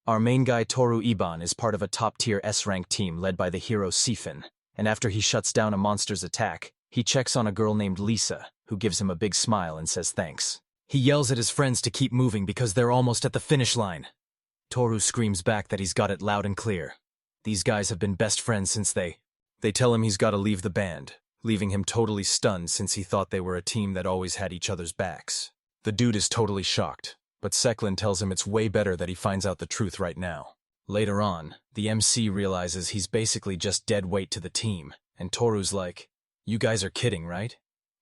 Our main guy Toru Iban is part of a top-tier S-rank team led by the hero Sifin, and after he shuts down a monster's attack, he checks on a girl named Lisa, who gives him a big smile and says thanks. He yells at his friends to keep moving because they're almost at the finish line. Toru screams back that he's got it loud and clear. These guys have been best friends since they tell him he's got to leave the band, leaving him totally stunned since he thought they were a team that always had each other's backs. The dude is totally shocked, but Seklin tells him it's way better that he finds out the truth right now. Later on, the MC realizes he's basically just dead weight to the team, and Toru's like, "You guys are kidding, right?"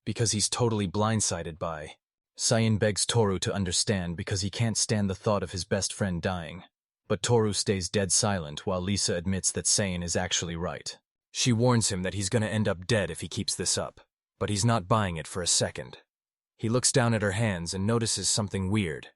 Because he's totally blindsided by. Cyan begs Toru to understand because he can't stand the thought of his best friend dying. But Toru stays dead silent while Lisa admits that Cyan is actually right. She warns him that he's gonna end up dead if he keeps this up, but he's not buying it for a second. He looks down at her hands and notices something weird.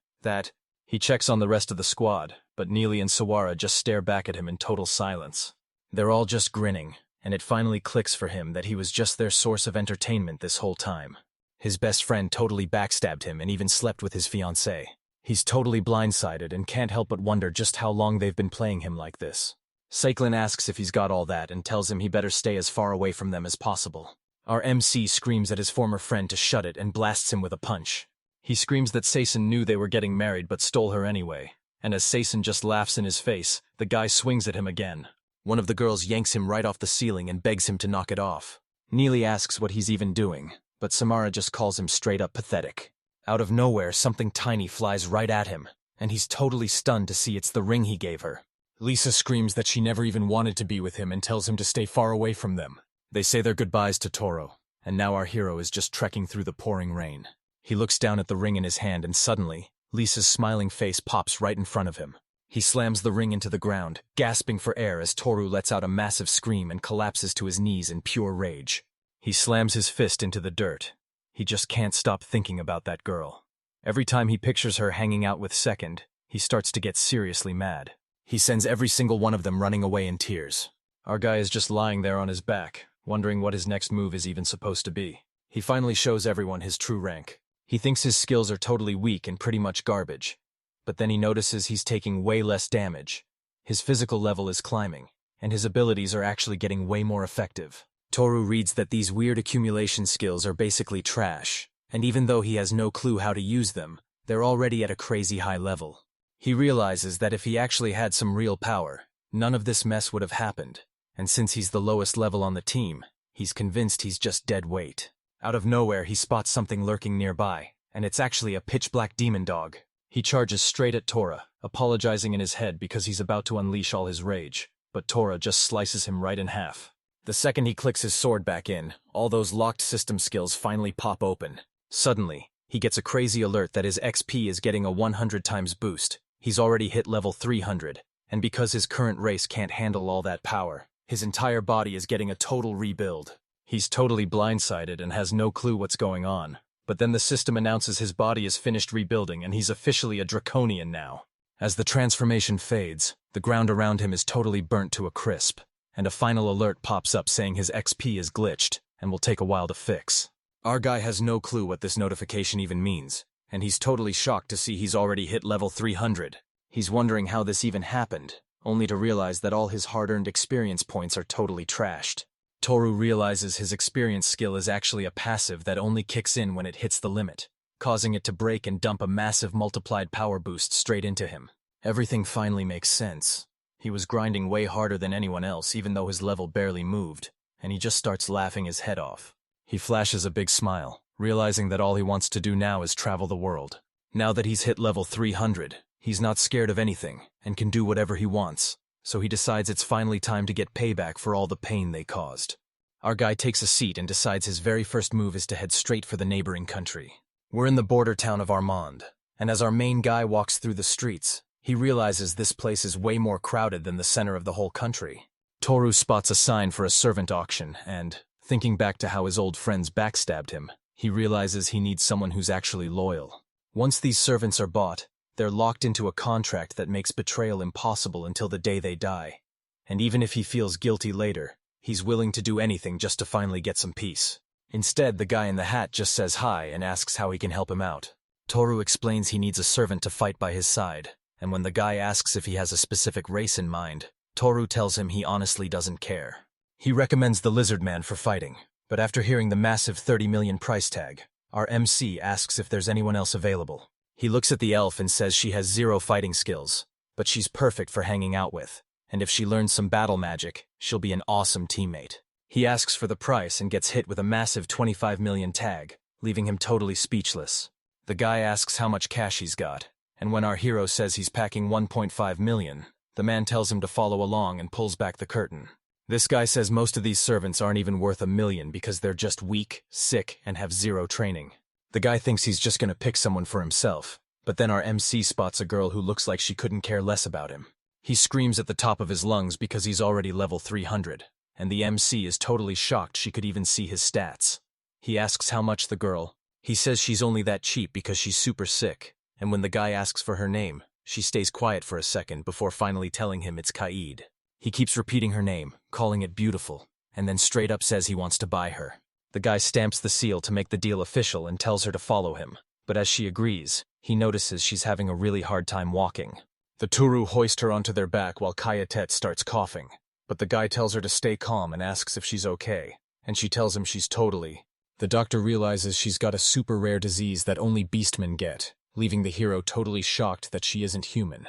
He checks on the rest of the squad, but Neely and Sawara just stare back at him in total silence. They're all just grinning, and it finally clicks for him that he was just their source of entertainment this whole time. His best friend totally backstabbed him and even slept with his fiancée. He's totally blindsided and can't help but wonder just how long they've been playing him like this. Seklin asks if he's got all that and tells him he better stay as far away from them as possible. Our MC screams at his former friend to shut it and blasts him with a punch. He screams that Seisan knew they were getting married but stole her anyway, and as Seisan just laughs in his face, the guy swings at him again. One of the girls yanks him right off the ceiling and begs him to knock it off. Neely asks what he's even doing, but Samara just calls him straight up pathetic. Out of nowhere, something tiny flies right at him, and he's totally stunned to see it's the ring he gave her. Lisa screams that she never even wanted to be with him and tells him to stay far away from them. They say their goodbyes to Toro, and now our hero is just trekking through the pouring rain. He looks down at the ring in his hand and suddenly, Lisa's smiling face pops right in front of him. He slams the ring into the ground, gasping for air as Toru lets out a massive scream and collapses to his knees in pure rage. He slams his fist into the dirt. He just can't stop thinking about that girl. Every time he pictures her hanging out with Second, he starts to get seriously mad. He sends every single one of them running away in tears. Our guy is just lying there on his back, wondering what his next move is even supposed to be. He finally shows everyone his true rank. He thinks his skills are totally weak and pretty much garbage. But then he notices he's taking way less damage. His physical level is climbing, and his abilities are actually getting way more effective. Toru reads that these weird accumulation skills are basically trash, and even though he has no clue how to use them, they're already at a crazy high level. He realizes that if he actually had some real power, none of this mess would have happened, and since he's the lowest level on the team, he's convinced he's just dead weight. Out of nowhere, he spots something lurking nearby, and it's actually a pitch-black demon dog. He charges straight at Tora, apologizing in his head because he's about to unleash all his rage, but Tora just slices him right in half. The second he clicks his sword back in, all those locked system skills finally pop open. Suddenly, he gets a crazy alert that his XP is getting a 100 times boost. He's already hit level 300, and because his current race can't handle all that power, his entire body is getting a total rebuild. He's totally blindsided and has no clue what's going on, but then the system announces his body is finished rebuilding and he's officially a draconian now. As the transformation fades, the ground around him is totally burnt to a crisp, and a final alert pops up saying his XP is glitched and will take a while to fix. Our guy has no clue what this notification even means, and he's totally shocked to see he's already hit level 300. He's wondering how this even happened, only to realize that all his hard-earned experience points are totally trashed. Toru realizes his experience skill is actually a passive that only kicks in when it hits the limit, causing it to break and dump a massive multiplied power boost straight into him. Everything finally makes sense. He was grinding way harder than anyone else even though his level barely moved, and he just starts laughing his head off. He flashes a big smile, realizing that all he wants to do now is travel the world. Now that he's hit level 300, he's not scared of anything and can do whatever he wants. So he decides it's finally time to get payback for all the pain they caused. Our guy takes a seat and decides his very first move is to head straight for the neighboring country. We're in the border town of Armand, and as our main guy walks through the streets, he realizes this place is way more crowded than the center of the whole country. Toru spots a sign for a servant auction and, thinking back to how his old friends backstabbed him, he realizes he needs someone who's actually loyal. Once these servants are bought, they're locked into a contract that makes betrayal impossible until the day they die. And even if he feels guilty later, he's willing to do anything just to finally get some peace. Instead, the guy in the hat just says hi and asks how he can help him out. Toru explains he needs a servant to fight by his side, and when the guy asks if he has a specific race in mind, Toru tells him he honestly doesn't care. He recommends the lizard man for fighting, but after hearing the massive 30 million price tag, our MC asks if there's anyone else available. He looks at the elf and says she has 0 fighting skills, but she's perfect for hanging out with, and if she learns some battle magic, she'll be an awesome teammate. He asks for the price and gets hit with a massive 25 million tag, leaving him totally speechless. The guy asks how much cash he's got, and when our hero says he's packing 1.5 million, the man tells him to follow along and pulls back the curtain. This guy says most of these servants aren't even worth $1 million because they're just weak, sick, and have 0 training. The guy thinks he's just gonna pick someone for himself, but then our MC spots a girl who looks like she couldn't care less about him. He screams at the top of his lungs because he's already level 300, and the MC is totally shocked she could even see his stats. He asks how much the girl. He says she's only that cheap because she's super sick, and when the guy asks for her name, she stays quiet for a second before finally telling him it's Kaid. He keeps repeating her name, calling it beautiful, and then straight up says he wants to buy her. The guy stamps the seal to make the deal official and tells her to follow him, but as she agrees, he notices she's having a really hard time walking. The Turu hoist her onto their back while Kayatet starts coughing, but the guy tells her to stay calm and asks if she's okay, and she tells him she's totally. The doctor realizes she's got a super rare disease that only beastmen get, leaving the hero totally shocked that she isn't human.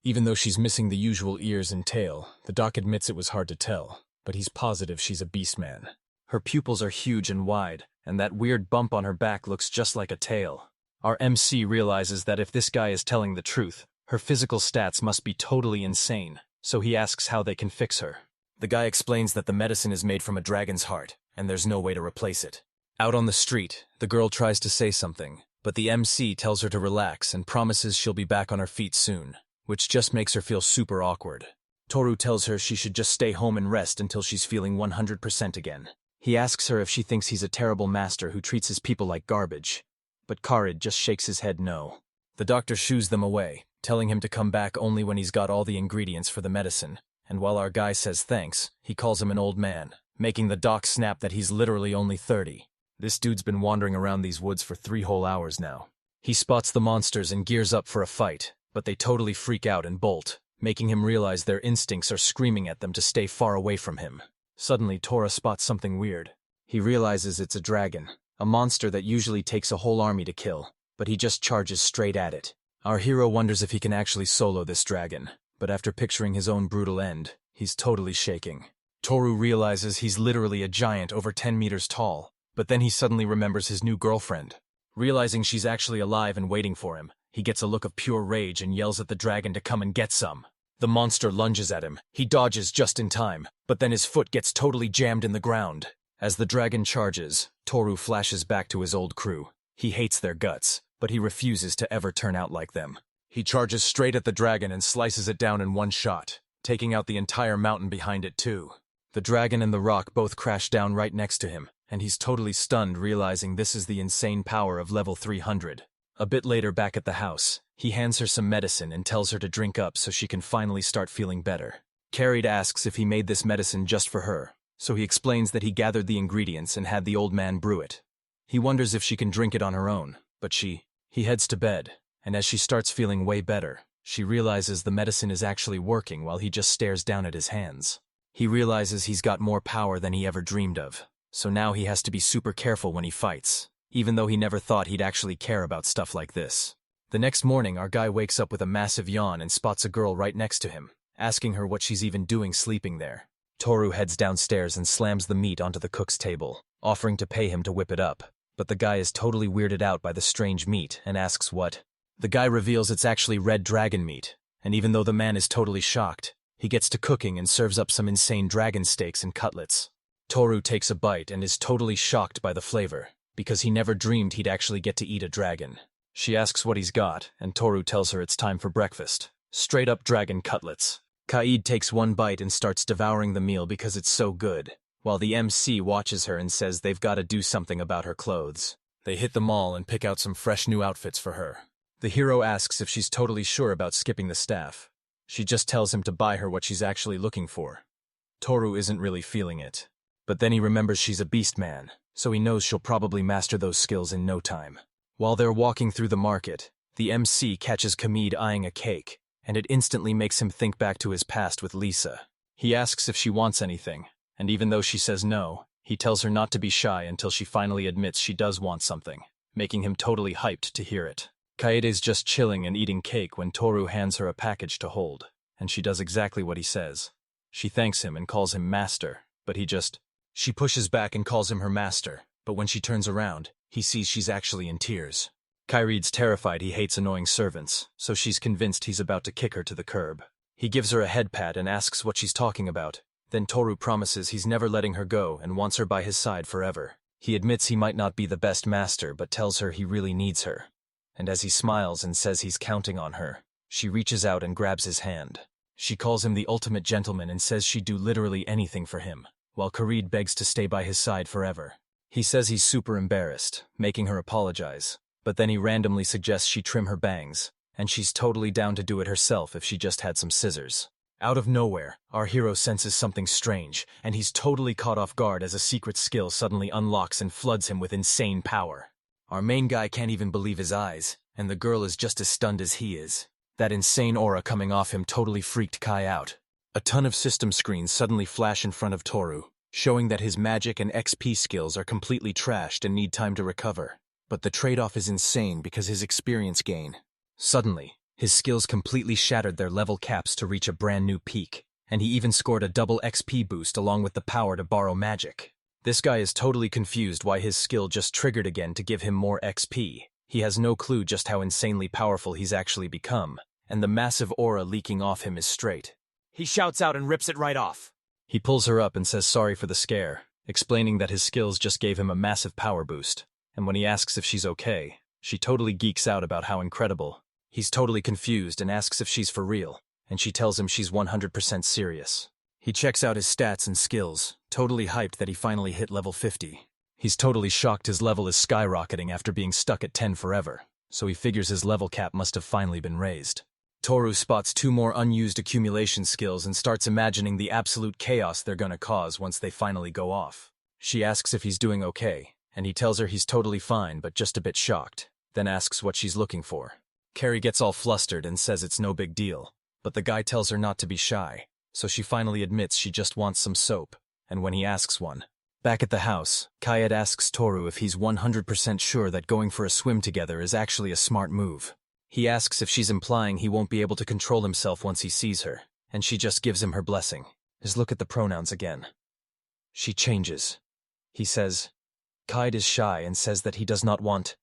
Even though she's missing the usual ears and tail, the doc admits it was hard to tell, but he's positive she's a beastman. Her pupils are huge and wide, and that weird bump on her back looks just like a tail. Our MC realizes that if this guy is telling the truth, her physical stats must be totally insane, so he asks how they can fix her. The guy explains that the medicine is made from a dragon's heart, and there's no way to replace it. Out on the street, the girl tries to say something, but the MC tells her to relax and promises she'll be back on her feet soon, which just makes her feel super awkward. Toru tells her she should just stay home and rest until she's feeling 100% again. He asks her if she thinks he's a terrible master who treats his people like garbage, but Karid just shakes his head no. The doctor shoos them away, telling him to come back only when he's got all the ingredients for the medicine, and while our guy says thanks, he calls him an old man, making the doc snap that he's literally only 30. This dude's been wandering around these woods for 3 whole hours now. He spots the monsters and gears up for a fight, but they totally freak out and bolt, making him realize their instincts are screaming at them to stay far away from him. Suddenly, Tora spots something weird. He realizes it's a dragon, a monster that usually takes a whole army to kill, but he just charges straight at it. Our hero wonders if he can actually solo this dragon, but after picturing his own brutal end, he's totally shaking. Toru realizes he's literally a giant over 10 meters tall, but then he suddenly remembers his new girlfriend. Realizing she's actually alive and waiting for him, he gets a look of pure rage and yells at the dragon to come and get some. The monster lunges at him. He dodges just in time, but then his foot gets totally jammed in the ground. As the dragon charges, Toru flashes back to his old crew. He hates their guts, but he refuses to ever turn out like them. He charges straight at the dragon and slices it down in one shot, taking out the entire mountain behind it too. The dragon and the rock both crash down right next to him, and he's totally stunned realizing this is the insane power of level 300. A bit later back at the house, he hands her some medicine and tells her to drink up so she can finally start feeling better. Carried asks if he made this medicine just for her, so he explains that he gathered the ingredients and had the old man brew it. He wonders if she can drink it on her own, but he heads to bed, and as she starts feeling way better, she realizes the medicine is actually working while he just stares down at his hands. He realizes he's got more power than he ever dreamed of, so now he has to be super careful when he fights, even though he never thought he'd actually care about stuff like this. The next morning, our guy wakes up with a massive yawn and spots a girl right next to him, asking her what she's even doing sleeping there. Toru heads downstairs and slams the meat onto the cook's table, offering to pay him to whip it up, but the guy is totally weirded out by the strange meat and asks what. The guy reveals it's actually red dragon meat, and even though the man is totally shocked, he gets to cooking and serves up some insane dragon steaks and cutlets. Toru takes a bite and is totally shocked by the flavor, because he never dreamed he'd actually get to eat a dragon. She asks what he's got, and Toru tells her it's time for breakfast. Straight up dragon cutlets. Kaid takes one bite and starts devouring the meal because it's so good, while the MC watches her and says they've got to do something about her clothes. They hit the mall and pick out some fresh new outfits for her. The hero asks if she's totally sure about skipping the staff. She just tells him to buy her what she's actually looking for. Toru isn't really feeling it, but then he remembers she's a beast man, so he knows she'll probably master those skills in no time. While they're walking through the market, The MC catches Kamid eyeing a cake, and it instantly makes him think back to his past with Lisa. He asks if she wants anything, and even though she says no, he tells her not to be shy until she finally admits she does want something, making him totally hyped to hear it. Kaede's just chilling and eating cake when Toru hands her a package to hold, and she does exactly what he says. She thanks him and calls him master, but She pushes back and calls him her master, but when she turns around, he sees she's actually in tears. Kairid's terrified he hates annoying servants, so she's convinced he's about to kick her to the curb. He gives her a head pat and asks what she's talking about. Then Toru promises he's never letting her go and wants her by his side forever. He admits he might not be the best master but tells her he really needs her. And as he smiles and says he's counting on her, she reaches out and grabs his hand. She calls him the ultimate gentleman and says she'd do literally anything for him, while Kairid begs to stay by his side forever. He says he's super embarrassed, making her apologize, but then he randomly suggests she trim her bangs, and she's totally down to do it herself if she just had some scissors. Out of nowhere, our hero senses something strange, and he's totally caught off guard as a secret skill suddenly unlocks and floods him with insane power. Our main guy can't even believe his eyes, and the girl is just as stunned as he is. That insane aura coming off him totally freaked Kai out. A ton of system screens suddenly flash in front of Toru, showing that his magic and XP skills are completely trashed and need time to recover. But the trade-off is insane because his experience gain. Suddenly, his skills completely shattered their level caps to reach a brand new peak, and he even scored a double XP boost along with the power to borrow magic. This guy is totally confused why his skill just triggered again to give him more XP. He has no clue just how insanely powerful he's actually become, and the massive aura leaking off him is straight. He shouts out and rips it right off. He pulls her up and says sorry for the scare, explaining that his skills just gave him a massive power boost, and when he asks if she's okay, she totally geeks out about how incredible. He's totally confused and asks if she's for real, and she tells him she's 100% serious. He checks out his stats and skills, totally hyped that he finally hit level 50. He's totally shocked his level is skyrocketing after being stuck at 10 forever, so he figures his level cap must have finally been raised. Toru spots 2 more unused accumulation skills and starts imagining the absolute chaos they're gonna cause once they finally go off. She asks if he's doing okay, and he tells her he's totally fine but just a bit shocked, then asks what she's looking for. Carrie gets all flustered and says it's no big deal, but the guy tells her not to be shy, so she finally admits she just wants some soap, and when he asks one. Back at the house, Kaed asks Toru if he's 100% sure that going for a swim together is actually a smart move. He asks if she's implying he won't be able to control himself once he sees her, and she just gives him her blessing. Just look at the pronouns again. She changes. He says, Kaed is shy and says that he does not want.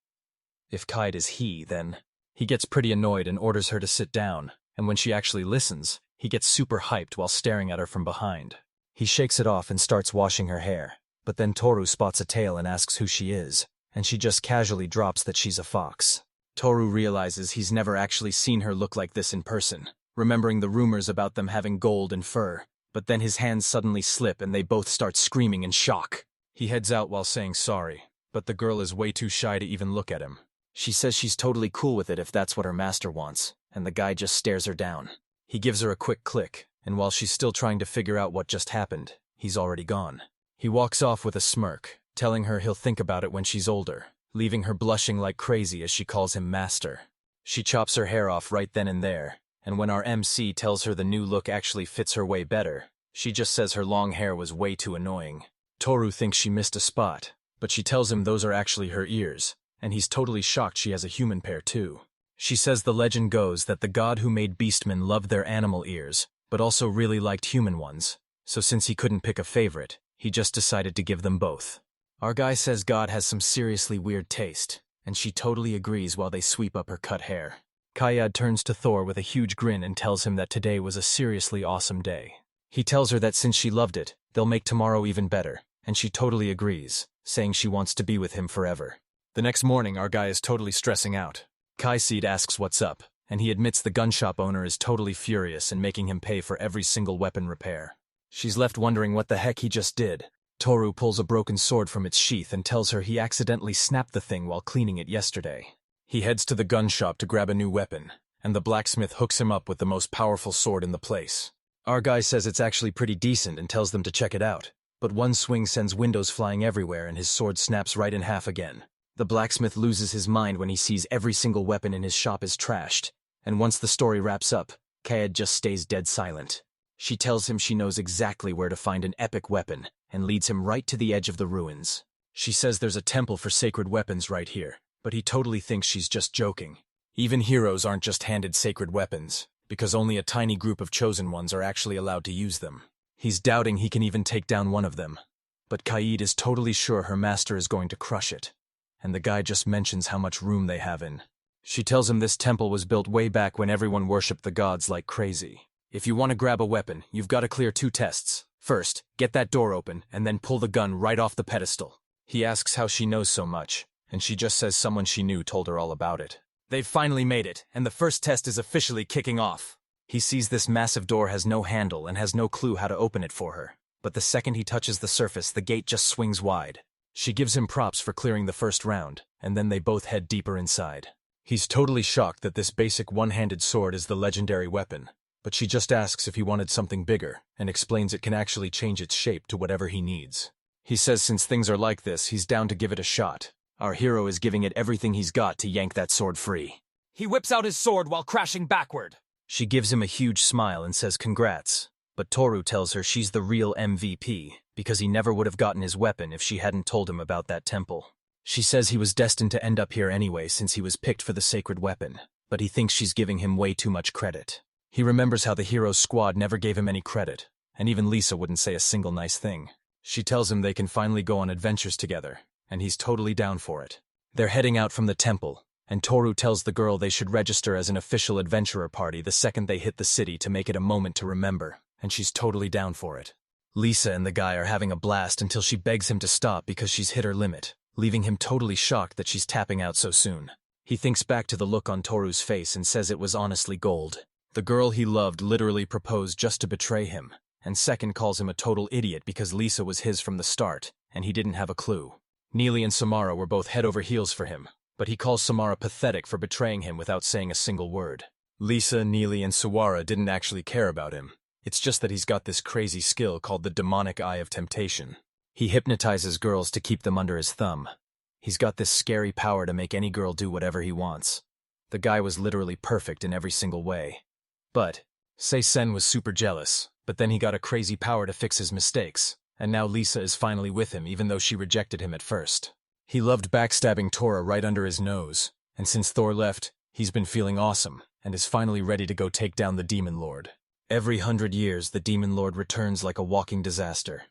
If Kaed is he, then. He gets pretty annoyed and orders her to sit down, and when she actually listens, he gets super hyped while staring at her from behind. He shakes it off and starts washing her hair, but then Toru spots a tail and asks who she is, and she just casually drops that she's a fox. Toru realizes he's never actually seen her look like this in person, remembering the rumors about them having gold and fur, but then his hands suddenly slip and they both start screaming in shock. He heads out while saying sorry, but the girl is way too shy to even look at him. She says she's totally cool with it if that's what her master wants, and the guy just stares her down. He gives her a quick click, and while she's still trying to figure out what just happened, he's already gone. He walks off with a smirk, telling her he'll think about it when she's older, leaving her blushing like crazy as she calls him master. She chops her hair off right then and there, and when our MC tells her the new look actually fits her way better, she just says her long hair was way too annoying. Toru thinks she missed a spot, but she tells him those are actually her ears, and he's totally shocked she has a human pair too. She says the legend goes that the god who made beastmen loved their animal ears, but also really liked human ones, so since he couldn't pick a favorite, he just decided to give them both. Our guy says God has some seriously weird taste, and she totally agrees while they sweep up her cut hair. Kaed turns to Thor with a huge grin and tells him that today was a seriously awesome day. He tells her that since she loved it, they'll make tomorrow even better, and she totally agrees, saying she wants to be with him forever. The next morning, our guy is totally stressing out. Kaiseed asks what's up, and he admits the gun shop owner is totally furious and making him pay for every single weapon repair. She's left wondering what the heck he just did. Toru pulls a broken sword from its sheath and tells her he accidentally snapped the thing while cleaning it yesterday. He heads to the gun shop to grab a new weapon, and the blacksmith hooks him up with the most powerful sword in the place. Our guy says it's actually pretty decent and tells them to check it out, but one swing sends windows flying everywhere and his sword snaps right in half again. The blacksmith loses his mind when he sees every single weapon in his shop is trashed, and once the story wraps up, Kaed just stays dead silent. She tells him she knows exactly where to find an epic weapon, and leads him right to the edge of the ruins. She says there's a temple for sacred weapons right here, but he totally thinks she's just joking. Even heroes aren't just handed sacred weapons, because only a tiny group of chosen ones are actually allowed to use them. He's doubting he can even take down one of them. But Kaed is totally sure her master is going to crush it. And the guy just mentions how much room they have in. She tells him this temple was built way back when everyone worshipped the gods like crazy. If you want to grab a weapon, you've got to clear 2 tests. First, get that door open, and then pull the gun right off the pedestal. He asks how she knows so much, and she just says someone she knew told her all about it. They've finally made it, and the first test is officially kicking off. He sees this massive door has no handle and has no clue how to open it for her. But the second he touches the surface, the gate just swings wide. She gives him props for clearing the first round, and then they both head deeper inside. He's totally shocked that this basic one-handed sword is the legendary weapon, but she just asks if he wanted something bigger, and explains it can actually change its shape to whatever he needs. He says since things are like this, he's down to give it a shot. Our hero is giving it everything he's got to yank that sword free. He whips out his sword while crashing backward. She gives him a huge smile and says congrats, but Toru tells her she's the real MVP, because he never would have gotten his weapon if she hadn't told him about that temple. She says he was destined to end up here anyway since he was picked for the sacred weapon, but he thinks she's giving him way too much credit. He remembers how the hero's squad never gave him any credit, and even Lisa wouldn't say a single nice thing. She tells him they can finally go on adventures together, and he's totally down for it. They're heading out from the temple, and Toru tells the girl they should register as an official adventurer party the second they hit the city to make it a moment to remember, and she's totally down for it. Lisa and the guy are having a blast until she begs him to stop because she's hit her limit, leaving him totally shocked that she's tapping out so soon. He thinks back to the look on Toru's face and says it was honestly gold. The girl he loved literally proposed just to betray him, and second calls him a total idiot because Lisa was his from the start, and he didn't have a clue. Neely and Samara were both head over heels for him, but he calls Samara pathetic for betraying him without saying a single word. Lisa, Neely, and Suwara didn't actually care about him. It's just that he's got this crazy skill called the demonic eye of temptation. He hypnotizes girls to keep them under his thumb. He's got this scary power to make any girl do whatever he wants. The guy was literally perfect in every single way. But, Sei-sen was super jealous, but then he got a crazy power to fix his mistakes, and now Lisa is finally with him even though she rejected him at first. He loved backstabbing Tora right under his nose, and since Thor left, he's been feeling awesome, and is finally ready to go take down the Demon Lord. Every 100 years, the Demon Lord returns like a walking disaster.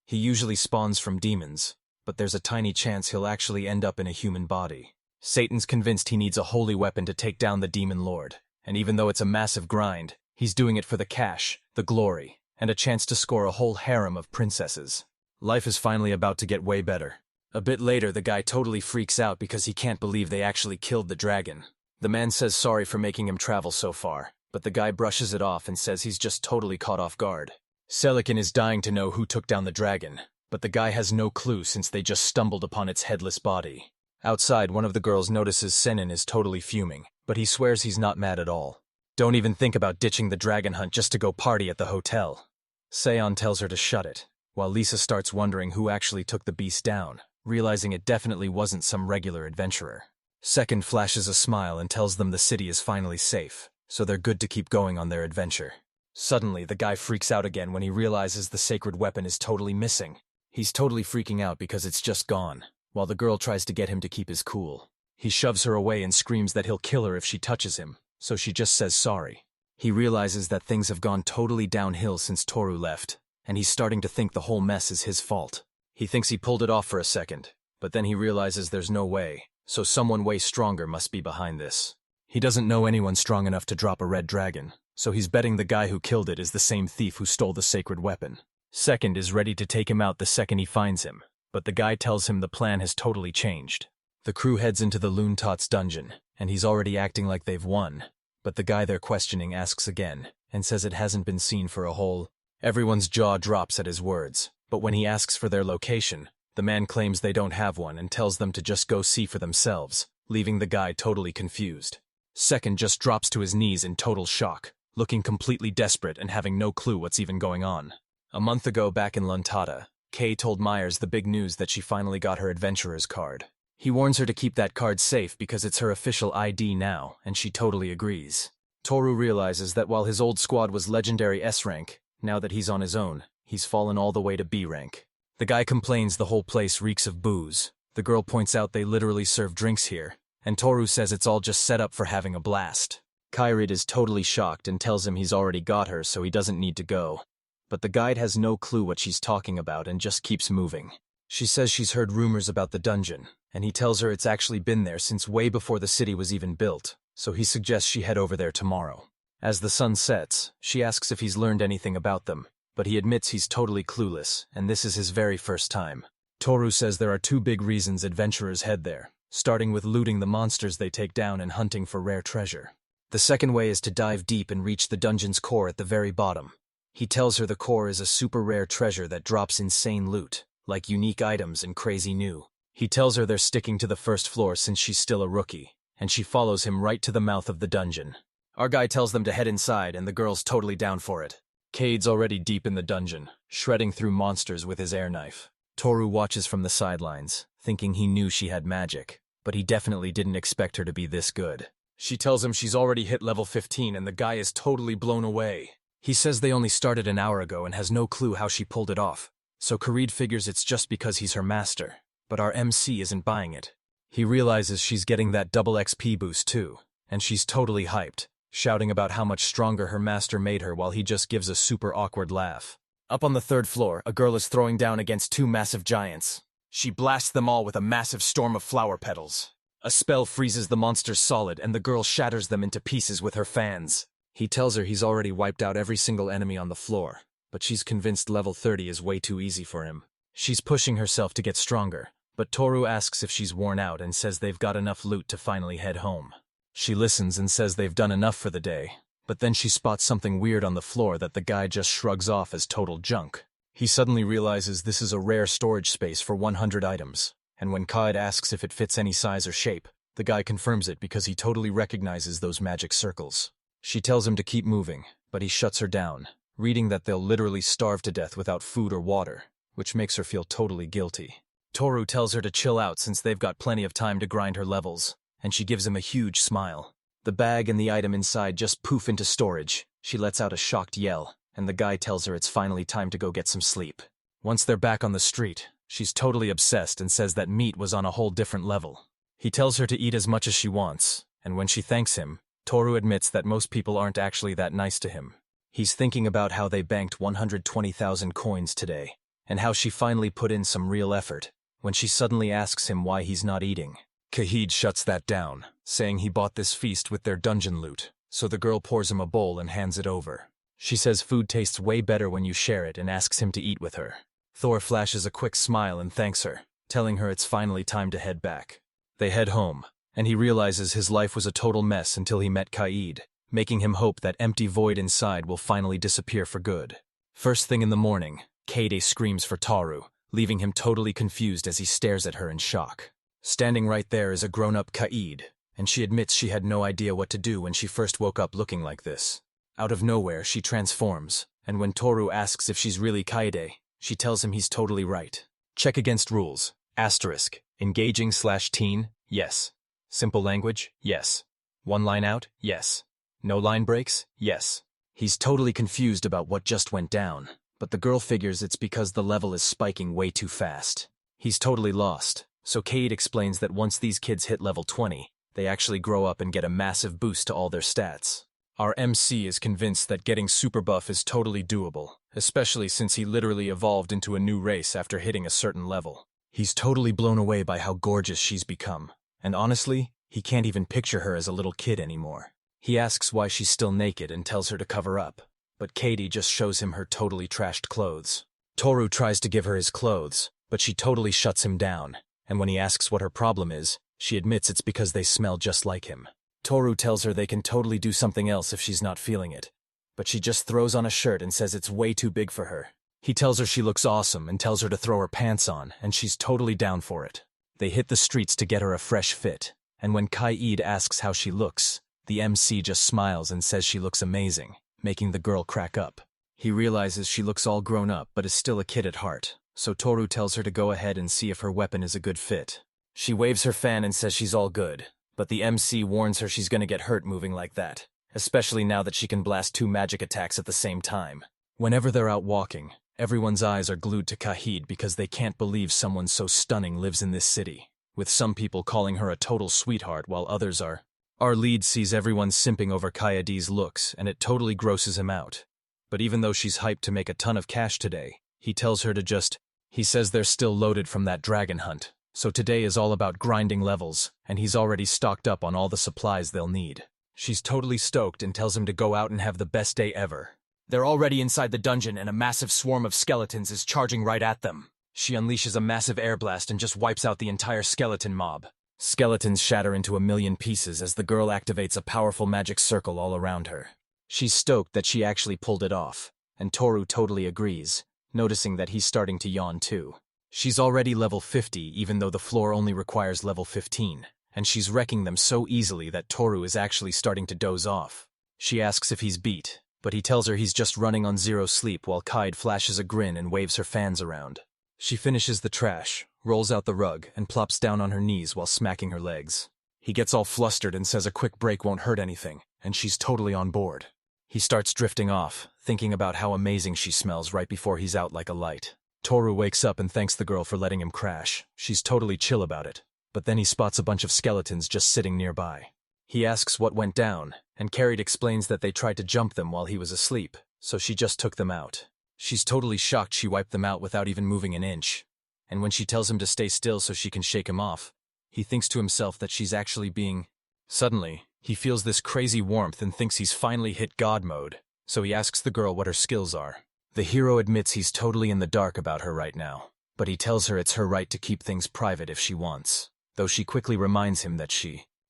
He usually spawns from demons, but there's a tiny chance he'll actually end up in a human body. Satan's convinced he needs a holy weapon to take down the Demon Lord, and even though it's a massive grind, he's doing it for the cash, the glory, and a chance to score a whole harem of princesses. Life is finally about to get way better. A bit later, the guy totally freaks out because he can't believe they actually killed the dragon. The man says sorry for making him travel so far, but the guy brushes it off and says he's just totally caught off guard. Selikin is dying to know who took down the dragon, but the guy has no clue since they just stumbled upon its headless body. Outside, one of the girls notices Senin is totally fuming, but he swears he's not mad at all. Don't even think about ditching the dragon hunt just to go party at the hotel. Seon tells her to shut it, while Lisa starts wondering who actually took the beast down, realizing it definitely wasn't some regular adventurer. Second flashes a smile and tells them the city is finally safe, so they're good to keep going on their adventure. Suddenly, the guy freaks out again when he realizes the sacred weapon is totally missing. He's totally freaking out because it's just gone, while the girl tries to get him to keep his cool. He shoves her away and screams that he'll kill her if she touches him, so she just says sorry. He realizes that things have gone totally downhill since Toru left, and he's starting to think the whole mess is his fault. He thinks he pulled it off for a second, but then he realizes there's no way, so someone way stronger must be behind this. He doesn't know anyone strong enough to drop a red dragon, so he's betting the guy who killed it is the same thief who stole the sacred weapon. Second is ready to take him out the second he finds him, but the guy tells him the plan has totally changed. The crew heads into the Loon-Tots dungeon, and he's already acting like they've won, but the guy they're questioning asks again, and says it hasn't been seen for a whole... Everyone's jaw drops at his words, but when he asks for their location, the man claims they don't have one and tells them to just go see for themselves, leaving the guy totally confused. Second just drops to his knees in total shock, looking completely desperate and having no clue what's even going on. A month ago back in Luntada, Kay told Myers the big news that she finally got her adventurer's card. He warns her to keep that card safe because it's her official ID now, and she totally agrees. Toru realizes that while his old squad was legendary S rank, now that he's on his own, he's fallen all the way to B rank. The guy complains the whole place reeks of booze. The girl points out they literally serve drinks here, and Toru says it's all just set up for having a blast. Kairid is totally shocked and tells him he's already got her so he doesn't need to go. But the guide has no clue what she's talking about and just keeps moving. She says she's heard rumors about the dungeon, and he tells her it's actually been there since way before the city was even built, so he suggests she head over there tomorrow. As the sun sets, she asks if he's learned anything about them, but he admits he's totally clueless, and this is his very first time. Toru says there are two big reasons adventurers head there, starting with looting the monsters they take down and hunting for rare treasure. The second way is to dive deep and reach the dungeon's core at the very bottom. He tells her the core is a super rare treasure that drops insane loot, like unique items and crazy new. He tells her they're sticking to the first floor since she's still a rookie, and she follows him right to the mouth of the dungeon. Our guy tells them to head inside, and the girl's totally down for it. Cade's already deep in the dungeon, shredding through monsters with his air knife. Toru watches from the sidelines, thinking he knew she had magic, but he definitely didn't expect her to be this good. She tells him she's already hit level 15 and the guy is totally blown away. He says they only started an hour ago and has no clue how she pulled it off, so Kairid figures it's just because he's her master, but our MC isn't buying it. He realizes she's getting that double XP boost too, and she's totally hyped, shouting about how much stronger her master made her while he just gives a super awkward laugh. Up on the third floor, a girl is throwing down against two massive giants. She blasts them all with a massive storm of flower petals. A spell freezes the monsters solid and the girl shatters them into pieces with her fans. He tells her he's already wiped out every single enemy on the floor, but she's convinced level 30 is way too easy for him. She's pushing herself to get stronger, but Toru asks if she's worn out and says they've got enough loot to finally head home. She listens and says they've done enough for the day, but then she spots something weird on the floor that the guy just shrugs off as total junk. He suddenly realizes this is a rare storage space for 100 items, and when Kaid asks if it fits any size or shape, the guy confirms it because he totally recognizes those magic circles. She tells him to keep moving, but he shuts her down, reading that they'll literally starve to death without food or water, which makes her feel totally guilty. Toru tells her to chill out since they've got plenty of time to grind her levels, and she gives him a huge smile. The bag and the item inside just poof into storage. She lets out a shocked yell, and the guy tells her it's finally time to go get some sleep. Once they're back on the street, she's totally obsessed and says that meat was on a whole different level. He tells her to eat as much as she wants, and when she thanks him, Toru admits that most people aren't actually that nice to him. He's thinking about how they banked 120,000 coins today, and how she finally put in some real effort, when she suddenly asks him why he's not eating. Kaid shuts that down, saying he bought this feast with their dungeon loot, so the girl pours him a bowl and hands it over. She says food tastes way better when you share it and asks him to eat with her. Thor flashes a quick smile and thanks her, telling her it's finally time to head back. They head home, and he realizes his life was a total mess until he met Kaid, making him hope that empty void inside will finally disappear for good. First thing in the morning, Kaid screams for Toru, leaving him totally confused as he stares at her in shock. Standing right there is a grown-up Kaid, and she admits she had no idea what to do when she first woke up looking like this. Out of nowhere, she transforms, and when Toru asks if she's really Kaede, she tells him he's totally right. Check against rules. Asterisk. Engaging/teen? Yes. Simple language? Yes. One line out? Yes. No line breaks? Yes. He's totally confused about what just went down, but the girl figures it's because the level is spiking way too fast. He's totally lost, so Kaid explains that once these kids hit level 20, they actually grow up and get a massive boost to all their stats. Our MC is convinced that getting super buff is totally doable, especially since he literally evolved into a new race after hitting a certain level. He's totally blown away by how gorgeous she's become, and honestly, he can't even picture her as a little kid anymore. He asks why she's still naked and tells her to cover up, but Katie just shows him her totally trashed clothes. Toru tries to give her his clothes, but she totally shuts him down, and when he asks what her problem is, she admits it's because they smell just like him. Toru tells her they can totally do something else if she's not feeling it, but she just throws on a shirt and says it's way too big for her. He tells her she looks awesome and tells her to throw her pants on, and she's totally down for it. They hit the streets to get her a fresh fit, and when Kaid asks how she looks, the MC just smiles and says she looks amazing, making the girl crack up. He realizes she looks all grown up but is still a kid at heart, so Toru tells her to go ahead and see if her weapon is a good fit. She waves her fan and says she's all good, but the MC warns her she's gonna get hurt moving like that, especially now that she can blast 2 magic attacks at the same time. Whenever they're out walking, everyone's eyes are glued to Kahid because they can't believe someone so stunning lives in this city, with some people calling her a total sweetheart while others are. Our lead sees everyone simping over Kayadee's looks, and it totally grosses him out. But even though she's hyped to make a ton of cash today, he tells her to he says they're still loaded from that dragon hunt, so today is all about grinding levels, and he's already stocked up on all the supplies they'll need. She's totally stoked and tells him to go out and have the best day ever. They're already inside the dungeon and a massive swarm of skeletons is charging right at them. She unleashes a massive air blast and just wipes out the entire skeleton mob. Skeletons shatter into a million pieces as the girl activates a powerful magic circle all around her. She's stoked that she actually pulled it off, and Toru totally agrees, noticing that he's starting to yawn too. She's already level 50 even though the floor only requires level 15, and she's wrecking them so easily that Toru is actually starting to doze off. She asks if he's beat, but he tells her he's just running on 0 sleep while Kaid flashes a grin and waves her fans around. She finishes the trash, rolls out the rug, and plops down on her knees while smacking her legs. He gets all flustered and says a quick break won't hurt anything, and she's totally on board. He starts drifting off, thinking about how amazing she smells right before he's out like a light. Toru wakes up and thanks the girl for letting him crash. She's totally chill about it, but then he spots a bunch of skeletons just sitting nearby. He asks what went down, and Kaid explains that they tried to jump them while he was asleep, so she just took them out. She's totally shocked she wiped them out without even moving an inch. And when she tells him to stay still so she can shake him off, he thinks to himself that she's actually being... Suddenly, he feels this crazy warmth and thinks he's finally hit God mode, so he asks the girl what her skills are. The hero admits he's totally in the dark about her right now, but he tells her it's her right to keep things private if she wants, though she quickly reminds him that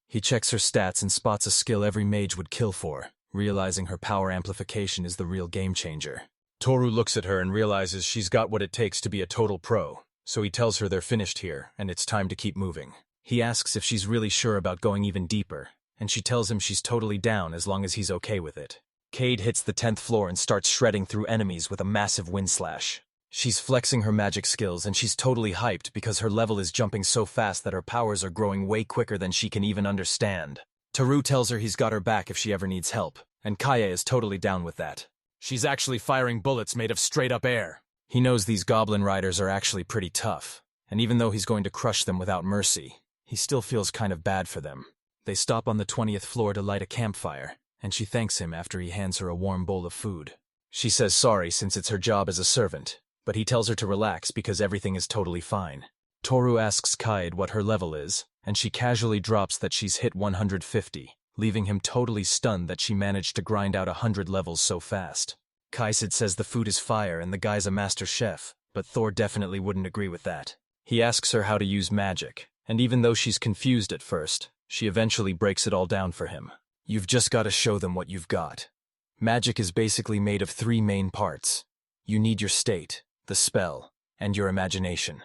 He checks her stats and spots a skill every mage would kill for, realizing her power amplification is the real game changer. Toru looks at her and realizes she's got what it takes to be a total pro, so he tells her they're finished here and it's time to keep moving. He asks if she's really sure about going even deeper, and she tells him she's totally down as long as he's okay with it. Kaid hits the 10th floor and starts shredding through enemies with a massive wind slash. She's flexing her magic skills and she's totally hyped because her level is jumping so fast that her powers are growing way quicker than she can even understand. Toru tells her he's got her back if she ever needs help, and Kaya is totally down with that. She's actually firing bullets made of straight-up air. He knows these goblin riders are actually pretty tough, and even though he's going to crush them without mercy, he still feels kind of bad for them. They stop on the 20th floor to light a campfire, and she thanks him after he hands her a warm bowl of food. She says sorry since it's her job as a servant, but he tells her to relax because everything is totally fine. Toru asks Kaid what her level is, and she casually drops that she's hit 150, leaving him totally stunned that she managed to grind out 100 levels so fast. Kaisid says the food is fire and the guy's a master chef, but Thor definitely wouldn't agree with that. He asks her how to use magic, and even though she's confused at first, she eventually breaks it all down for him. You've just got to show them what you've got. Magic is basically made of 3 main parts. You need your state, the spell, and your imagination.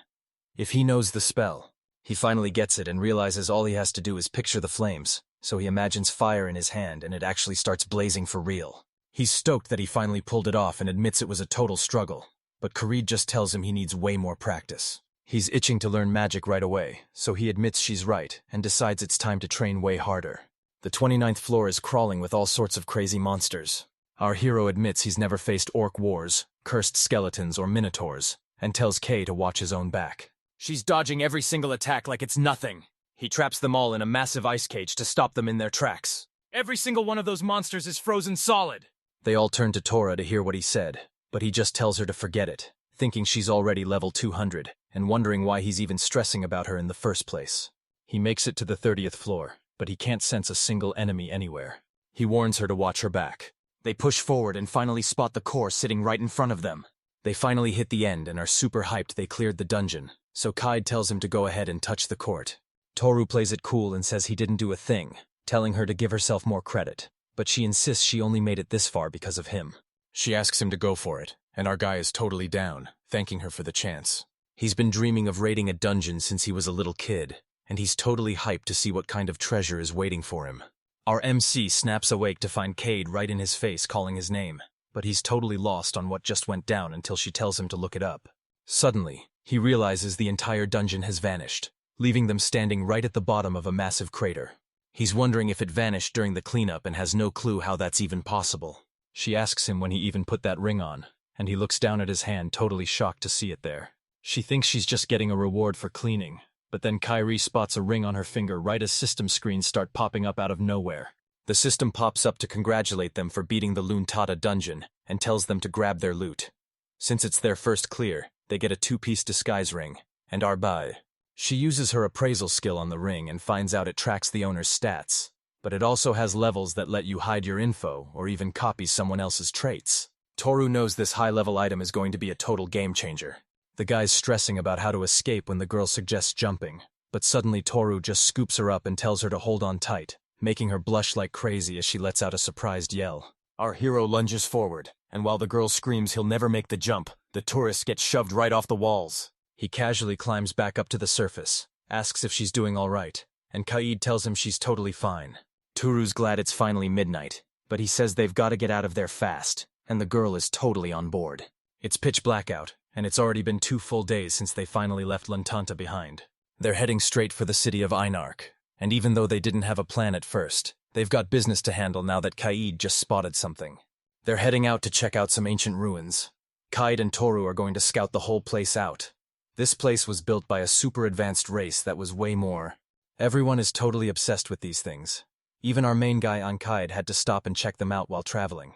If he knows the spell, he finally gets it and realizes all he has to do is picture the flames, so he imagines fire in his hand and it actually starts blazing for real. He's stoked that he finally pulled it off and admits it was a total struggle, but Karid just tells him he needs way more practice. He's itching to learn magic right away, so he admits she's right and decides it's time to train way harder. The 29th floor is crawling with all sorts of crazy monsters. Our hero admits he's never faced orc wars, cursed skeletons, or minotaurs, and tells Kay to watch his own back. She's dodging every single attack like it's nothing. He traps them all in a massive ice cage to stop them in their tracks. Every single one of those monsters is frozen solid. They all turn to Tora to hear what he said, but he just tells her to forget it, thinking she's already level 200, and wondering why he's even stressing about her in the first place. He makes it to the 30th floor, but he can't sense a single enemy anywhere. He warns her to watch her back. They push forward and finally spot the core sitting right in front of them. They finally hit the end and are super hyped they cleared the dungeon, so Kaid tells him to go ahead and touch the court. Toru plays it cool and says he didn't do a thing, telling her to give herself more credit, but she insists she only made it this far because of him. She asks him to go for it, and our guy is totally down, thanking her for the chance. He's been dreaming of raiding a dungeon since he was a little kid, and he's totally hyped to see what kind of treasure is waiting for him. Our MC snaps awake to find Kaid right in his face calling his name, but he's totally lost on what just went down until she tells him to look it up. Suddenly, he realizes the entire dungeon has vanished. leaving them standing right at the bottom of a massive crater. He's wondering if it vanished during the cleanup and has no clue how that's even possible. She asks him when he even put that ring on, and he looks down at his hand, totally shocked to see it there. She thinks she's just getting a reward for cleaning, but then Kairi spots a ring on her finger right as system screens start popping up out of nowhere. The system pops up to congratulate them for beating the Luntata dungeon and tells them to grab their loot. Since it's their first clear, they get a 2-piece disguise ring, and Arbai. She uses her appraisal skill on the ring and finds out it tracks the owner's stats, but it also has levels that let you hide your info or even copy someone else's traits. Toru knows this high-level item is going to be a total game-changer. The guy's stressing about how to escape when the girl suggests jumping, but suddenly Toru just scoops her up and tells her to hold on tight, making her blush like crazy as she lets out a surprised yell. Our hero lunges forward, and while the girl screams he'll never make the jump, the tourist gets shoved right off the walls. He casually climbs back up to the surface, asks if she's doing all right, and Kaid tells him she's totally fine. Toru's glad it's finally midnight, but he says they've got to get out of there fast, and the girl is totally on board. It's pitch black out, and it's already been 2 full days since they finally left Luntanta behind. They're heading straight for the city of Einark, and even though they didn't have a plan at first, they've got business to handle now that Kaid just spotted something. They're heading out to check out some ancient ruins. Kaid and Toru are going to scout the whole place out. This place was built by a super advanced race that was way more. Everyone is totally obsessed with these things. Even our main guy Kaid had to stop and check them out while traveling.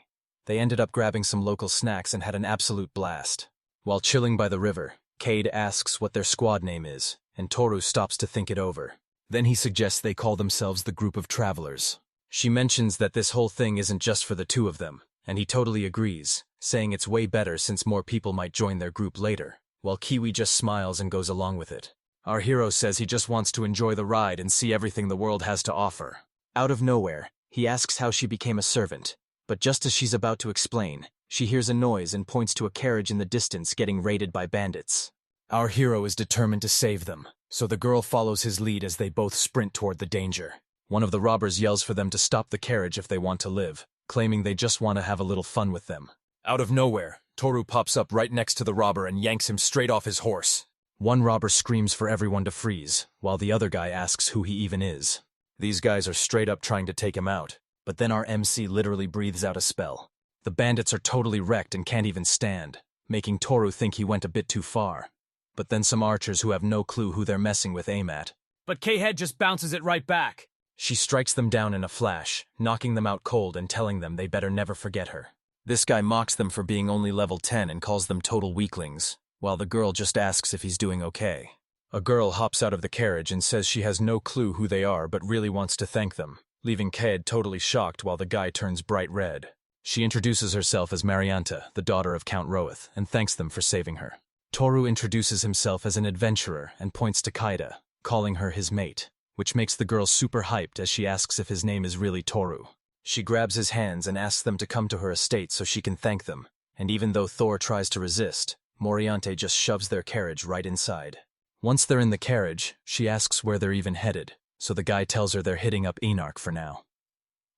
They ended up grabbing some local snacks and had an absolute blast. While chilling by the river, Kaid asks what their squad name is, and Toru stops to think it over. Then he suggests they call themselves the Group of Travelers. She mentions that this whole thing isn't just for the 2 of them, and he totally agrees, saying it's way better since more people might join their group later, while Kiwi just smiles and goes along with it. Our hero says he just wants to enjoy the ride and see everything the world has to offer. Out of nowhere, he asks how she became a servant, but just as she's about to explain, she hears a noise and points to a carriage in the distance getting raided by bandits. Our hero is determined to save them, so the girl follows his lead as they both sprint toward the danger. One of the robbers yells for them to stop the carriage if they want to live, claiming they just want to have a little fun with them. Out of nowhere, Toru pops up right next to the robber and yanks him straight off his horse. One robber screams for everyone to freeze, while the other guy asks who he even is. These guys are straight up trying to take him out, but then our MC literally breathes out a spell. The bandits are totally wrecked and can't even stand, making Toru think he went a bit too far. But then some archers who have no clue who they're messing with aim at. But K-Head just bounces it right back. She strikes them down in a flash, knocking them out cold and telling them they better never forget her. This guy mocks them for being only level 10 and calls them total weaklings, while the girl just asks if he's doing okay. A girl hops out of the carriage and says she has no clue who they are but really wants to thank them, leaving Ked totally shocked while the guy turns bright red. She introduces herself as Mariana, the daughter of Count Roeth, and thanks them for saving her. Toru introduces himself as an adventurer and points to Kaida, calling her his mate, which makes the girl super hyped as she asks if his name is really Toru. She grabs his hands and asks them to come to her estate so she can thank them, and even though Thor tries to resist, Moriante just shoves their carriage right inside. Once they're in the carriage, she asks where they're even headed, so the guy tells her they're hitting up Einark for now.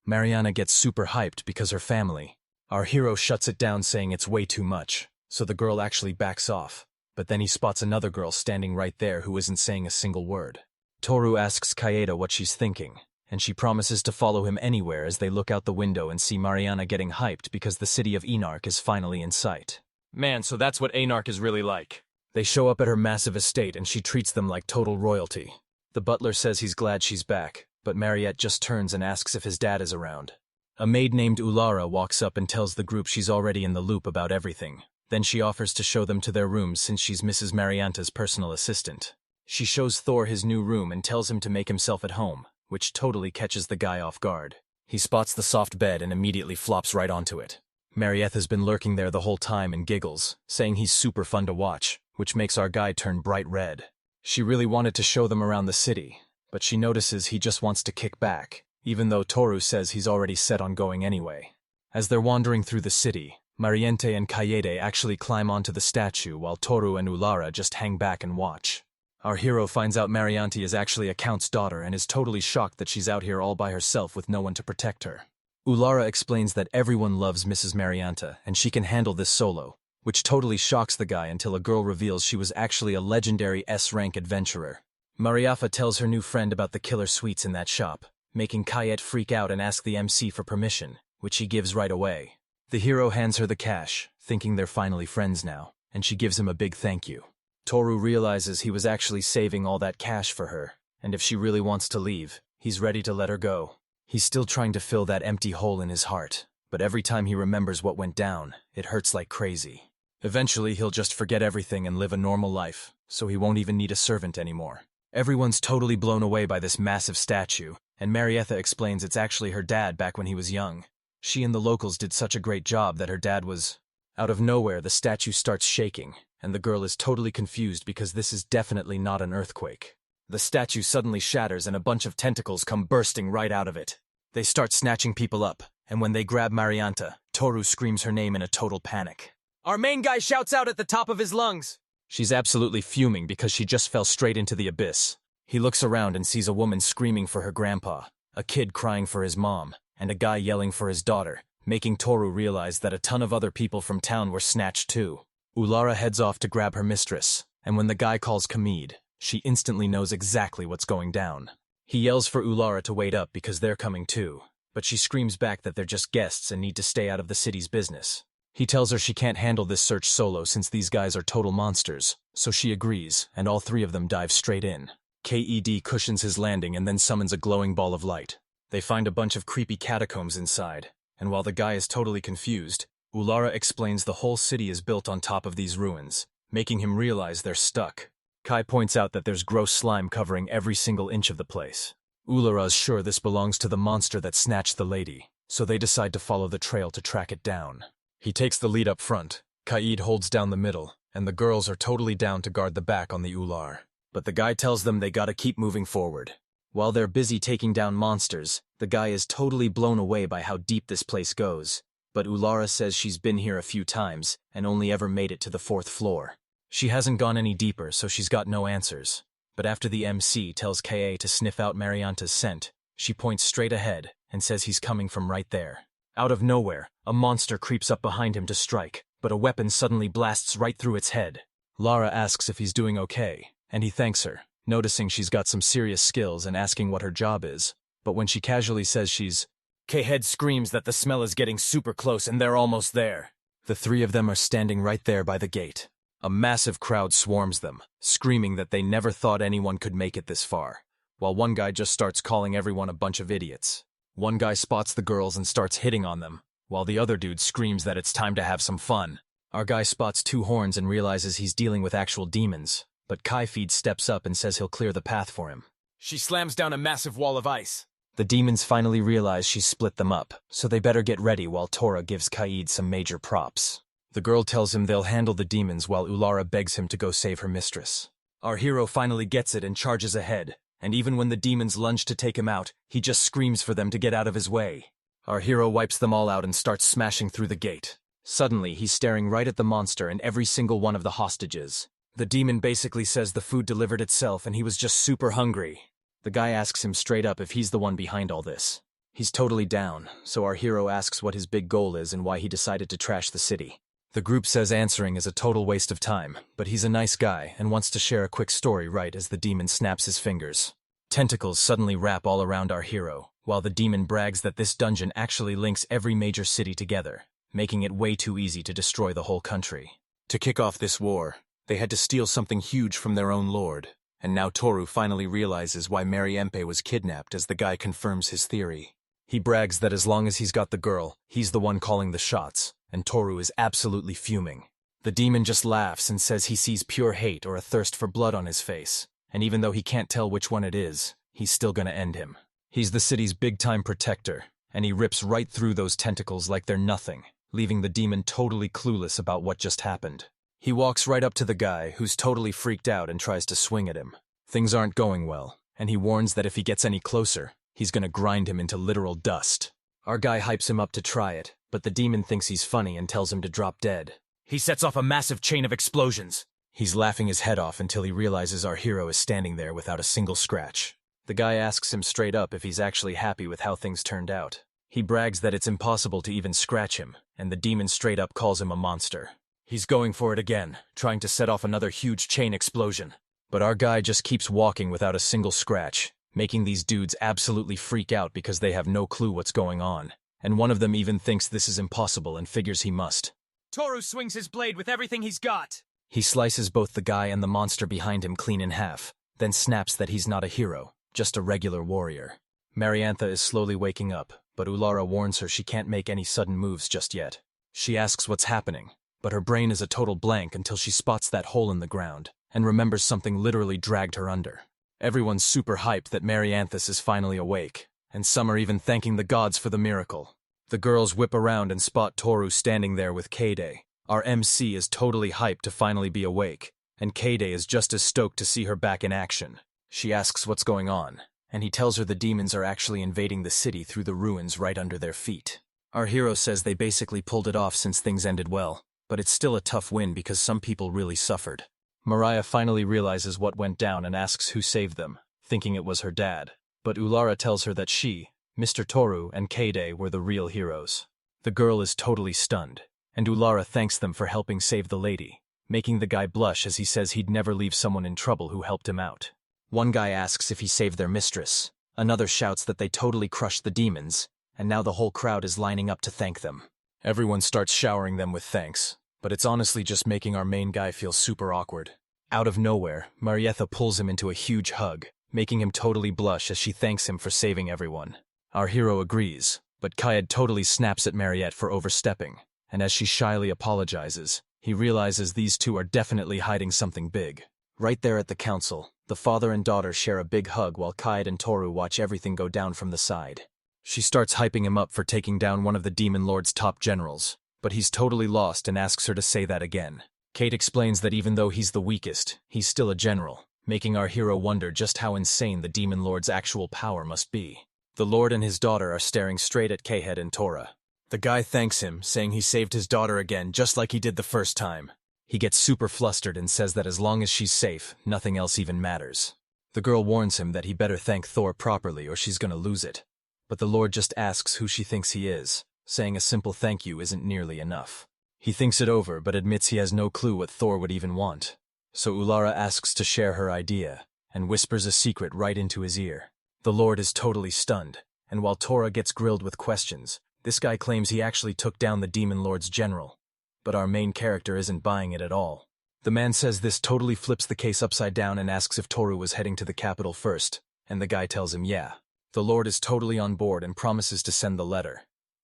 Mariana gets super hyped because her family. Our hero shuts it down saying it's way too much, so the girl actually backs off, but then he spots another girl standing right there who isn't saying a single word. Toru asks Kaeda what she's thinking, and she promises to follow him anywhere as they look out the window and see Mariana getting hyped because the city of Einark is finally in sight. Man, so that's what Einark is really like. They show up at her massive estate and she treats them like total royalty. The butler says he's glad she's back, but Mariette just turns and asks if his dad is around. A maid named Ulara walks up and tells the group she's already in the loop about everything. Then she offers to show them to their rooms since she's Mrs. Marianta's personal assistant. She shows Thor his new room and tells him to make himself at home, which totally catches the guy off guard. He spots the soft bed and immediately flops right onto it. Mariette has been lurking there the whole time and giggles, saying he's super fun to watch, which makes our guy turn bright red. She really wanted to show them around the city, but she notices he just wants to kick back, even though Toru says he's already set on going anyway. As they're wandering through the city, Mariente and Kaede actually climb onto the statue while Toru and Ulara just hang back and watch. Our hero finds out Mariante is actually a count's daughter and is totally shocked that she's out here all by herself with no one to protect her. Ulara explains that everyone loves Mrs. Marianta and she can handle this solo, which totally shocks the guy until a girl reveals she was actually a legendary S-rank adventurer. Mariafa tells her new friend about the killer sweets in that shop, making Kayet freak out and ask the MC for permission, which she gives right away. The hero hands her the cash, thinking they're finally friends now, and she gives him a big thank you. Toru realizes he was actually saving all that cash for her, and if she really wants to leave, he's ready to let her go. He's still trying to fill that empty hole in his heart, but every time he remembers what went down, it hurts like crazy. Eventually, he'll just forget everything and live a normal life, so he won't even need a servant anymore. Everyone's totally blown away by this massive statue, and Marietta explains it's actually her dad back when he was young. She and the locals did such a great job that her dad was... Out of nowhere, the statue starts shaking, and the girl is totally confused because this is definitely not an earthquake. The statue suddenly shatters and a bunch of tentacles come bursting right out of it. They start snatching people up, and when they grab Marianta, Toru screams her name in a total panic. Our main guy shouts out at the top of his lungs. She's absolutely fuming because she just fell straight into the abyss. He looks around and sees a woman screaming for her grandpa, a kid crying for his mom, and a guy yelling for his daughter, making Toru realize that a ton of other people from town were snatched too. Ulara heads off to grab her mistress, and when the guy calls Kamid, she instantly knows exactly what's going down. He yells for Ulara to wait up because they're coming too, but she screams back that they're just guests and need to stay out of the city's business. He tells her she can't handle this search solo since these guys are total monsters, so she agrees, and all three of them dive straight in. KED cushions his landing and then summons a glowing ball of light. They find a bunch of creepy catacombs inside, and while the guy is totally confused, Ulara explains the whole city is built on top of these ruins, making him realize they're stuck. Kai points out that there's gross slime covering every single inch of the place. Ulara's sure this belongs to the monster that snatched the lady, so they decide to follow the trail to track it down. He takes the lead up front, Kaid holds down the middle, and the girls are totally down to guard the back on the Ular. But the guy tells them they gotta keep moving forward. While they're busy taking down monsters, the guy is totally blown away by how deep this place goes. But Ulara says she's been here a few times and only ever made it to the 4th floor. She hasn't gone any deeper, so she's got no answers. But after the MC tells Ka to sniff out Marianta's scent, she points straight ahead and says he's coming from right there. Out of nowhere, a monster creeps up behind him to strike, but a weapon suddenly blasts right through its head. Lara asks if he's doing okay, and he thanks her, noticing she's got some serious skills and asking what her job is. But when she casually says she's... K-Head screams that the smell is getting super close and they're almost there. The three of them are standing right there by the gate. A massive crowd swarms them, screaming that they never thought anyone could make it this far, while one guy just starts calling everyone a bunch of idiots. One guy spots the girls and starts hitting on them, while the other dude screams that it's time to have some fun. Our guy spots 2 horns and realizes he's dealing with actual demons, but Kaifeed steps up and says he'll clear the path for him. She slams down a massive wall of ice. The demons finally realize she's split them up, so they better get ready while Tora gives Kaid some major props. The girl tells him they'll handle the demons while Ulara begs him to go save her mistress. Our hero finally gets it and charges ahead, and even when the demons lunge to take him out, he just screams for them to get out of his way. Our hero wipes them all out and starts smashing through the gate. Suddenly, he's staring right at the monster and every single one of the hostages. The demon basically says the food delivered itself and he was just super hungry. The guy asks him straight up if he's the one behind all this. He's totally down, so our hero asks what his big goal is and why he decided to trash the city. The group says answering is a total waste of time, but he's a nice guy and wants to share a quick story right as the demon snaps his fingers. Tentacles suddenly wrap all around our hero, while the demon brags that this dungeon actually links every major city together, making it way too easy to destroy the whole country. To kick off this war, they had to steal something huge from their own lord, and now Toru finally realizes why Mary Empe was kidnapped as the guy confirms his theory. He brags that as long as he's got the girl, he's the one calling the shots, and Toru is absolutely fuming. The demon just laughs and says he sees pure hate or a thirst for blood on his face, and even though he can't tell which one it is, he's still gonna end him. He's the city's big-time protector, and he rips right through those tentacles like they're nothing, leaving the demon totally clueless about what just happened. He walks right up to the guy, who's totally freaked out and tries to swing at him. Things aren't going well, and he warns that if he gets any closer, he's gonna grind him into literal dust. Our guy hypes him up to try it, but the demon thinks he's funny and tells him to drop dead. He sets off a massive chain of explosions. He's laughing his head off until he realizes our hero is standing there without a single scratch. The guy asks him straight up if he's actually happy with how things turned out. He brags that it's impossible to even scratch him, and the demon straight up calls him a monster. He's going for it again, trying to set off another huge chain explosion. But our guy just keeps walking without a single scratch, making these dudes absolutely freak out because they have no clue what's going on, and one of them even thinks this is impossible and figures he must. Toru swings his blade with everything he's got. He slices both the guy and the monster behind him clean in half, then snaps that he's not a hero, just a regular warrior. Mariana is slowly waking up, but Ulara warns her she can't make any sudden moves just yet. She asks what's happening, but her brain is a total blank until she spots that hole in the ground and remembers something literally dragged her under. Everyone's super hyped that Mariana is finally awake, and some are even thanking the gods for the miracle. The girls whip around and spot Toru standing there with Kade. Our MC is totally hyped to finally be awake, and Kade is just as stoked to see her back in action. She asks what's going on, and he tells her the demons are actually invading the city through the ruins right under their feet. Our hero says they basically pulled it off since things ended well, but it's still a tough win because some people really suffered. Mariah finally realizes what went down and asks who saved them, thinking it was her dad. But Ulara tells her that she, Mr. Toru, and Kade were the real heroes. The girl is totally stunned, and Ulara thanks them for helping save the lady, making the guy blush as he says he'd never leave someone in trouble who helped him out. One guy asks if he saved their mistress, another shouts that they totally crushed the demons, and now the whole crowd is lining up to thank them. Everyone starts showering them with thanks, but it's honestly just making our main guy feel super awkward. Out of nowhere, Mariana pulls him into a huge hug, making him totally blush as she thanks him for saving everyone. Our hero agrees, but Kayed totally snaps at Mariette for overstepping, and as she shyly apologizes, he realizes these two are definitely hiding something big. Right there at the council, the father and daughter share a big hug while Kayed and Toru watch everything go down from the side. She starts hyping him up for taking down one of the Demon Lord's top generals, but he's totally lost and asks her to say that again. Kate explains that even though he's the weakest, he's still a general, making our hero wonder just how insane the Demon Lord's actual power must be. The Lord and his daughter are staring straight at Kayed and Tora. The guy thanks him, saying he saved his daughter again just like he did the first time. He gets super flustered and says that as long as she's safe, nothing else even matters. The girl warns him that he better thank Thor properly or she's gonna lose it. But the Lord just asks who she thinks he is, saying a simple thank you isn't nearly enough. He thinks it over but admits he has no clue what Thor would even want. So Ulara asks to share her idea, and whispers a secret right into his ear. The Lord is totally stunned, and while Tora gets grilled with questions, this guy claims he actually took down the Demon Lord's general. But our main character isn't buying it at all. The man says this totally flips the case upside down and asks if Toru was heading to the capital first, and the guy tells him yeah. The Lord is totally on board and promises to send the letter.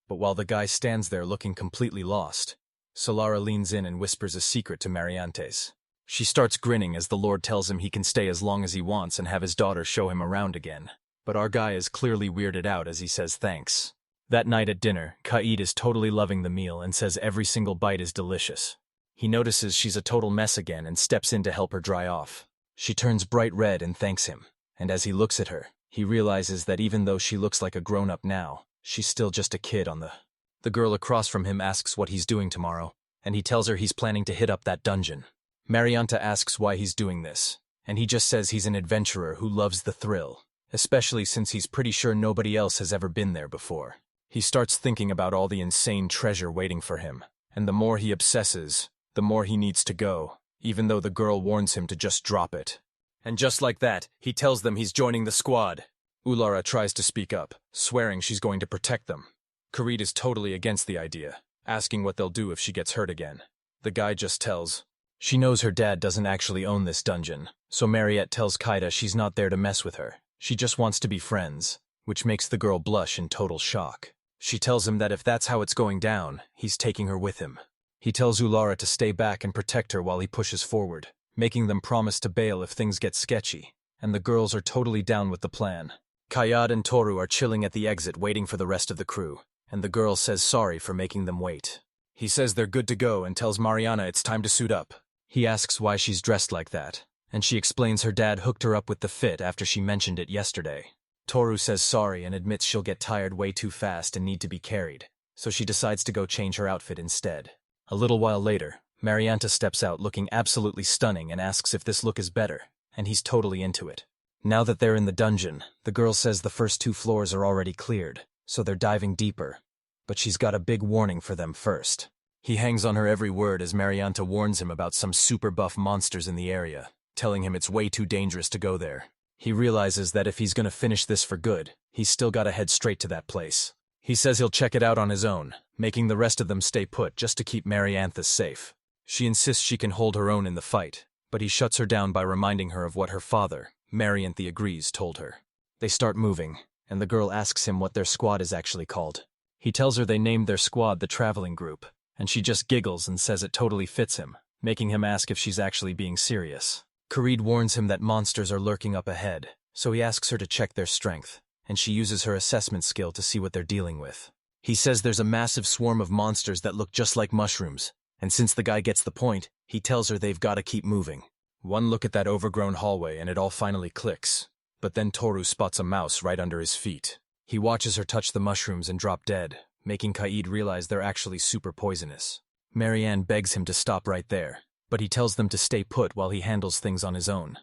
But while the guy stands there looking completely lost, Solara leans in and whispers a secret to Mariantes. She starts grinning as the Lord tells him he can stay as long as he wants and have his daughter show him around again. But our guy is clearly weirded out as he says thanks. That night at dinner, Kaid is totally loving the meal and says every single bite is delicious. He notices she's a total mess again and steps in to help her dry off. She turns bright red and thanks him, and as he looks at her, he realizes that even though she looks like a grown-up now, she's still just a kid on the... The girl across from him asks what he's doing tomorrow, and he tells her he's planning to hit up that dungeon. Mariana asks why he's doing this, and he just says he's an adventurer who loves the thrill, especially since he's pretty sure nobody else has ever been there before. He starts thinking about all the insane treasure waiting for him, and the more he obsesses, the more he needs to go, even though the girl warns him to just drop it. And just like that, he tells them he's joining the squad. Ulara tries to speak up, swearing she's going to protect them. Karid is totally against the idea, asking what they'll do if she gets hurt again. The guy just tells. She knows her dad doesn't actually own this dungeon, so Mariette tells Kaida she's not there to mess with her. She just wants to be friends, which makes the girl blush in total shock. She tells him that if that's how it's going down, he's taking her with him. He tells Ulara to stay back and protect her while he pushes forward, making them promise to bail if things get sketchy, and the girls are totally down with the plan. Kayad and Toru are chilling at the exit waiting for the rest of the crew, and the girl says sorry for making them wait. He says they're good to go and tells Mariana it's time to suit up. He asks why she's dressed like that, and she explains her dad hooked her up with the fit after she mentioned it yesterday. Toru says sorry and admits she'll get tired way too fast and need to be carried, so she decides to go change her outfit instead. A little while later, Mariana steps out looking absolutely stunning and asks if this look is better, and he's totally into it. Now that they're in the dungeon, the girl says the first 2 floors are already cleared, so they're diving deeper. But she's got a big warning for them first. He hangs on her every word as Mariana warns him about some super buff monsters in the area, telling him it's way too dangerous to go there. He realizes that if he's gonna finish this for good, he's still gotta head straight to that place. He says he'll check it out on his own, making the rest of them stay put just to keep Mariana safe. She insists she can hold her own in the fight, but he shuts her down by reminding her of what her father, Mariana agrees, told her. They start moving, and the girl asks him what their squad is actually called. He tells her they named their squad the Traveling Group, and she just giggles and says it totally fits him, making him ask if she's actually being serious. Khalid warns him that monsters are lurking up ahead, so he asks her to check their strength, and she uses her assessment skill to see what they're dealing with. He says there's a massive swarm of monsters that look just like mushrooms, and since the guy gets the point, he tells her they've got to keep moving. One look at that overgrown hallway and it all finally clicks. But then Toru spots a mouse right under his feet. He watches her touch the mushrooms and drop dead, making Khalid realize they're actually super poisonous. Mariana begs him to stop right there, but he tells them to stay put while he handles things on his own.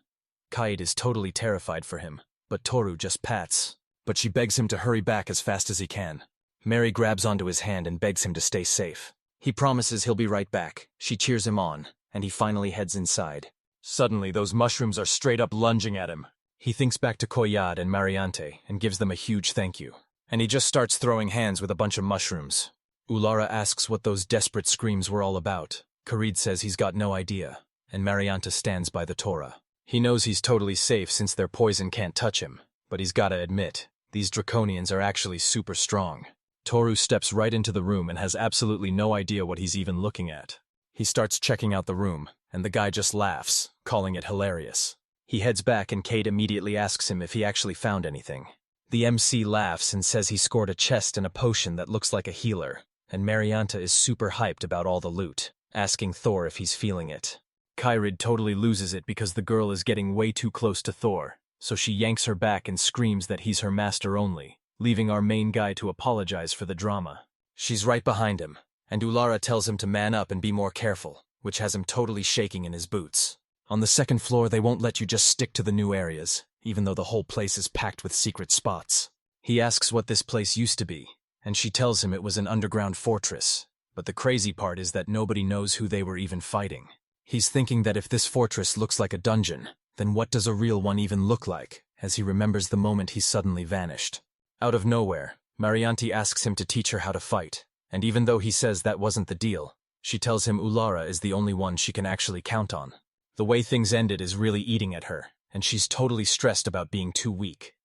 Khalid is totally terrified for him, but Toru just pats. But she begs him to hurry back as fast as he can. Mary grabs onto his hand and begs him to stay safe. He promises he'll be right back. She cheers him on, and he finally heads inside. Suddenly, those mushrooms are straight up lunging at him. He thinks back to Koyad and Mariante and gives them a huge thank you. And he just starts throwing hands with a bunch of mushrooms. Ulara asks what those desperate screams were all about. Khalid says he's got no idea, and Mariante stands by the Torah. He knows he's totally safe since their poison can't touch him, but he's gotta admit, these draconians are actually super strong. Toru steps right into the room and has absolutely no idea what he's even looking at. He starts checking out the room, and the guy just laughs, calling it hilarious. He heads back and Kate immediately asks him if he actually found anything. The MC laughs and says he scored a chest and a potion that looks like a healer, and Marianta is super hyped about all the loot, asking Thor if he's feeling it. Khalid totally loses it because the girl is getting way too close to Thor, so she yanks her back and screams that he's her master only, leaving our main guy to apologize for the drama. She's right behind him, and Ulara tells him to man up and be more careful, which has him totally shaking in his boots. On the second floor, they won't let you just stick to the new areas, even though the whole place is packed with secret spots. He asks what this place used to be, and she tells him it was an underground fortress, but the crazy part is that nobody knows who they were even fighting. He's thinking that if this fortress looks like a dungeon, then what does a real one even look like, as he remembers the moment he suddenly vanished. Out of nowhere, Marianti asks him to teach her how to fight, and even though he says that wasn't the deal, she tells him Ulara is the only one she can actually count on. The way things ended is really eating at her, and she's totally stressed about being too weak.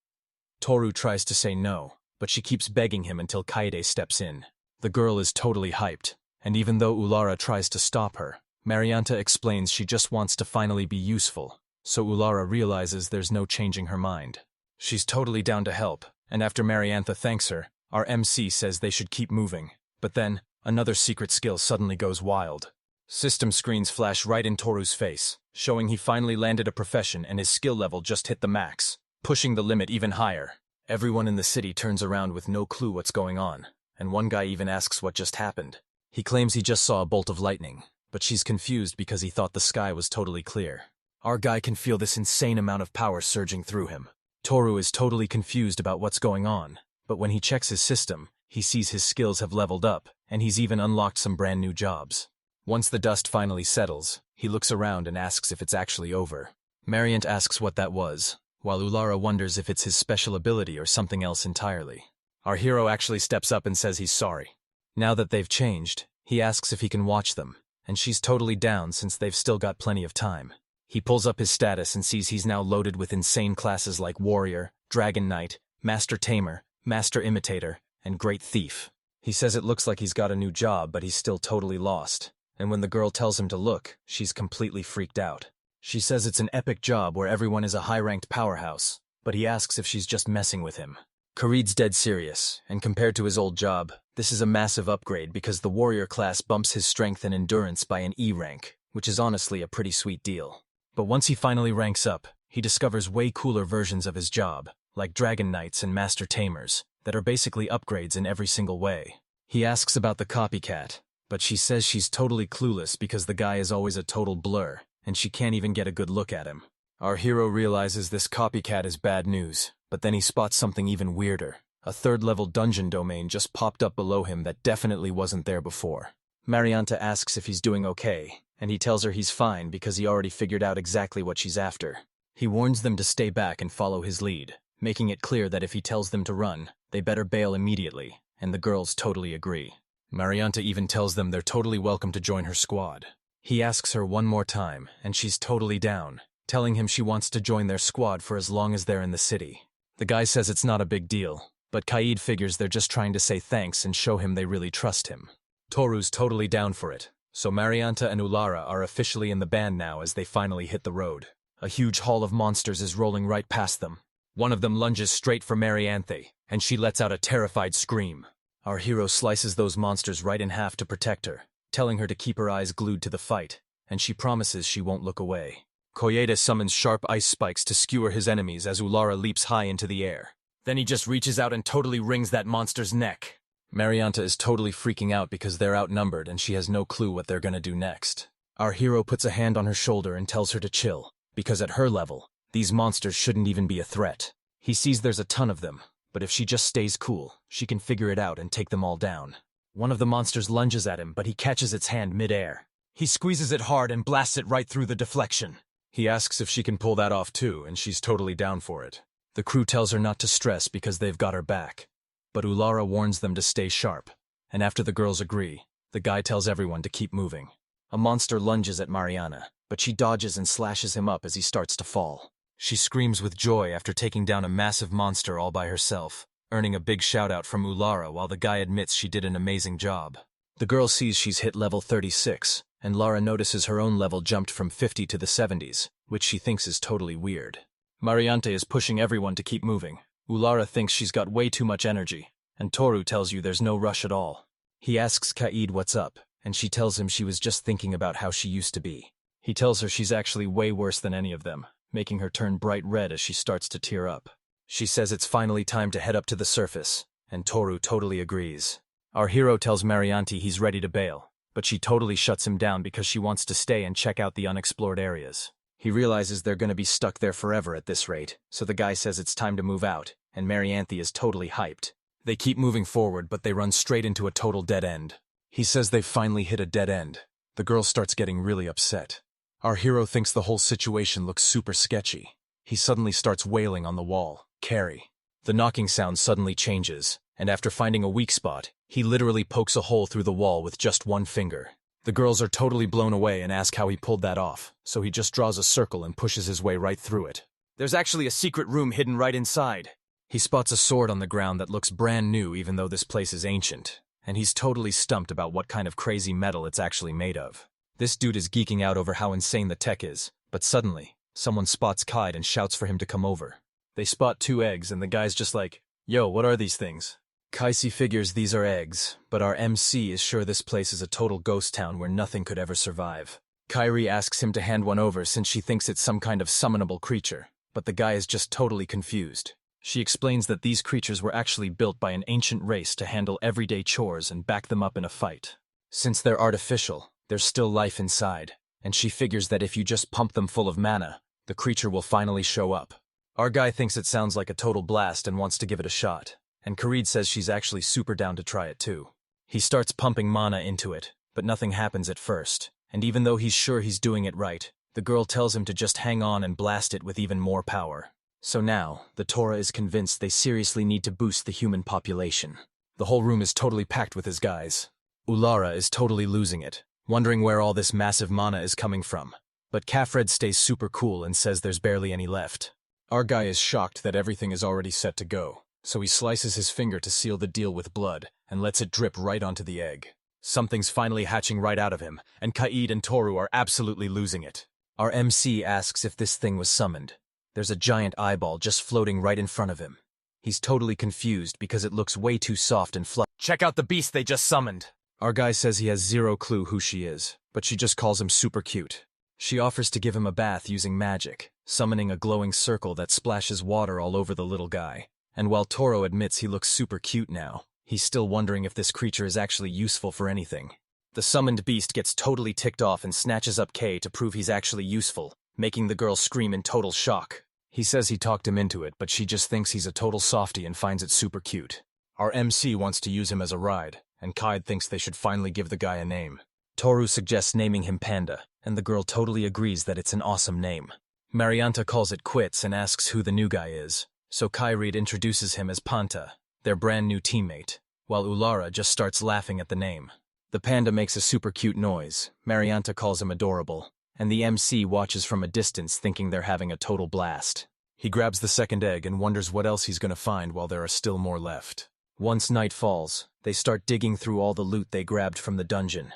Toru tries to say no, but she keeps begging him until Kaede steps in. The girl is totally hyped, and even though Ulara tries to stop her, Marianta explains she just wants to finally be useful, so Ulara realizes there's no changing her mind. She's totally down to help, and after Marianta thanks her, our MC says they should keep moving. But then, another secret skill suddenly goes wild. System screens flash right in Toru's face, showing he finally landed a profession and his skill level just hit the max, pushing the limit even higher. Everyone in the city turns around with no clue what's going on, and one guy even asks what just happened. He claims he just saw a bolt of lightning, but she's confused because he thought the sky was totally clear. Our guy can feel this insane amount of power surging through him. Toru is totally confused about what's going on, but when he checks his system, he sees his skills have leveled up, and he's even unlocked some brand new jobs. Once the dust finally settles, he looks around and asks if it's actually over. Mariant asks what that was, while Ulara wonders if it's his special ability or something else entirely. Our hero actually steps up and says he's sorry. Now that they've changed, he asks if he can watch them, and she's totally down since they've still got plenty of time. He pulls up his status and sees he's now loaded with insane classes like Warrior, Dragon Knight, Master Tamer, Master Imitator, and Great Thief. He says it looks like he's got a new job, but he's still totally lost. And when the girl tells him to look, she's completely freaked out. She says it's an epic job where everyone is a high-ranked powerhouse, but he asks if she's just messing with him. Khalid's dead serious, and compared to his old job, this is a massive upgrade because the warrior class bumps his strength and endurance by an E rank, which is honestly a pretty sweet deal. But once he finally ranks up, he discovers way cooler versions of his job, like Dragon Knights and Master Tamers, that are basically upgrades in every single way. He asks about the copycat, but she says she's totally clueless because the guy is always a total blur, and she can't even get a good look at him. Our hero realizes this copycat is bad news, but then he spots something even weirder. A third-level dungeon domain just popped up below him that definitely wasn't there before. Marianta asks if he's doing okay, and he tells her he's fine because he already figured out exactly what she's after. He warns them to stay back and follow his lead, making it clear that if he tells them to run, they better bail immediately, and the girls totally agree. Marianta even tells them they're totally welcome to join her squad. He asks her one more time, and she's totally down, telling him she wants to join their squad for as long as they're in the city. The guy says it's not a big deal, but Kaid figures they're just trying to say thanks and show him they really trust him. Toru's totally down for it, so Marianta and Ulara are officially in the band now as they finally hit the road. A huge haul of monsters is rolling right past them. One of them lunges straight for Marianthe, and she lets out a terrified scream. Our hero slices those monsters right in half to protect her, telling her to keep her eyes glued to the fight, and she promises she won't look away. Koyeda summons sharp ice spikes to skewer his enemies as Ulara leaps high into the air. Then he just reaches out and totally wrings that monster's neck. Marianta is totally freaking out because they're outnumbered and she has no clue what they're gonna do next. Our hero puts a hand on her shoulder and tells her to chill, because at her level, these monsters shouldn't even be a threat. He sees there's a ton of them, but if she just stays cool, she can figure it out and take them all down. One of the monsters lunges at him, but he catches its hand mid-air. He squeezes it hard and blasts it right through the deflection. He asks if she can pull that off too, and she's totally down for it. The crew tells her not to stress because they've got her back. But Ulara warns them to stay sharp, and after the girls agree, the guy tells everyone to keep moving. A monster lunges at Mariana, but she dodges and slashes him up as he starts to fall. She screams with joy after taking down a massive monster all by herself, earning a big shout-out from Ulara while the guy admits she did an amazing job. The girl sees she's hit level 36, and Lara notices her own level jumped from 50 to the 70s, which she thinks is totally weird. Mariante is pushing everyone to keep moving. Ulara thinks she's got way too much energy, and Toru tells you there's no rush at all. He asks Kaid what's up, and she tells him she was just thinking about how she used to be. He tells her she's actually way worse than any of them, making her turn bright red as she starts to tear up. She says it's finally time to head up to the surface, and Toru totally agrees. Our hero tells Mariante he's ready to bail, but she totally shuts him down because she wants to stay and check out the unexplored areas. He realizes they're going to be stuck there forever at this rate, so the guy says it's time to move out, and Marianthe is totally hyped. They keep moving forward, but they run straight into a total dead end. He says they've finally hit a dead end. The girl starts getting really upset. Our hero thinks the whole situation looks super sketchy. He suddenly starts wailing on the wall, "Carry." The knocking sound suddenly changes, and after finding a weak spot, he literally pokes a hole through the wall with just one finger. The girls are totally blown away and ask how he pulled that off, so he just draws a circle and pushes his way right through it. There's actually a secret room hidden right inside. He spots a sword on the ground that looks brand new even though this place is ancient, and he's totally stumped about what kind of crazy metal it's actually made of. This dude is geeking out over how insane the tech is, but suddenly, someone spots Kaid and shouts for him to come over. They spot 2 eggs and the guy's just like, "Yo, what are these things?" Kaisi figures these are eggs, but our MC is sure this place is a total ghost town where nothing could ever survive. Kairi asks him to hand one over since she thinks it's some kind of summonable creature, but the guy is just totally confused. She explains that these creatures were actually built by an ancient race to handle everyday chores and back them up in a fight. Since they're artificial, there's still life inside, and she figures that if you just pump them full of mana, the creature will finally show up. Our guy thinks it sounds like a total blast and wants to give it a shot, and Karid says she's actually super down to try it too. He starts pumping mana into it, but nothing happens at first, and even though he's sure he's doing it right, the girl tells him to just hang on and blast it with even more power. So now, the Torah is convinced they seriously need to boost the human population. The whole room is totally packed with his guys. Ulara is totally losing it, wondering where all this massive mana is coming from. But Kafred stays super cool and says there's barely any left. Our guy is shocked that everything is already set to go, so he slices his finger to seal the deal with blood and lets it drip right onto the egg. Something's finally hatching right out of him, and Kaid and Toru are absolutely losing it. Our MC asks if this thing was summoned. There's a giant eyeball just floating right in front of him. He's totally confused because it looks way too soft and fluffy. "Check out the beast they just summoned." Our guy says he has zero clue who she is, but she just calls him super cute. She offers to give him a bath using magic, summoning a glowing circle that splashes water all over the little guy. And while Toro admits he looks super cute now, he's still wondering if this creature is actually useful for anything. The summoned beast gets totally ticked off and snatches up Kay to prove he's actually useful, making the girl scream in total shock. He says he talked him into it, but she just thinks he's a total softie and finds it super cute. Our MC wants to use him as a ride, and Kaid thinks they should finally give the guy a name. Toru suggests naming him Panda, and the girl totally agrees that it's an awesome name. Mariana calls it quits and asks who the new guy is, so Kaid introduces him as Panta, their brand new teammate, while Ulara just starts laughing at the name. The panda makes a super cute noise, Mariana calls him adorable, and the MC watches from a distance thinking they're having a total blast. He grabs the second egg and wonders what else he's gonna find while there are still more left. Once night falls, they start digging through all the loot they grabbed from the dungeon.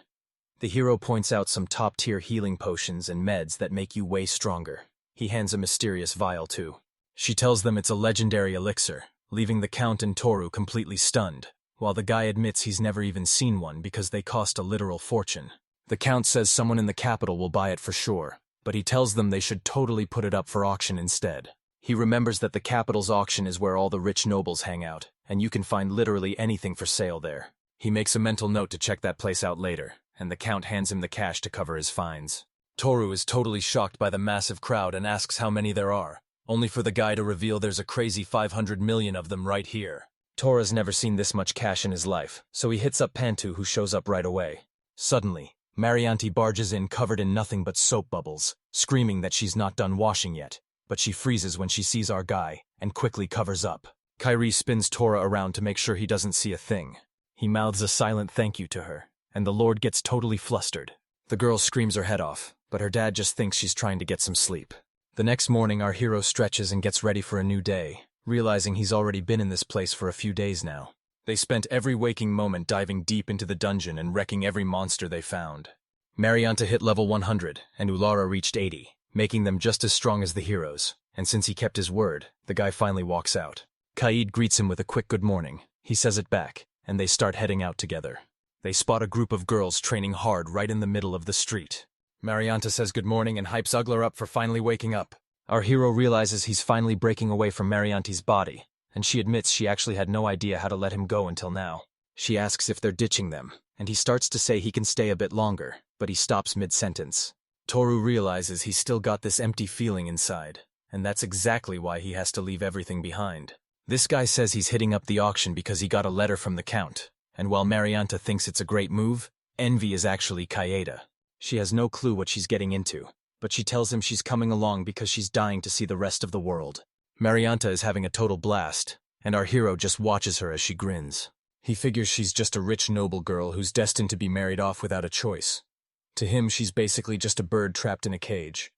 The hero points out some top-tier healing potions and meds that make you way stronger. He hands a mysterious vial too. She tells them it's a legendary elixir, leaving the Count and Toru completely stunned, while the guy admits he's never even seen one because they cost a literal fortune. The Count says someone in the capital will buy it for sure, but he tells them they should totally put it up for auction instead. He remembers that the capital's auction is where all the rich nobles hang out, and you can find literally anything for sale there. He makes a mental note to check that place out later, and the Count hands him the cash to cover his fines. Toru is totally shocked by the massive crowd and asks how many there are, only for the guy to reveal there's a crazy 500 million of them right here. Tora's never seen this much cash in his life, so he hits up Pantu, who shows up right away. Suddenly, Mariana barges in covered in nothing but soap bubbles, screaming that she's not done washing yet, but she freezes when she sees our guy, and quickly covers up. Kairi spins Tora around to make sure he doesn't see a thing. He mouths a silent thank you to her, and the Lord gets totally flustered. The girl screams her head off, but her dad just thinks she's trying to get some sleep. The next morning, our hero stretches and gets ready for a new day, realizing he's already been in this place for a few days now. They spent every waking moment diving deep into the dungeon and wrecking every monster they found. Mariana hit level 100, and Ulara reached 80, making them just as strong as the heroes, and since he kept his word, the guy finally walks out. Kaid greets him with a quick good morning. He says it back, and they start heading out together. They spot a group of girls training hard right in the middle of the street. Mariana says good morning and hypes Ugler up for finally waking up. Our hero realizes he's finally breaking away from Mariana's body, and she admits she actually had no idea how to let him go until now. She asks if they're ditching them, and he starts to say he can stay a bit longer, but he stops mid-sentence. Toru realizes he's still got this empty feeling inside, and that's exactly why he has to leave everything behind. This guy says he's hitting up the auction because he got a letter from the Count, and while Mariana thinks it's a great move, Envy is actually Kaeda. She has no clue what she's getting into, but she tells him she's coming along because she's dying to see the rest of the world. Mariana is having a total blast, and our hero just watches her as she grins. He figures she's just a rich noble girl who's destined to be married off without a choice. To him, she's basically just a bird trapped in a cage.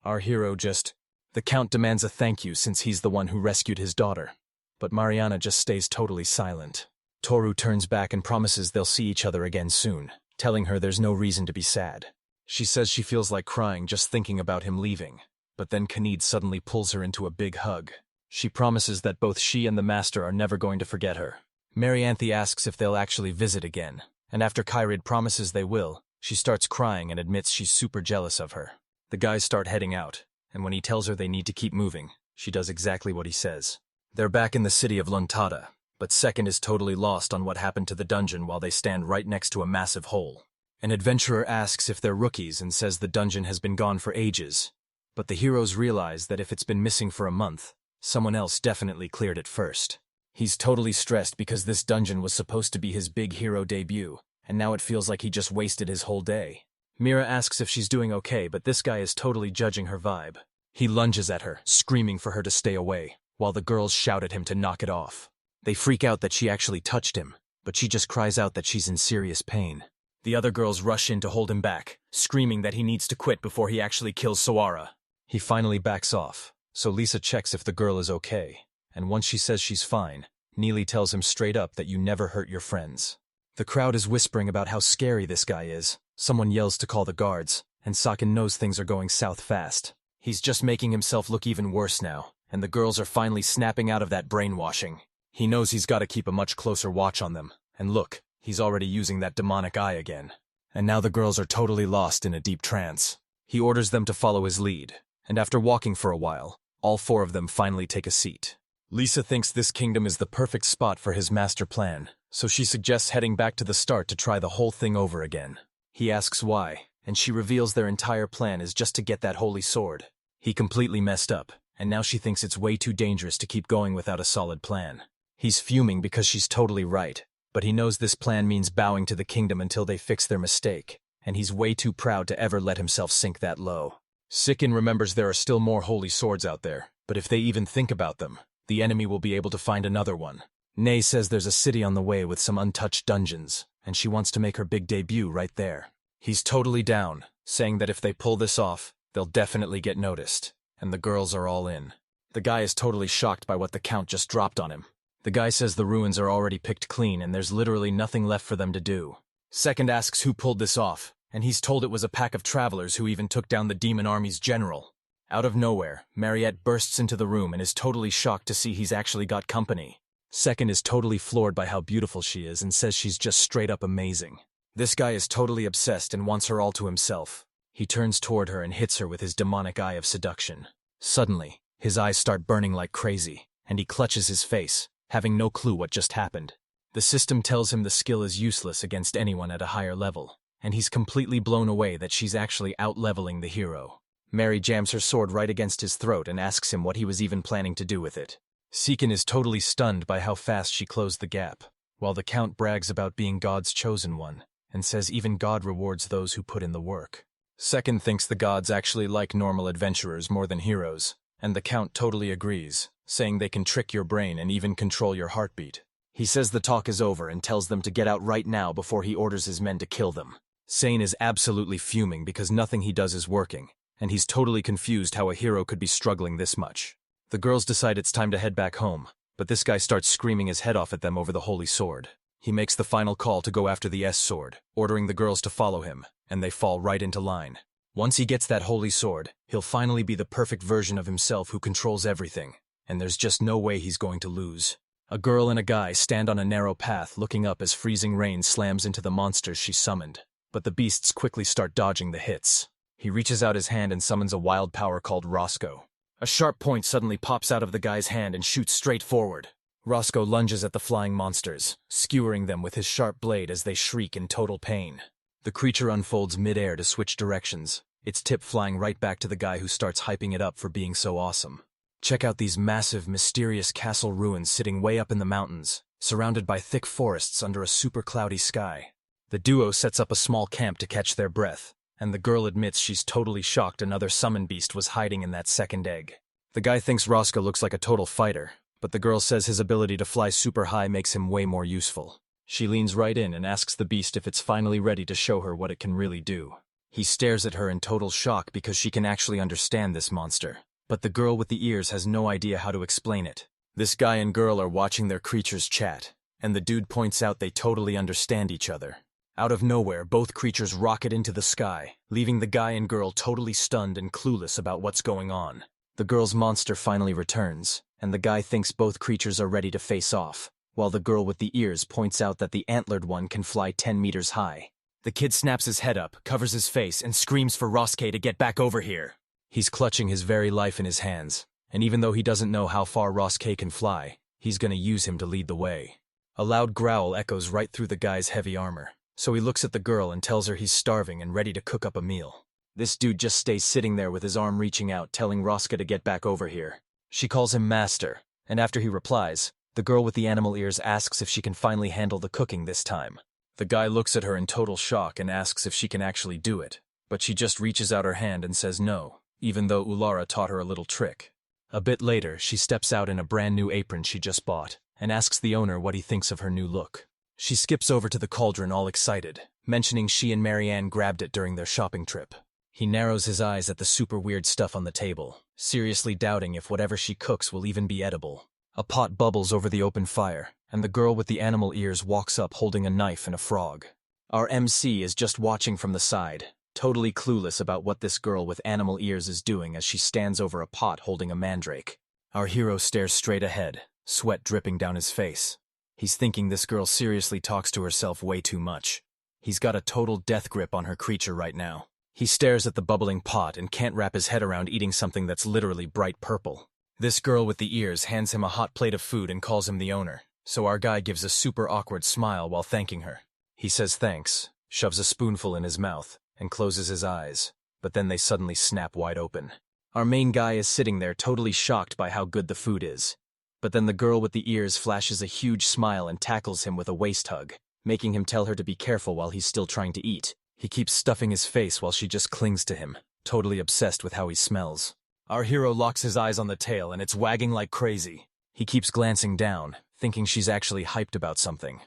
Our hero The Count demands a thank you since he's the one who rescued his daughter, but Mariana just stays totally silent. Toru turns back and promises they'll see each other again soon, telling her there's no reason to be sad. She says she feels like crying just thinking about him leaving, but then Kanid suddenly pulls her into a big hug. She promises that both she and the master are never going to forget her. Mariana asks if they'll actually visit again, and after Kaid promises they will, she starts crying and admits she's super jealous of her. The guys start heading out, and when he tells her they need to keep moving, she does exactly what he says. They're back in the city of Luntada, but Second is totally lost on what happened to the dungeon while they stand right next to a massive hole. An adventurer asks if they're rookies and says the dungeon has been gone for ages, but the heroes realize that if it's been missing for a month, someone else definitely cleared it first. He's totally stressed because this dungeon was supposed to be his big hero debut, and now it feels like he just wasted his whole day. Mira asks if she's doing okay, but this guy is totally judging her vibe. He lunges at her, screaming for her to stay away, while the girls shout at him to knock it off. They freak out that she actually touched him, but she just cries out that she's in serious pain. The other girls rush in to hold him back, screaming that he needs to quit before he actually kills Sawara. He finally backs off, so Lisa checks if the girl is okay, and once she says she's fine, Neely tells him straight up that you never hurt your friends. The crowd is whispering about how scary this guy is. Someone yells to call the guards, and Sakin knows things are going south fast. He's just making himself look even worse now, and the girls are finally snapping out of that brainwashing. He knows he's got to keep a much closer watch on them, and look, he's already using that demonic eye again. And now the girls are totally lost in a deep trance. He orders them to follow his lead, and after walking for a while, all four of them finally take a seat. Lisa thinks this kingdom is the perfect spot for his master plan, so she suggests heading back to the start to try the whole thing over again. He asks why, and she reveals their entire plan is just to get that holy sword. He completely messed up, and now she thinks it's way too dangerous to keep going without a solid plan. He's fuming because she's totally right, But he knows this plan means bowing to the kingdom until they fix their mistake, and he's way too proud to ever let himself sink that low. Sikin remembers there are still more holy swords out there, but if they even think about them, the enemy will be able to find another one. Nay says there's a city on the way with some untouched dungeons, and she wants to make her big debut right there. He's totally down, saying that if they pull this off, they'll definitely get noticed, and the girls are all in. The guy is totally shocked by what the Count just dropped on him. The guy says the ruins are already picked clean and there's literally nothing left for them to do. Second asks who pulled this off, and he's told it was a pack of travelers who even took down the demon army's general. Out of nowhere, Mariette bursts into the room and is totally shocked to see he's actually got company. Second is totally floored by how beautiful she is and says she's just straight up amazing. This guy is totally obsessed and wants her all to himself. He turns toward her and hits her with his demonic eye of seduction. Suddenly, his eyes start burning like crazy, and he clutches his face, having no clue what just happened. The system tells him the skill is useless against anyone at a higher level, and he's completely blown away that she's actually out-leveling the hero. Mary jams her sword right against his throat and asks him what he was even planning to do with it. Seekin is totally stunned by how fast she closed the gap, while the Count brags about being God's chosen one, and says even God rewards those who put in the work. Second thinks the gods actually like normal adventurers more than heroes, and the Count totally agrees, saying they can trick your brain and even control your heartbeat. He says the talk is over and tells them to get out right now before he orders his men to kill them. Sane is absolutely fuming because nothing he does is working, and he's totally confused how a hero could be struggling this much. The girls decide it's time to head back home, but this guy starts screaming his head off at them over the holy sword. He makes the final call to go after the S-sword, ordering the girls to follow him, and they fall right into line. Once he gets that holy sword, he'll finally be the perfect version of himself who controls everything, and there's just no way he's going to lose. A girl and a guy stand on a narrow path looking up as freezing rain slams into the monsters she summoned, but the beasts quickly start dodging the hits. He reaches out his hand and summons a wild power called Roscoe. A sharp point suddenly pops out of the guy's hand and shoots straight forward. Roscoe lunges at the flying monsters, skewering them with his sharp blade as they shriek in total pain. The creature unfolds mid-air to switch directions, its tip flying right back to the guy who starts hyping it up for being so awesome. Check out these massive, mysterious castle ruins sitting way up in the mountains, surrounded by thick forests under a super cloudy sky. The duo sets up a small camp to catch their breath, and the girl admits she's totally shocked another summon beast was hiding in that second egg. The guy thinks Roscoe looks like a total fighter, but the girl says his ability to fly super high makes him way more useful. She leans right in and asks the beast if it's finally ready to show her what it can really do. He stares at her in total shock because she can actually understand this monster, but the girl with the ears has no idea how to explain it. This guy and girl are watching their creatures chat, and the dude points out they totally understand each other. Out of nowhere, both creatures rocket into the sky, leaving the guy and girl totally stunned and clueless about what's going on. The girl's monster finally returns, and the guy thinks both creatures are ready to face off, while the girl with the ears points out that the antlered one can fly 10 meters high. The kid snaps his head up, covers his face, and screams for Roscoe to get back over here. He's clutching his very life in his hands, and even though he doesn't know how far Roscoe can fly, he's gonna use him to lead the way. A loud growl echoes right through the guy's heavy armor. So he looks at the girl and tells her he's starving and ready to cook up a meal. This dude just stays sitting there with his arm reaching out, telling Roscoe to get back over here. She calls him master, and after he replies, the girl with the animal ears asks if she can finally handle the cooking this time. The guy looks at her in total shock and asks if she can actually do it, but she just reaches out her hand and says no, even though Ulara taught her a little trick. A bit later, she steps out in a brand new apron she just bought, and asks the owner what he thinks of her new look. She skips over to the cauldron all excited, mentioning she and Marianne grabbed it during their shopping trip. He narrows his eyes at the super weird stuff on the table, seriously doubting if whatever she cooks will even be edible. A pot bubbles over the open fire, and the girl with the animal ears walks up holding a knife and a frog. Our MC is just watching from the side, totally clueless about what this girl with animal ears is doing as she stands over a pot holding a mandrake. Our hero stares straight ahead, sweat dripping down his face. He's thinking this girl seriously talks to herself way too much. He's got a total death grip on her creature right now. He stares at the bubbling pot and can't wrap his head around eating something that's literally bright purple. This girl with the ears hands him a hot plate of food and calls him the owner, so our guy gives a super awkward smile while thanking her. He says thanks, shoves a spoonful in his mouth, and closes his eyes, but then they suddenly snap wide open. Our main guy is sitting there totally shocked by how good the food is. But then the girl with the ears flashes a huge smile and tackles him with a waist hug, making him tell her to be careful while he's still trying to eat. He keeps stuffing his face while she just clings to him, totally obsessed with how he smells. Our hero locks his eyes on the tail and it's wagging like crazy. He keeps glancing down, thinking she's actually hyped about something.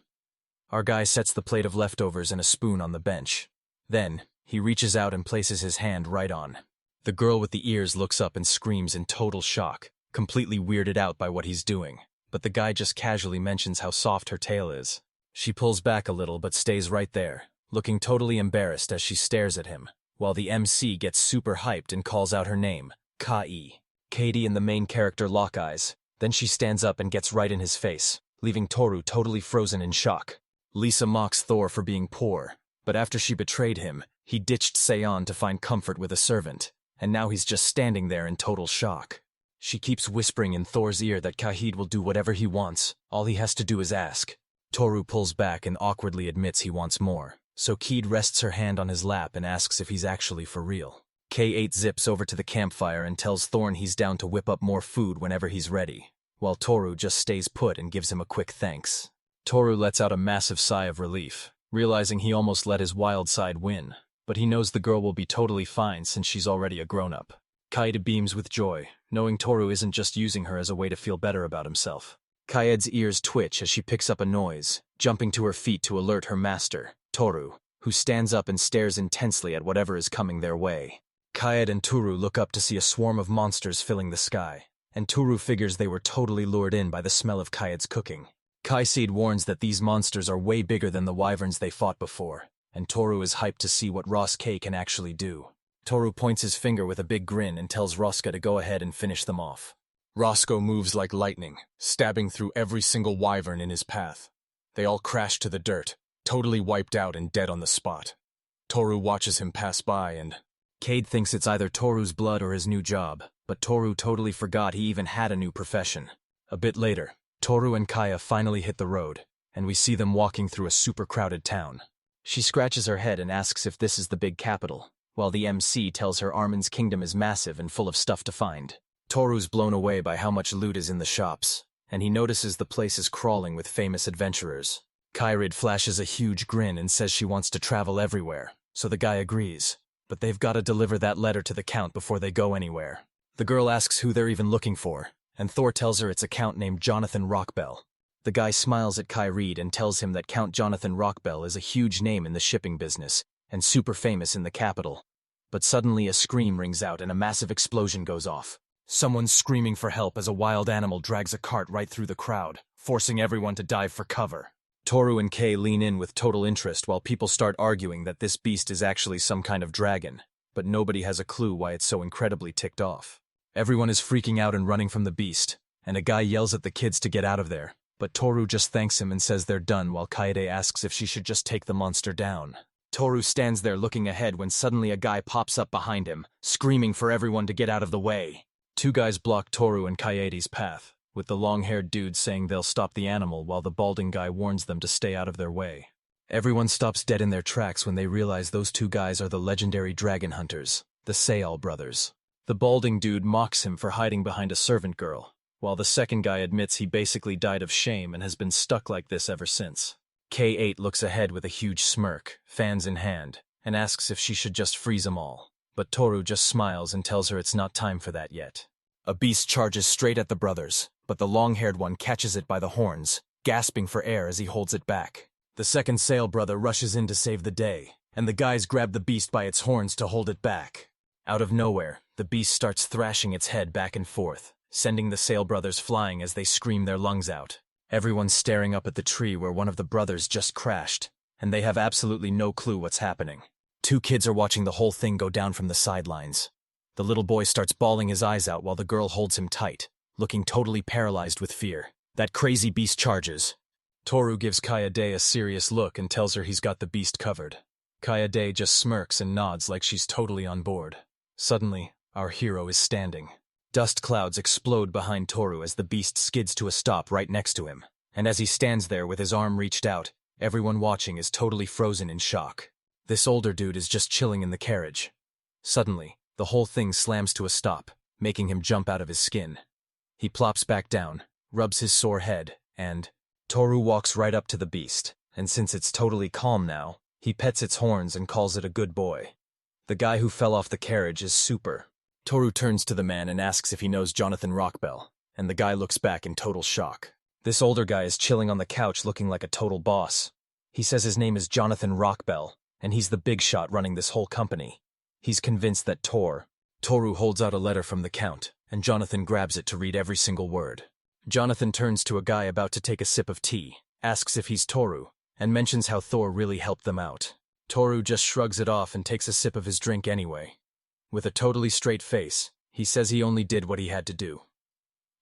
Our guy sets the plate of leftovers and a spoon on the bench. Then, he reaches out and places his hand right on. The girl with the ears looks up and screams in total shock, completely weirded out by what he's doing. But the guy just casually mentions how soft her tail is. She pulls back a little but stays right there, looking totally embarrassed as she stares at him, while the MC gets super hyped and calls out her name, Kai. Katie and the main character lock eyes. Then she stands up and gets right in his face, leaving Toru totally frozen in shock. Lisa mocks Thor for being poor, but after she betrayed him, he ditched Seon to find comfort with a servant, and now he's just standing there in total shock. She keeps whispering in Thor's ear that Kahid will do whatever he wants, all he has to do is ask. Toru pulls back and awkwardly admits he wants more, so Keed rests her hand on his lap and asks if he's actually for real. K8 zips over to the campfire and tells Thorn he's down to whip up more food whenever he's ready, while Toru just stays put and gives him a quick thanks. Toru lets out a massive sigh of relief, realizing he almost let his wild side win, but he knows the girl will be totally fine since she's already a grown-up. Kaede beams with joy, knowing Toru isn't just using her as a way to feel better about himself. Kaed's ears twitch as she picks up a noise, jumping to her feet to alert her master, Toru, who stands up and stares intensely at whatever is coming their way. Kaed and Toru look up to see a swarm of monsters filling the sky, and Toru figures they were totally lured in by the smell of Kaed's cooking. Kaiseed warns that these monsters are way bigger than the wyverns they fought before, and Toru is hyped to see what Rosuke can actually do. Toru points his finger with a big grin and tells Rosuke to go ahead and finish them off. Roscoe moves like lightning, stabbing through every single wyvern in his path. They all crash to the dirt, totally wiped out and dead on the spot. Toru watches him pass by and... Cade thinks it's either Toru's blood or his new job, but Toru totally forgot he even had a new profession. A bit later, Toru and Kaya finally hit the road, and we see them walking through a super crowded town. She scratches her head and asks if this is the big capital, while the MC tells her Armin's kingdom is massive and full of stuff to find. Toru's blown away by how much loot is in the shops, and he notices the place is crawling with famous adventurers. Kyrid flashes a huge grin and says she wants to travel everywhere, so the guy agrees, but they've got to deliver that letter to the Count before they go anywhere. The girl asks who they're even looking for, and Thor tells her it's a Count named Jonathan Rockbell. The guy smiles at Kyrid and tells him that Count Jonathan Rockbell is a huge name in the shipping business, and super famous in the capital. But suddenly a scream rings out and a massive explosion goes off. Someone's screaming for help as a wild animal drags a cart right through the crowd, forcing everyone to dive for cover. Toru and Kei lean in with total interest while people start arguing that this beast is actually some kind of dragon, but nobody has a clue why it's so incredibly ticked off. Everyone is freaking out and running from the beast, and a guy yells at the kids to get out of there, but Toru just thanks him and says they're done while Kaede asks if she should just take the monster down. Toru stands there looking ahead when suddenly a guy pops up behind him, screaming for everyone to get out of the way. Two guys block Toru and Kaede's path, with the long-haired dude saying they'll stop the animal while the balding guy warns them to stay out of their way. Everyone stops dead in their tracks when they realize those two guys are the legendary dragon hunters, the Sayal brothers. The balding dude mocks him for hiding behind a servant girl, while the second guy admits he basically died of shame and has been stuck like this ever since. K8 looks ahead with a huge smirk, fans in hand, and asks if she should just freeze them all. But Toru just smiles and tells her it's not time for that yet. A beast charges straight at the brothers, but the long-haired one catches it by the horns, gasping for air as he holds it back. The second Sail brother rushes in to save the day, and the guys grab the beast by its horns to hold it back. Out of nowhere, the beast starts thrashing its head back and forth, sending the Sail brothers flying as they scream their lungs out. Everyone's staring up at the tree where one of the brothers just crashed, and they have absolutely no clue what's happening. Two kids are watching the whole thing go down from the sidelines. The little boy starts bawling his eyes out while the girl holds him tight, looking totally paralyzed with fear. That crazy beast charges. Toru gives Kaede a serious look and tells her he's got the beast covered. Kaede just smirks and nods like she's totally on board. Suddenly, our hero is standing. Dust clouds explode behind Toru as the beast skids to a stop right next to him, and as he stands there with his arm reached out, everyone watching is totally frozen in shock. This older dude is just chilling in the carriage. Suddenly, the whole thing slams to a stop, making him jump out of his skin. He plops back down, rubs his sore head, and Toru walks right up to the beast, and since it's totally calm now, he pets its horns and calls it a good boy. The guy who fell off the carriage is super. Toru turns to the man and asks if he knows Jonathan Rockbell, and the guy looks back in total shock. This older guy is chilling on the couch looking like a total boss. He says his name is Jonathan Rockbell, and he's the big shot running this whole company. He's convinced that Toru holds out a letter from the Count, and Jonathan grabs it to read every single word. Jonathan turns to a guy about to take a sip of tea, asks if he's Toru, and mentions how Thor really helped them out. Toru just shrugs it off and takes a sip of his drink anyway. With a totally straight face, he says he only did what he had to do.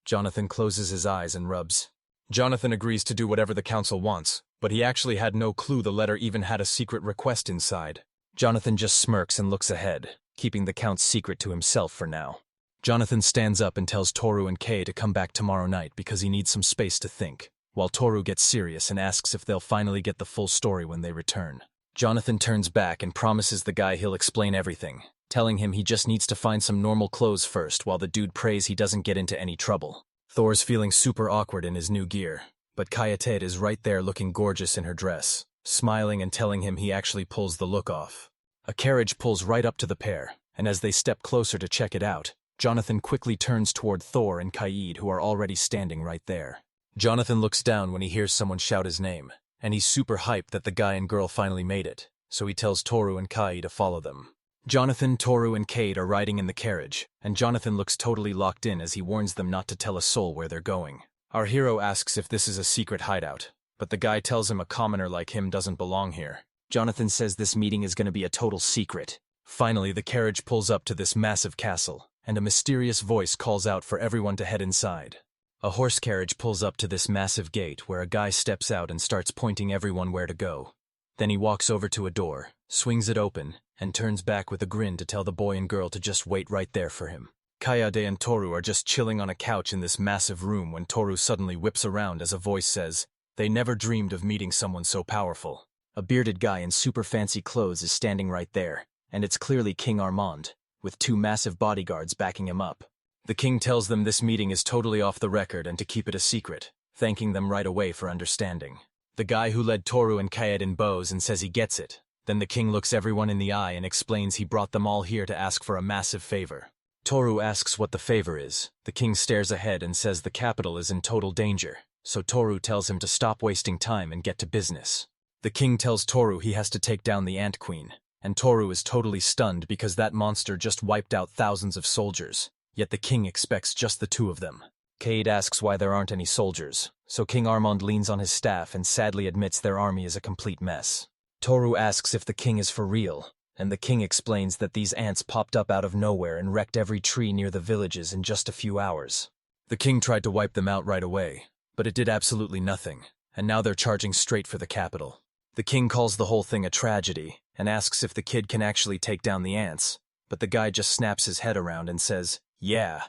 Jonathan closes his eyes and rubs. Jonathan agrees to do whatever the council wants, but he actually had no clue the letter even had a secret request inside. Jonathan just smirks and looks ahead, keeping the Count's secret to himself for now. Jonathan stands up and tells Toru and Kei to come back tomorrow night because he needs some space to think, while Toru gets serious and asks if they'll finally get the full story when they return. Jonathan turns back and promises the guy he'll explain everything, telling him he just needs to find some normal clothes first while the dude prays he doesn't get into any trouble. Thor's feeling super awkward in his new gear, but Kayatet is right there looking gorgeous in her dress, smiling and telling him he actually pulls the look off. A carriage pulls right up to the pair, and as they step closer to check it out, Jonathan quickly turns toward Thor and Kaid, who are already standing right there. Jonathan looks down when he hears someone shout his name, and he's super hyped that the guy and girl finally made it, so he tells Toru and Kai to follow them. Jonathan, Toru, and Kate are riding in the carriage, and Jonathan looks totally locked in as he warns them not to tell a soul where they're going. Our hero asks if this is a secret hideout, but the guy tells him a commoner like him doesn't belong here. Jonathan says this meeting is going to be a total secret. Finally, the carriage pulls up to this massive castle, and a mysterious voice calls out for everyone to head inside. A horse carriage pulls up to this massive gate where a guy steps out and starts pointing everyone where to go. Then he walks over to a door, swings it open, and turns back with a grin to tell the boy and girl to just wait right there for him. Kayade and Toru are just chilling on a couch in this massive room when Toru suddenly whips around as a voice says, "They never dreamed of meeting someone so powerful." A bearded guy in super fancy clothes is standing right there, and it's clearly King Armand, with 2 massive bodyguards backing him up. The king tells them this meeting is totally off the record and to keep it a secret, thanking them right away for understanding. The guy who led Toru and Kaeden bows and says he gets it. Then the king looks everyone in the eye and explains he brought them all here to ask for a massive favor. Toru asks what the favor is. The king stares ahead and says the capital is in total danger, so Toru tells him to stop wasting time and get to business. The king tells Toru he has to take down the Ant Queen, and Toru is totally stunned because that monster just wiped out thousands of soldiers, yet the king expects just the 2 of them. Cade asks why there aren't any soldiers, so King Armand leans on his staff and sadly admits their army is a complete mess. Toru asks if the king is for real, and the king explains that these ants popped up out of nowhere and wrecked every tree near the villages in just a few hours. The king tried to wipe them out right away, but it did absolutely nothing, and now they're charging straight for the capital. The king calls the whole thing a tragedy, and asks if the kid can actually take down the ants, but the guy just snaps his head around and says, "Yeah,"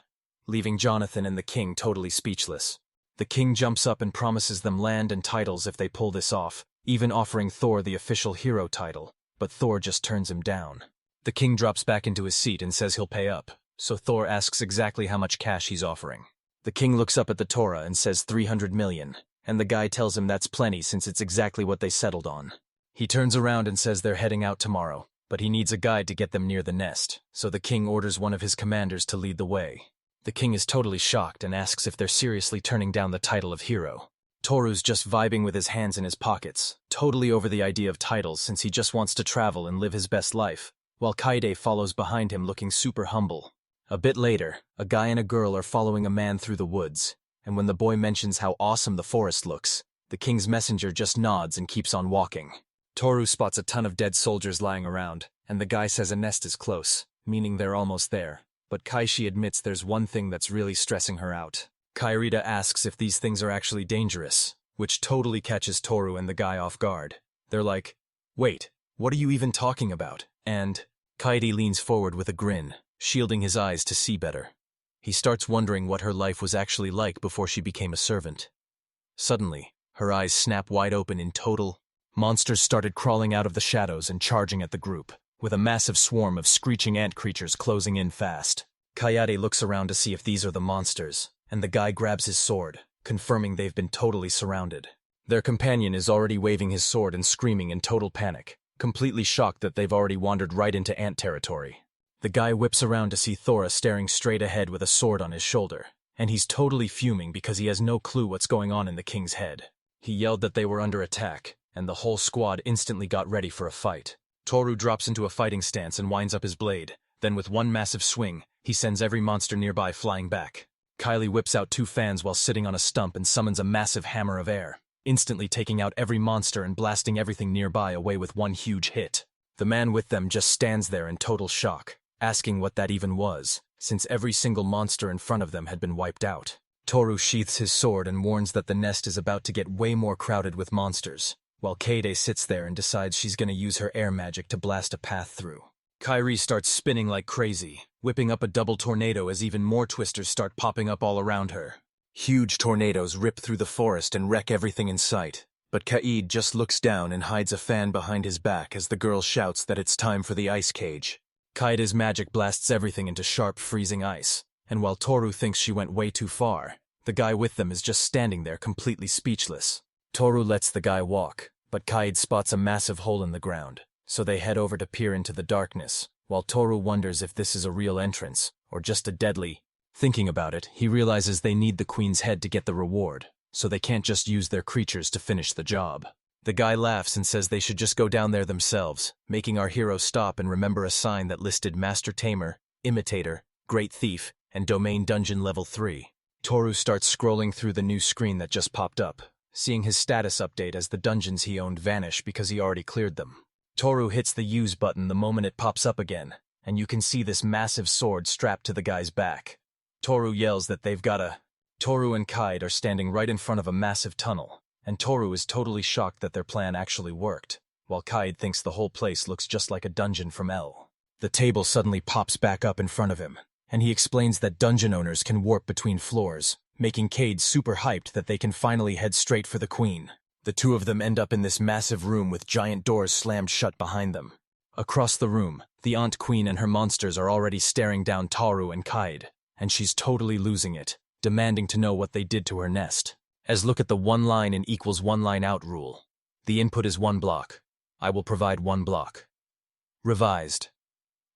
leaving Jonathan and the king totally speechless. The king jumps up and promises them land and titles if they pull this off, even offering Thor the official hero title, but Thor just turns him down. The king drops back into his seat and says he'll pay up, so Thor asks exactly how much cash he's offering. The king looks up at the Torah and says 300 million, and the guy tells him that's plenty since it's exactly what they settled on. He turns around and says they're heading out tomorrow, but he needs a guide to get them near the nest, so the king orders one of his commanders to lead the way. The king is totally shocked and asks if they're seriously turning down the title of hero. Toru's just vibing with his hands in his pockets, totally over the idea of titles since he just wants to travel and live his best life, while Kaide follows behind him looking super humble. A bit later, a guy and a girl are following a man through the woods, and when the boy mentions how awesome the forest looks, the king's messenger just nods and keeps on walking. Toru spots a ton of dead soldiers lying around, and the guy says a nest is close, meaning they're almost there. But Kaishi admits there's one thing that's really stressing her out. Kairita asks if these things are actually dangerous, which totally catches Toru and the guy off guard. They're like, "Wait, what are you even talking about?" And Kaidi leans forward with a grin, shielding his eyes to see better. He starts wondering what her life was actually like before she became a servant. Suddenly, her eyes snap wide open in total. Monsters started crawling out of the shadows and charging at the group, with a massive swarm of screeching ant creatures closing in fast. Kayade looks around to see if these are the monsters, and the guy grabs his sword, confirming they've been totally surrounded. Their companion is already waving his sword and screaming in total panic, completely shocked that they've already wandered right into ant territory. The guy whips around to see Thora staring straight ahead with a sword on his shoulder, and he's totally fuming because he has no clue what's going on in the king's head. He yelled that they were under attack, and the whole squad instantly got ready for a fight. Toru drops into a fighting stance and winds up his blade. Then with one massive swing, he sends every monster nearby flying back. Kylie whips out 2 fans while sitting on a stump and summons a massive hammer of air, instantly taking out every monster and blasting everything nearby away with one huge hit. The man with them just stands there in total shock, asking what that even was, since every single monster in front of them had been wiped out. Toru sheaths his sword and warns that the nest is about to get way more crowded with monsters, while Kaede sits there and decides she's gonna use her air magic to blast a path through. Kairi starts spinning like crazy, whipping up a double tornado as even more twisters start popping up all around her. Huge tornadoes rip through the forest and wreck everything in sight, but Kaede just looks down and hides a fan behind his back as the girl shouts that it's time for the ice cage. Kaede's magic blasts everything into sharp, freezing ice, and while Toru thinks she went way too far, the guy with them is just standing there completely speechless. Toru lets the guy walk, but Kaede spots a massive hole in the ground, so they head over to peer into the darkness, while Toru wonders if this is a real entrance, or just a deadly. Thinking about it, he realizes they need the queen's head to get the reward, so they can't just use their creatures to finish the job. The guy laughs and says they should just go down there themselves, making our hero stop and remember a sign that listed Master Tamer, Imitator, Great Thief, and Domain Dungeon Level 3. Toru starts scrolling through the new screen that just popped up, seeing his status update as the dungeons he owned vanish because he already cleared them. Toru hits the use button the moment it pops up again, and you can see this massive sword strapped to the guy's back. Toru yells that they've got a... Toru and Kaede are standing right in front of a massive tunnel, and Toru is totally shocked that their plan actually worked, while Kaede thinks the whole place looks just like a dungeon from L. The table suddenly pops back up in front of him, and he explains that dungeon owners can warp between floors, making Kaede super hyped that they can finally head straight for the queen. The 2 of them end up in this massive room with giant doors slammed shut behind them. Across the room, the Aunt Queen and her monsters are already staring down Toru and Kaede, and she's totally losing it, demanding to know what they did to her nest. As look at the 1 line in equals 1 line out rule. The input is 1 block. I will provide 1 block. Revised.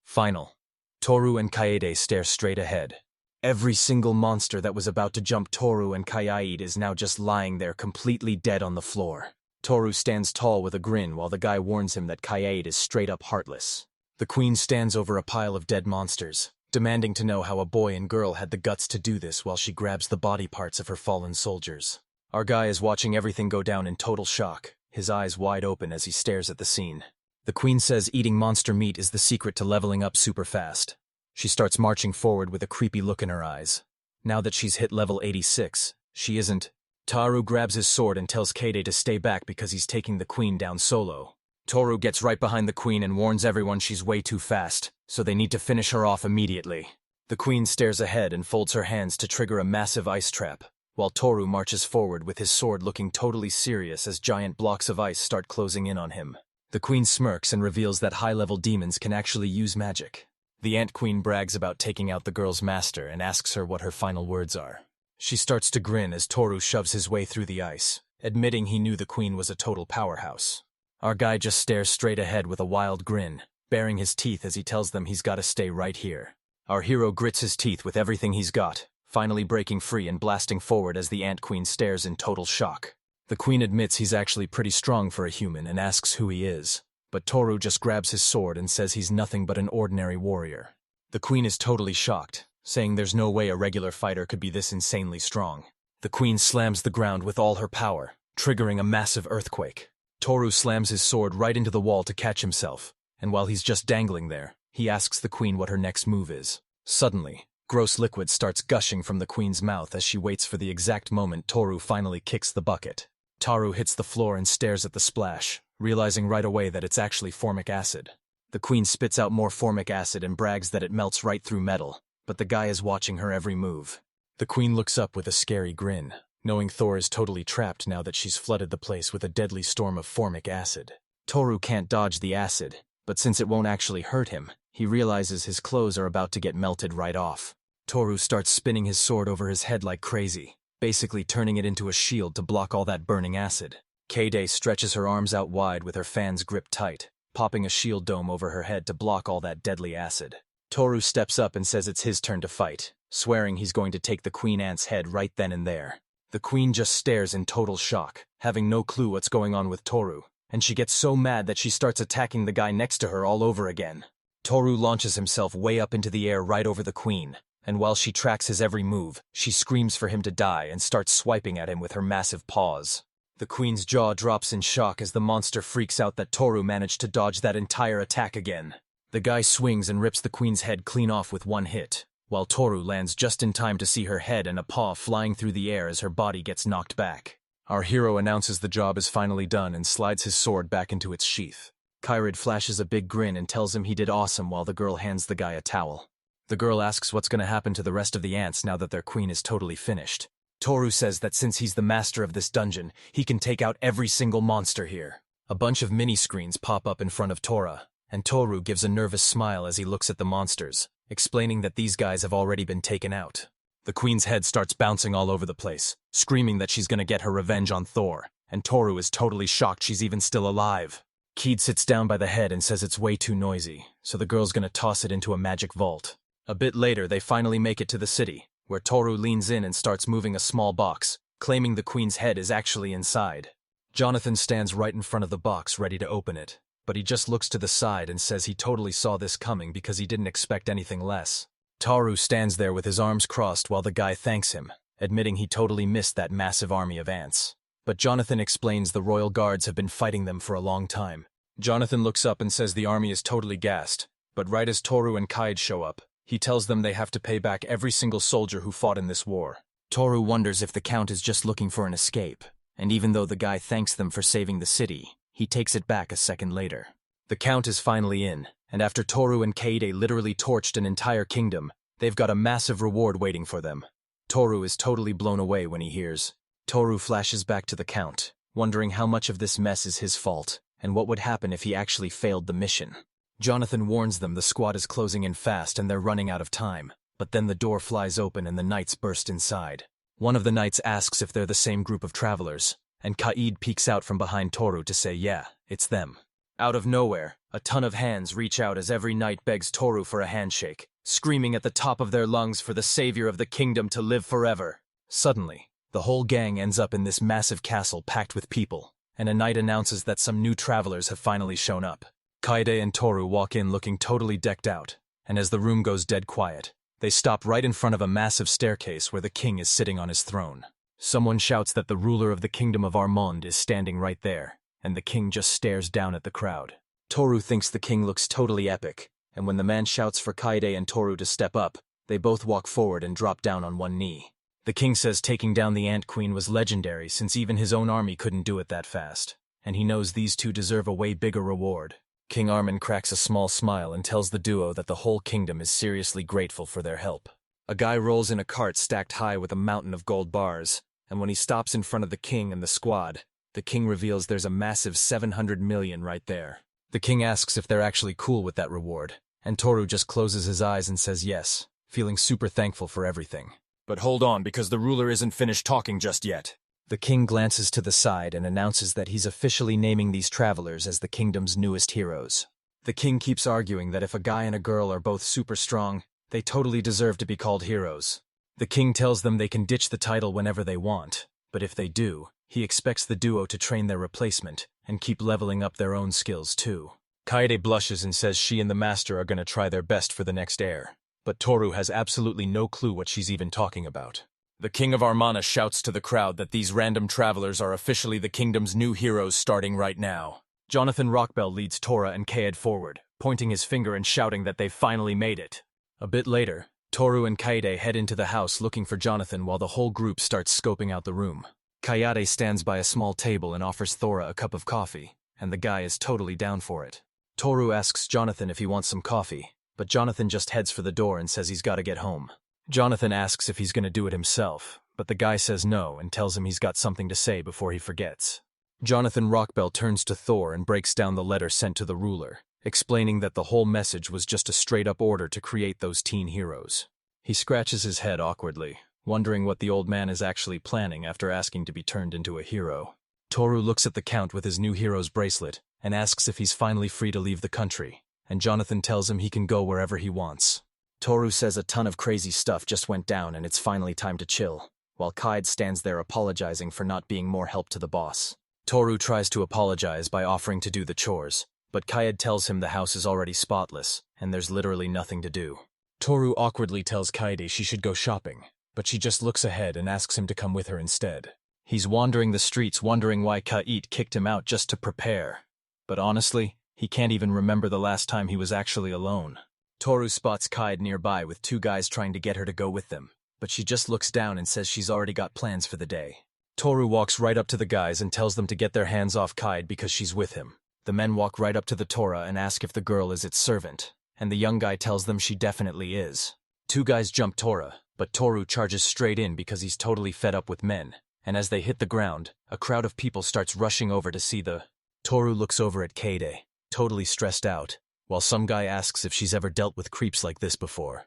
Final. Toru and Kaede stare straight ahead. Every single monster that was about to jump Toru and Kaede is now just lying there completely dead on the floor. Toru stands tall with a grin while the guy warns him that Kaede is straight up heartless. The queen stands over a pile of dead monsters, demanding to know how a boy and girl had the guts to do this while she grabs the body parts of her fallen soldiers. Our guy is watching everything go down in total shock, his eyes wide open as he stares at the scene. The queen says eating monster meat is the secret to leveling up super fast. She starts marching forward with a creepy look in her eyes. Now that she's hit level 86, she isn't. Toru grabs his sword and tells Kaede to stay back because he's taking the queen down solo. Toru gets right behind the queen and warns everyone she's way too fast, so they need to finish her off immediately. The queen stares ahead and folds her hands to trigger a massive ice trap, while Toru marches forward with his sword looking totally serious as giant blocks of ice start closing in on him. The queen smirks and reveals that high-level demons can actually use magic. The Ant Queen brags about taking out the girl's master and asks her what her final words are. She starts to grin as Toru shoves his way through the ice, admitting he knew the queen was a total powerhouse. Our guy just stares straight ahead with a wild grin, baring his teeth as he tells them he's gotta stay right here. Our hero grits his teeth with everything he's got, finally breaking free and blasting forward as the Ant Queen stares in total shock. The queen admits he's actually pretty strong for a human and asks who he is. But Toru just grabs his sword and says he's nothing but an ordinary warrior. The queen is totally shocked, saying there's no way a regular fighter could be this insanely strong. The queen slams the ground with all her power, triggering a massive earthquake. Toru slams his sword right into the wall to catch himself, and while he's just dangling there, he asks the queen what her next move is. Suddenly, gross liquid starts gushing from the queen's mouth as she waits for the exact moment Toru finally kicks the bucket. Toru hits the floor and stares at the splash, realizing right away that it's actually formic acid. The queen spits out more formic acid and brags that it melts right through metal, but the guy is watching her every move. The queen looks up with a scary grin, knowing Thor is totally trapped now that she's flooded the place with a deadly storm of formic acid. Toru can't dodge the acid, but since it won't actually hurt him, he realizes his clothes are about to get melted right off. Toru starts spinning his sword over his head like crazy, basically turning it into a shield to block all that burning acid. K-Day stretches her arms out wide with her fans gripped tight, popping a shield dome over her head to block all that deadly acid. Toru steps up and says it's his turn to fight, swearing he's going to take the Queen Ant's head right then and there. The Queen just stares in total shock, having no clue what's going on with Toru, and she gets so mad that she starts attacking the guy next to her all over again. Toru launches himself way up into the air right over the Queen, and while she tracks his every move, she screams for him to die and starts swiping at him with her massive paws. The Queen's jaw drops in shock as the monster freaks out that Toru managed to dodge that entire attack again. The guy swings and rips the Queen's head clean off with one hit, while Toru lands just in time to see her head and a paw flying through the air as her body gets knocked back. Our hero announces the job is finally done and slides his sword back into its sheath. Kairid flashes a big grin and tells him he did awesome while the girl hands the guy a towel. The girl asks what's going to happen to the rest of the ants now that their queen is totally finished. Toru says that since he's the master of this dungeon, he can take out every single monster here. A bunch of mini-screens pop up in front of Tora, and Toru gives a nervous smile as he looks at the monsters, explaining that these guys have already been taken out. The queen's head starts bouncing all over the place, screaming that she's gonna get her revenge on Thor, and Toru is totally shocked she's even still alive. Keed sits down by the head and says it's way too noisy, so the girl's gonna toss it into a magic vault. A bit later, they finally make it to the city, where Toru leans in and starts moving a small box, claiming the queen's head is actually inside. Jonathan stands right in front of the box ready to open it, but he just looks to the side and says he totally saw this coming because he didn't expect anything less. Toru stands there with his arms crossed while the guy thanks him, admitting he totally missed that massive army of ants. But Jonathan explains the royal guards have been fighting them for a long time. Jonathan looks up and says the army is totally gassed, but right as Toru and Kaid show up, he tells them they have to pay back every single soldier who fought in this war. Toru wonders if the Count is just looking for an escape, and even though the guy thanks them for saving the city, he takes it back a second later. The Count is finally in, and after Toru and Kaide literally torched an entire kingdom, they've got a massive reward waiting for them. Toru is totally blown away when he hears. Toru flashes back to the Count, wondering how much of this mess is his fault, and what would happen if he actually failed the mission. Jonathan warns them the squad is closing in fast and they're running out of time, but then the door flies open and the knights burst inside. One of the knights asks if they're the same group of travelers, and Kaid peeks out from behind Toru to say yeah, it's them. Out of nowhere, a ton of hands reach out as every knight begs Toru for a handshake, screaming at the top of their lungs for the savior of the kingdom to live forever. Suddenly, the whole gang ends up in this massive castle packed with people, and a knight announces that some new travelers have finally shown up. Kaide and Toru walk in looking totally decked out, and as the room goes dead quiet, they stop right in front of a massive staircase where the king is sitting on his throne. Someone shouts that the ruler of the kingdom of Armand is standing right there, and the king just stares down at the crowd. Toru thinks the king looks totally epic, and when the man shouts for Kaide and Toru to step up, they both walk forward and drop down on one knee. The king says taking down the Ant Queen was legendary since even his own army couldn't do it that fast, and he knows these two deserve a way bigger reward. King Armin cracks a small smile and tells the duo that the whole kingdom is seriously grateful for their help. A guy rolls in a cart stacked high with a mountain of gold bars, and when he stops in front of the king and the squad, the king reveals there's a massive 700 million right there. The king asks if they're actually cool with that reward, and Toru just closes his eyes and says yes, feeling super thankful for everything. But hold on, because the ruler isn't finished talking just yet. The king glances to the side and announces that he's officially naming these travelers as the kingdom's newest heroes. The king keeps arguing that if a guy and a girl are both super strong, they totally deserve to be called heroes. The king tells them they can ditch the title whenever they want, but if they do, he expects the duo to train their replacement and keep leveling up their own skills too. Kaede blushes and says she and the master are going to try their best for the next heir, but Toru has absolutely no clue what she's even talking about. The king of Armana shouts to the crowd that these random travelers are officially the kingdom's new heroes starting right now. Jonathan Rockbell leads Tora and Kaed forward, pointing his finger and shouting that they've finally made it. A bit later, Toru and Kaede head into the house looking for Jonathan while the whole group starts scoping out the room. Kayade stands by a small table and offers Thora a cup of coffee, and the guy is totally down for it. Toru asks Jonathan if he wants some coffee, but Jonathan just heads for the door and says he's got to get home. Jonathan asks if he's going to do it himself, but the guy says no and tells him he's got something to say before he forgets. Jonathan Rockbell turns to Thor and breaks down the letter sent to the ruler, explaining that the whole message was just a straight-up order to create those teen heroes. He scratches his head awkwardly, wondering what the old man is actually planning after asking to be turned into a hero. Toru looks at the Count with his new hero's bracelet and asks if he's finally free to leave the country, and Jonathan tells him he can go wherever he wants. Toru says a ton of crazy stuff just went down and it's finally time to chill, while Kaede stands there apologizing for not being more help to the boss. Toru tries to apologize by offering to do the chores, but Kaede tells him the house is already spotless, and there's literally nothing to do. Toru awkwardly tells Kaede she should go shopping, but she just looks ahead and asks him to come with her instead. He's wandering the streets wondering why Kaede kicked him out just to prepare. But honestly, he can't even remember the last time he was actually alone. Toru spots Kaede nearby with two guys trying to get her to go with them, but she just looks down and says she's already got plans for the day. Toru walks right up to the guys and tells them to get their hands off Kaede because she's with him. The men walk right up to the Tora and ask if the girl is its servant, and the young guy tells them she definitely is. Two guys jump Tora, but Toru charges straight in because he's totally fed up with men, and as they hit the ground, a crowd of people starts rushing over to see the... Toru looks over at Kaede, totally stressed out, while some guy asks if she's ever dealt with creeps like this before.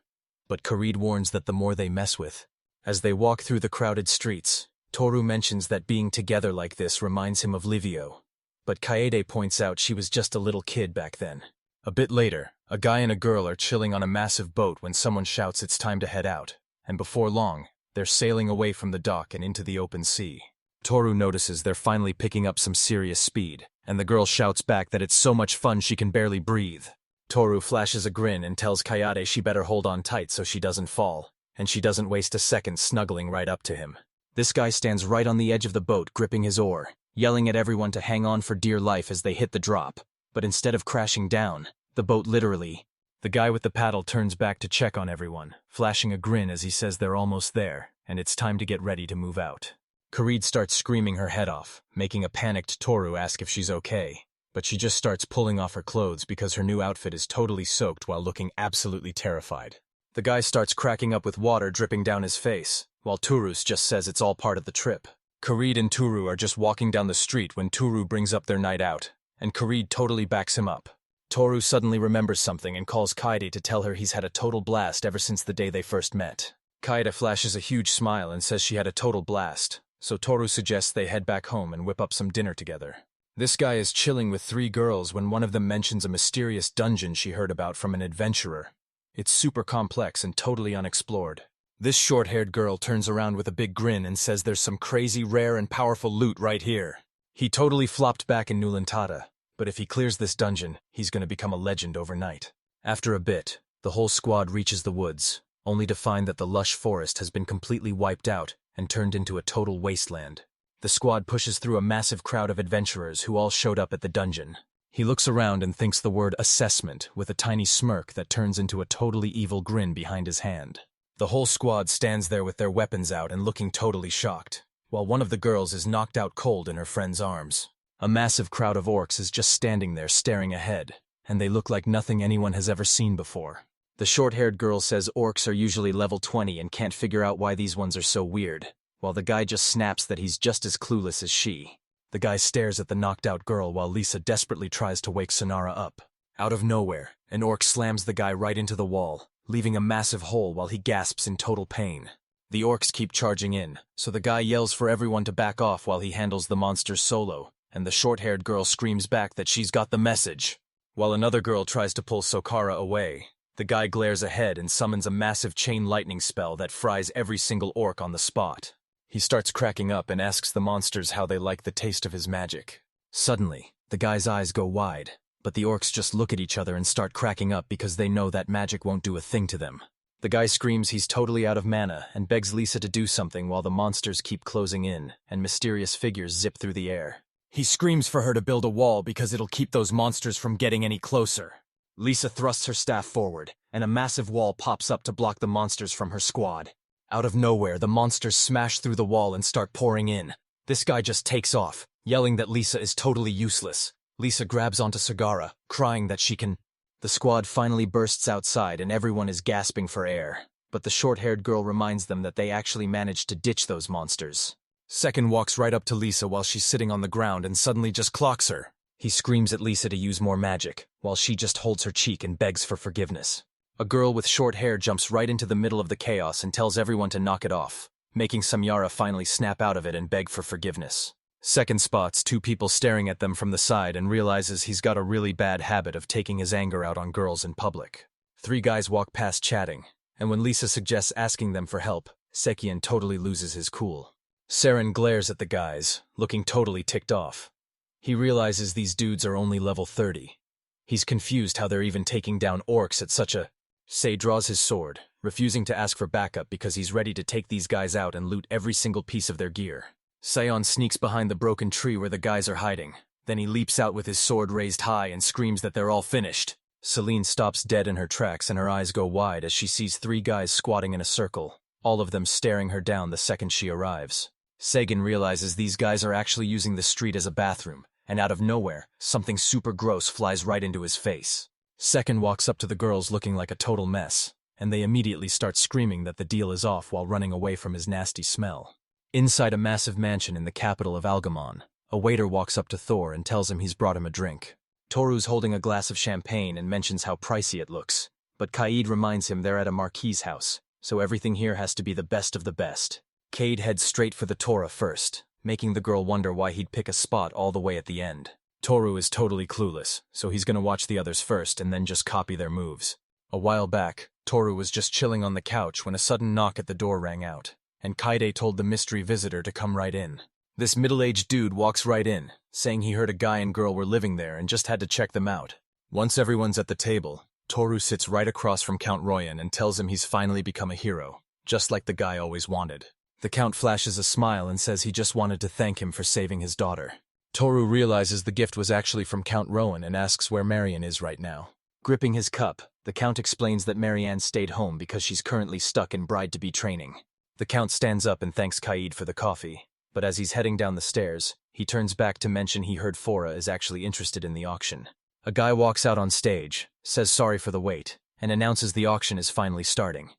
But Kaede warns that the more they mess with. As they walk through the crowded streets, Toru mentions that being together like this reminds him of Livio. But Kaede points out she was just a little kid back then. A bit later, a guy and a girl are chilling on a massive boat when someone shouts it's time to head out, and before long, they're sailing away from the dock and into the open sea. Toru notices they're finally picking up some serious speed, and the girl shouts back that it's so much fun she can barely breathe. Toru flashes a grin and tells Kaede she better hold on tight so she doesn't fall, and she doesn't waste a second snuggling right up to him. This guy stands right on the edge of the boat gripping his oar, yelling at everyone to hang on for dear life as they hit the drop, but instead of crashing down, the boat literally... The guy with the paddle turns back to check on everyone, flashing a grin as he says they're almost there, and it's time to get ready to move out. Kaede starts screaming her head off, making a panicked Toru ask if she's okay, but she just starts pulling off her clothes because her new outfit is totally soaked while looking absolutely terrified. The guy starts cracking up with water dripping down his face, while Turus just says it's all part of the trip. Kaede and Toru are just walking down the street when Toru brings up their night out, and Kaede totally backs him up. Toru suddenly remembers something and calls Kaede to tell her he's had a total blast ever since the day they first met. Kaede flashes a huge smile and says she had a total blast, so Toru suggests they head back home and whip up some dinner together. This guy is chilling with three girls when one of them mentions a mysterious dungeon she heard about from an adventurer. It's super complex and totally unexplored. This short-haired girl turns around with a big grin and says there's some crazy rare and powerful loot right here. He totally flopped back in Nulantada, but if he clears this dungeon, he's gonna become a legend overnight. After a bit, the whole squad reaches the woods, only to find that the lush forest has been completely wiped out and turned into a total wasteland. The squad pushes through a massive crowd of adventurers who all showed up at the dungeon. He looks around and thinks the word assessment with a tiny smirk that turns into a totally evil grin behind his hand. The whole squad stands there with their weapons out and looking totally shocked, while one of the girls is knocked out cold in her friend's arms. A massive crowd of orcs is just standing there staring ahead, and they look like nothing anyone has ever seen before. The short-haired girl says orcs are usually level 20 and can't figure out why these ones are so weird, while the guy just snaps that he's just as clueless as she. The guy stares at the knocked-out girl while Lisa desperately tries to wake Sonara up. Out of nowhere, an orc slams the guy right into the wall, leaving a massive hole while he gasps in total pain. The orcs keep charging in, so the guy yells for everyone to back off while he handles the monsters solo, and the short-haired girl screams back that she's got the message. While another girl tries to pull Sokara away, the guy glares ahead and summons a massive chain lightning spell that fries every single orc on the spot. He starts cracking up and asks the monsters how they like the taste of his magic. Suddenly, the guy's eyes go wide, but the orcs just look at each other and start cracking up because they know that magic won't do a thing to them. The guy screams he's totally out of mana and begs Lisa to do something while the monsters keep closing in and mysterious figures zip through the air. He screams for her to build a wall because it'll keep those monsters from getting any closer. Lisa thrusts her staff forward, and a massive wall pops up to block the monsters from her squad. Out of nowhere, the monsters smash through the wall and start pouring in. This guy just takes off, yelling that Lisa is totally useless. Lisa grabs onto Sagara, crying that she can... The squad finally bursts outside and everyone is gasping for air, but the short-haired girl reminds them that they actually managed to ditch those monsters. Second walks right up to Lisa while she's sitting on the ground and suddenly just clocks her. He screams at Lisa to use more magic, while she just holds her cheek and begs for forgiveness. A girl with short hair jumps right into the middle of the chaos and tells everyone to knock it off, making Samyara finally snap out of it and beg for forgiveness. Second spots two people staring at them from the side and realizes he's got a really bad habit of taking his anger out on girls in public. Three guys walk past chatting, and when Lisa suggests asking them for help, Sekian totally loses his cool. Saren glares at the guys, looking totally ticked off. He realizes these dudes are only level 30. He's confused how they're even taking down orcs at such a... Sei draws his sword, refusing to ask for backup because he's ready to take these guys out and loot every single piece of their gear. Sion sneaks behind the broken tree where the guys are hiding. Then he leaps out with his sword raised high and screams that they're all finished. Celine stops dead in her tracks and her eyes go wide as she sees three guys squatting in a circle, all of them staring her down the second she arrives. Sagan realizes these guys are actually using the street as a bathroom, and out of nowhere, something super gross flies right into his face. Second walks up to the girls looking like a total mess, and they immediately start screaming that the deal is off while running away from his nasty smell. Inside a massive mansion in the capital of Algamon, a waiter walks up to Thor and tells him he's brought him a drink. Toru's holding a glass of champagne and mentions how pricey it looks, but Kaid reminds him they're at a marquis's house, so everything here has to be the best of the best. Kaid heads straight for the Tora first, making the girl wonder why he'd pick a spot all the way at the end. Toru is totally clueless, so he's gonna watch the others first and then just copy their moves. A while back, Toru was just chilling on the couch when a sudden knock at the door rang out, and Kaide told the mystery visitor to come right in. This middle-aged dude walks right in, saying he heard a guy and girl were living there and just had to check them out. Once everyone's at the table, Toru sits right across from Count Royan and tells him he's finally become a hero, just like the guy always wanted. The Count flashes a smile and says he just wanted to thank him for saving his daughter. Toru realizes the gift was actually from Count Rowan and asks where Marian is right now. Gripping his cup, the Count explains that Marianne stayed home because she's currently stuck in bride-to-be training. The Count stands up and thanks Kaid for the coffee, but as he's heading down the stairs, he turns back to mention he heard Fora is actually interested in the auction. A guy walks out on stage, says sorry for the wait, and announces the auction is finally starting.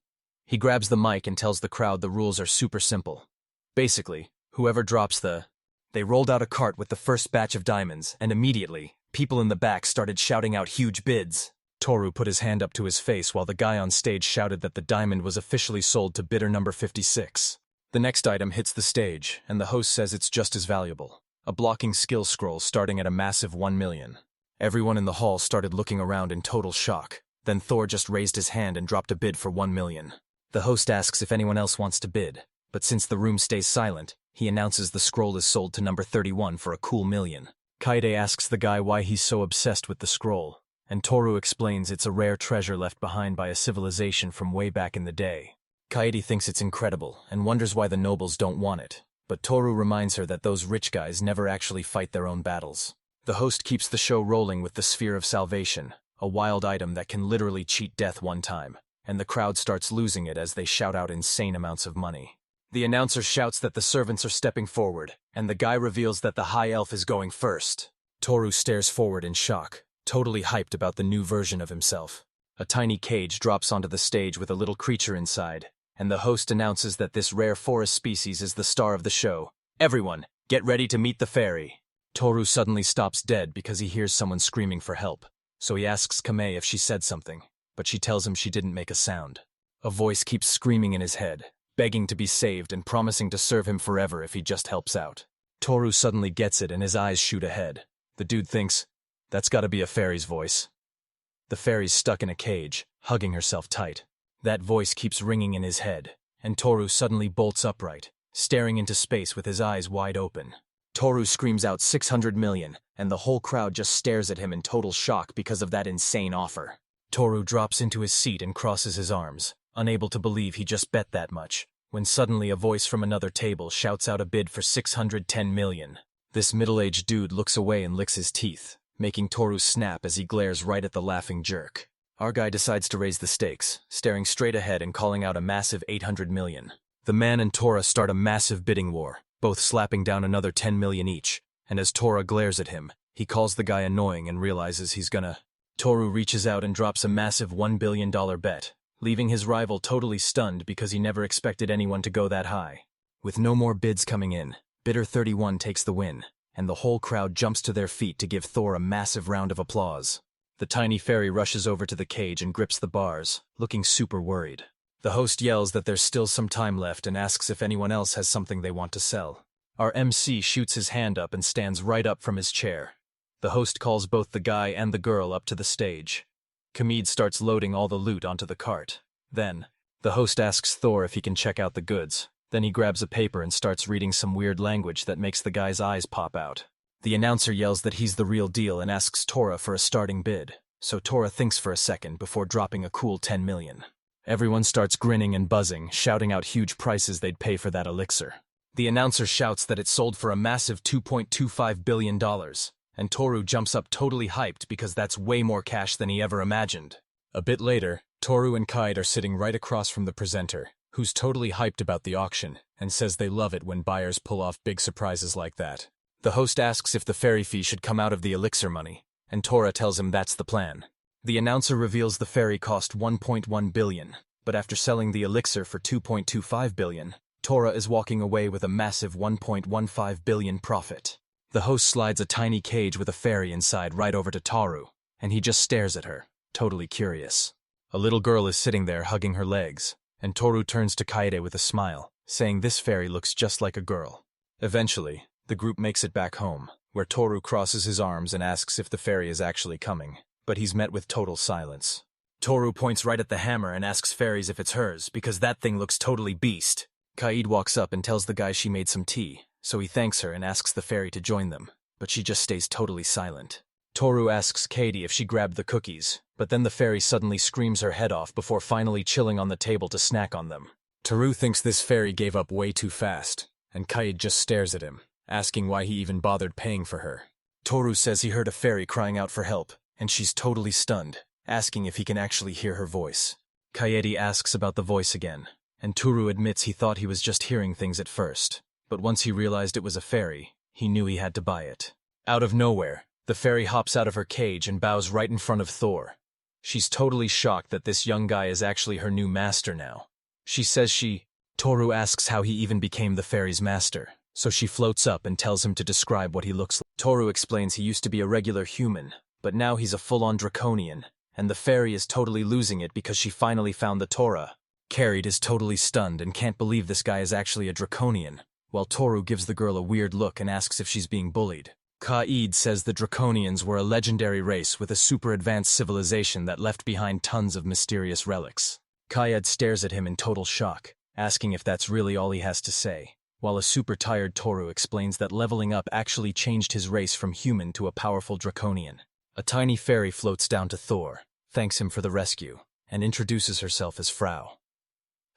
He grabs the mic and tells the crowd the rules are super simple. Basically, whoever drops the... They rolled out a cart with the first batch of diamonds, and immediately, people in the back started shouting out huge bids. Toru put his hand up to his face while the guy on stage shouted that the diamond was officially sold to bidder number 56. The next item hits the stage, and the host says it's just as valuable. A blocking skill scroll starting at a massive 1 million. Everyone in the hall started looking around in total shock. Then Thor just raised his hand and dropped a bid for 1 million. The host asks if anyone else wants to bid, but since the room stays silent, he announces the scroll is sold to number 31 for a cool million. Kaide asks the guy why he's so obsessed with the scroll, and Toru explains it's a rare treasure left behind by a civilization from way back in the day. Kaede thinks it's incredible and wonders why the nobles don't want it, but Toru reminds her that those rich guys never actually fight their own battles. The host keeps the show rolling with the Sphere of Salvation, a wild item that can literally cheat death one time, and the crowd starts losing it as they shout out insane amounts of money. The announcer shouts that the servants are stepping forward, and the guy reveals that the High Elf is going first. Toru stares forward in shock, totally hyped about the new version of himself. A tiny cage drops onto the stage with a little creature inside, and the host announces that this rare forest species is the star of the show. Everyone, get ready to meet the fairy. Toru suddenly stops dead because he hears someone screaming for help, so he asks Kamei if she said something, but she tells him she didn't make a sound. A voice keeps screaming in his head, begging to be saved and promising to serve him forever if he just helps out. Toru suddenly gets it and his eyes shoot ahead. The dude thinks, that's gotta be a fairy's voice. The fairy's stuck in a cage, hugging herself tight. That voice keeps ringing in his head, and Toru suddenly bolts upright, staring into space with his eyes wide open. Toru screams out 600 million, and the whole crowd just stares at him in total shock because of that insane offer. Toru drops into his seat and crosses his arms, unable to believe he just bet that much, when suddenly a voice from another table shouts out a bid for 610 million. This middle-aged dude looks away and licks his teeth, making Toru snap as he glares right at the laughing jerk. Our guy decides to raise the stakes, staring straight ahead and calling out a massive 800 million. The man and Tora start a massive bidding war, both slapping down another 10 million each, and as Tora glares at him, he calls the guy annoying and realizes he's gonna... Toru reaches out and drops a massive $1 billion bet, leaving his rival totally stunned because he never expected anyone to go that high. With no more bids coming in, bidder 31 takes the win, and the whole crowd jumps to their feet to give Thor a massive round of applause. The tiny fairy rushes over to the cage and grips the bars, looking super worried. The host yells that there's still some time left and asks if anyone else has something they want to sell. Our MC shoots his hand up and stands right up from his chair. The host calls both the guy and the girl up to the stage. Kamid starts loading all the loot onto the cart. Then, the host asks Thor if he can check out the goods. Then he grabs a paper and starts reading some weird language that makes the guy's eyes pop out. The announcer yells that he's the real deal and asks Tora for a starting bid, so Tora thinks for a second before dropping a cool 10 million. Everyone starts grinning and buzzing, shouting out huge prices they'd pay for that elixir. The announcer shouts that it sold for a massive $2.25 billion, and Toru jumps up totally hyped because that's way more cash than he ever imagined. A bit later, Toru and Kaid are sitting right across from the presenter, who's totally hyped about the auction, and says they love it when buyers pull off big surprises like that. The host asks if the fairy fee should come out of the elixir money, and Tora tells him that's the plan. The announcer reveals the fairy cost 1.1 billion, but after selling the elixir for 2.25 billion, Tora is walking away with a massive 1.15 billion profit. The host slides a tiny cage with a fairy inside right over to Toru, and he just stares at her, totally curious. A little girl is sitting there hugging her legs, and Toru turns to Kaede with a smile, saying this fairy looks just like a girl. Eventually, the group makes it back home, where Toru crosses his arms and asks if the fairy is actually coming, but he's met with total silence. Toru points right at the hammer and asks fairies if it's hers, because that thing looks totally beast. Kaid walks up and tells the guy she made some tea, so he thanks her and asks the fairy to join them, but she just stays totally silent. Toru asks Katie if she grabbed the cookies, but then the fairy suddenly screams her head off before finally chilling on the table to snack on them. Toru thinks this fairy gave up way too fast, and Kaid just stares at him, asking why he even bothered paying for her. Toru says he heard a fairy crying out for help, and she's totally stunned, asking if he can actually hear her voice. Kaede asks about the voice again, and Toru admits he thought he was just hearing things at first, but once he realized it was a fairy, he knew he had to buy it. Out of nowhere, the fairy hops out of her cage and bows right in front of Thor. She's totally shocked that this young guy is actually her new master now. She says Toru asks how he even became the fairy's master, so she floats up and tells him to describe what he looks like. Toru explains he used to be a regular human, but now he's a full-on draconian, and the fairy is totally losing it because she finally found the Torah. Carried is totally stunned and can't believe this guy is actually a draconian, while Toru gives the girl a weird look and asks if she's being bullied. Kaid says the Draconians were a legendary race with a super-advanced civilization that left behind tons of mysterious relics. Kaid stares at him in total shock, asking if that's really all he has to say, while a super-tired Toru explains that leveling up actually changed his race from human to a powerful Draconian. A tiny fairy floats down to Thor, thanks him for the rescue, and introduces herself as Frau.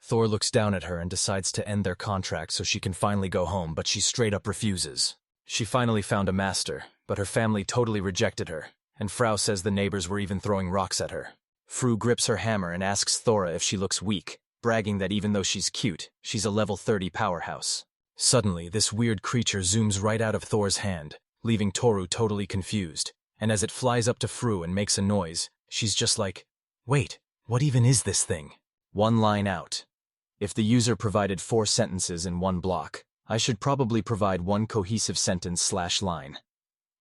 Thor looks down at her and decides to end their contract so she can finally go home, but she straight up refuses. She finally found a master, but her family totally rejected her, and Frau says the neighbors were even throwing rocks at her. Fru grips her hammer and asks Thora if she looks weak, bragging that even though she's cute, she's a level 30 powerhouse. Suddenly, this weird creature zooms right out of Thor's hand, leaving Toru totally confused, and as it flies up to Fru and makes a noise, she's just like, "Wait, what even is this thing?" One line out. If the user provided 4 sentences in one block, I should probably provide one cohesive sentence/line.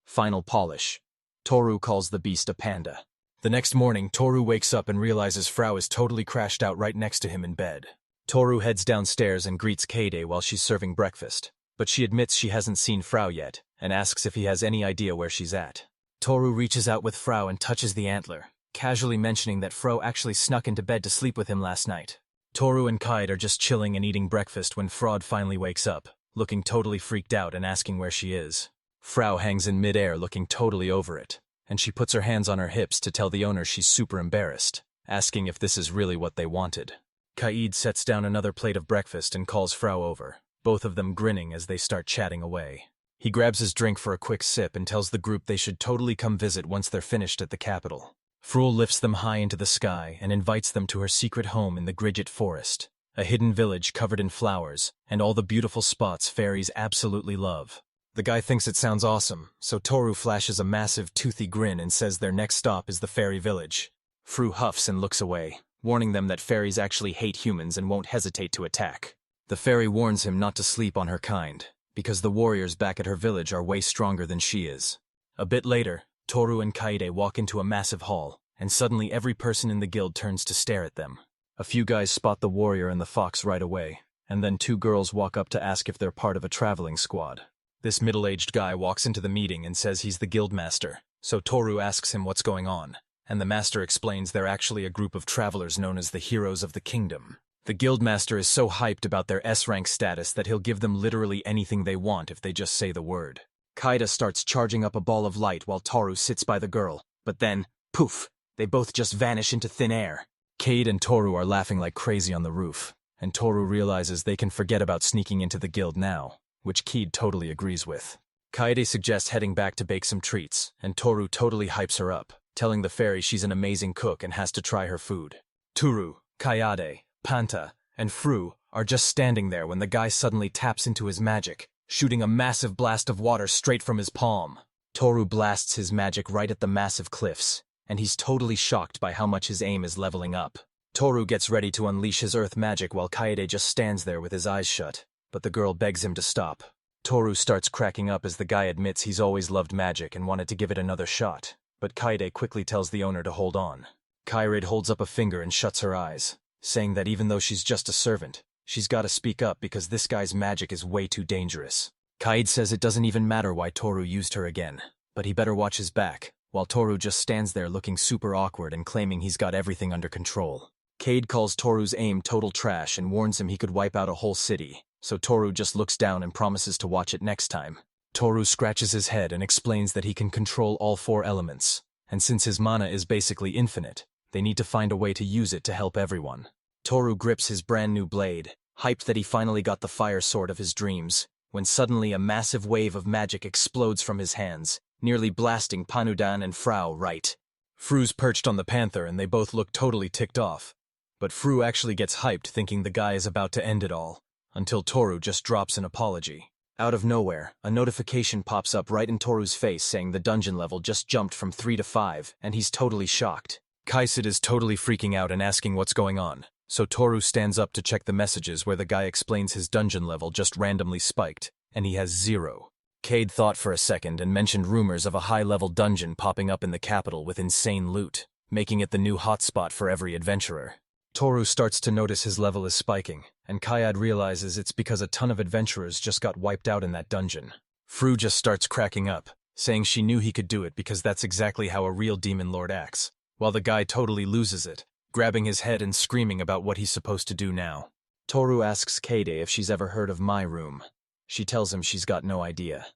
Final polish. Toru calls the beast a panda. The next morning, Toru wakes up and realizes Frau is totally crashed out right next to him in bed. Toru heads downstairs and greets Kaede while she's serving breakfast, but she admits she hasn't seen Frau yet and asks if he has any idea where she's at. Toru reaches out with Frau and touches the antler, casually mentioning that Frau actually snuck into bed to sleep with him last night. Toru and Kaid are just chilling and eating breakfast when Fraud finally wakes up, looking totally freaked out and asking where she is. Frau hangs in midair looking totally over it, and she puts her hands on her hips to tell the owner she's super embarrassed, asking if this is really what they wanted. Kaid sets down another plate of breakfast and calls Frau over, both of them grinning as they start chatting away. He grabs his drink for a quick sip and tells the group they should totally come visit once they're finished at the capital. Frul lifts them high into the sky and invites them to her secret home in the Gridget Forest, a hidden village covered in flowers and all the beautiful spots fairies absolutely love. The guy thinks it sounds awesome, so Toru flashes a massive toothy grin and says their next stop is the fairy village. Fru huffs and looks away, warning them that fairies actually hate humans and won't hesitate to attack. The fairy warns him not to sleep on her kind, because the warriors back at her village are way stronger than she is. A bit later, Toru and Kaede walk into a massive hall, and suddenly every person in the guild turns to stare at them. A few guys spot the warrior and the fox right away, and then two girls walk up to ask if they're part of a traveling squad. This middle-aged guy walks into the meeting and says he's the guild master, so Toru asks him what's going on, and the master explains they're actually a group of travelers known as the Heroes of the Kingdom. The guild master is so hyped about their S-rank status that he'll give them literally anything they want if they just say the word. Kaede starts charging up a ball of light while Toru sits by the girl, but then, poof, they both just vanish into thin air. Kaede and Toru are laughing like crazy on the roof, and Toru realizes they can forget about sneaking into the guild now, which Kaede totally agrees with. Kaede suggests heading back to bake some treats, and Toru totally hypes her up, telling the fairy she's an amazing cook and has to try her food. Toru, Kaede, Panta, and Fru are just standing there when the guy suddenly taps into his magic, shooting a massive blast of water straight from his palm. Toru blasts his magic right at the massive cliffs, and he's totally shocked by how much his aim is leveling up. Toru gets ready to unleash his earth magic while Kaede just stands there with his eyes shut, but the girl begs him to stop. Toru starts cracking up as the guy admits he's always loved magic and wanted to give it another shot, but Kaede quickly tells the owner to hold on. Kaede holds up a finger and shuts her eyes, saying that even though she's just a servant, she's gotta speak up because this guy's magic is way too dangerous. Kaede says it doesn't even matter why Toru used her again, but he better watch his back, while Toru just stands there looking super awkward and claiming he's got everything under control. Kaede calls Toru's aim total trash and warns him he could wipe out a whole city, so Toru just looks down and promises to watch it next time. Toru scratches his head and explains that he can control all 4 elements, and since his mana is basically infinite, they need to find a way to use it to help everyone. Toru grips his brand new blade, hyped that he finally got the fire sword of his dreams, when suddenly a massive wave of magic explodes from his hands, nearly blasting Panudan and Frau right. Fru's perched on the panther and they both look totally ticked off, but Fru actually gets hyped thinking the guy is about to end it all, until Toru just drops an apology. Out of nowhere, a notification pops up right in Toru's face saying the dungeon level just jumped from 3 to 5, and he's totally shocked. Kaisid is totally freaking out and asking what's going on, so Toru stands up to check the messages where the guy explains his dungeon level just randomly spiked, and he has 0. Kaede thought for a second and mentioned rumors of a high-level dungeon popping up in the capital with insane loot, making it the new hotspot for every adventurer. Toru starts to notice his level is spiking, and Kaede realizes it's because a ton of adventurers just got wiped out in that dungeon. Fru just starts cracking up, saying she knew he could do it because that's exactly how a real demon lord acts, while the guy totally loses it, grabbing his head and screaming about what he's supposed to do now. Toru asks Kaede if she's ever heard of My Room. She tells him she's got no idea.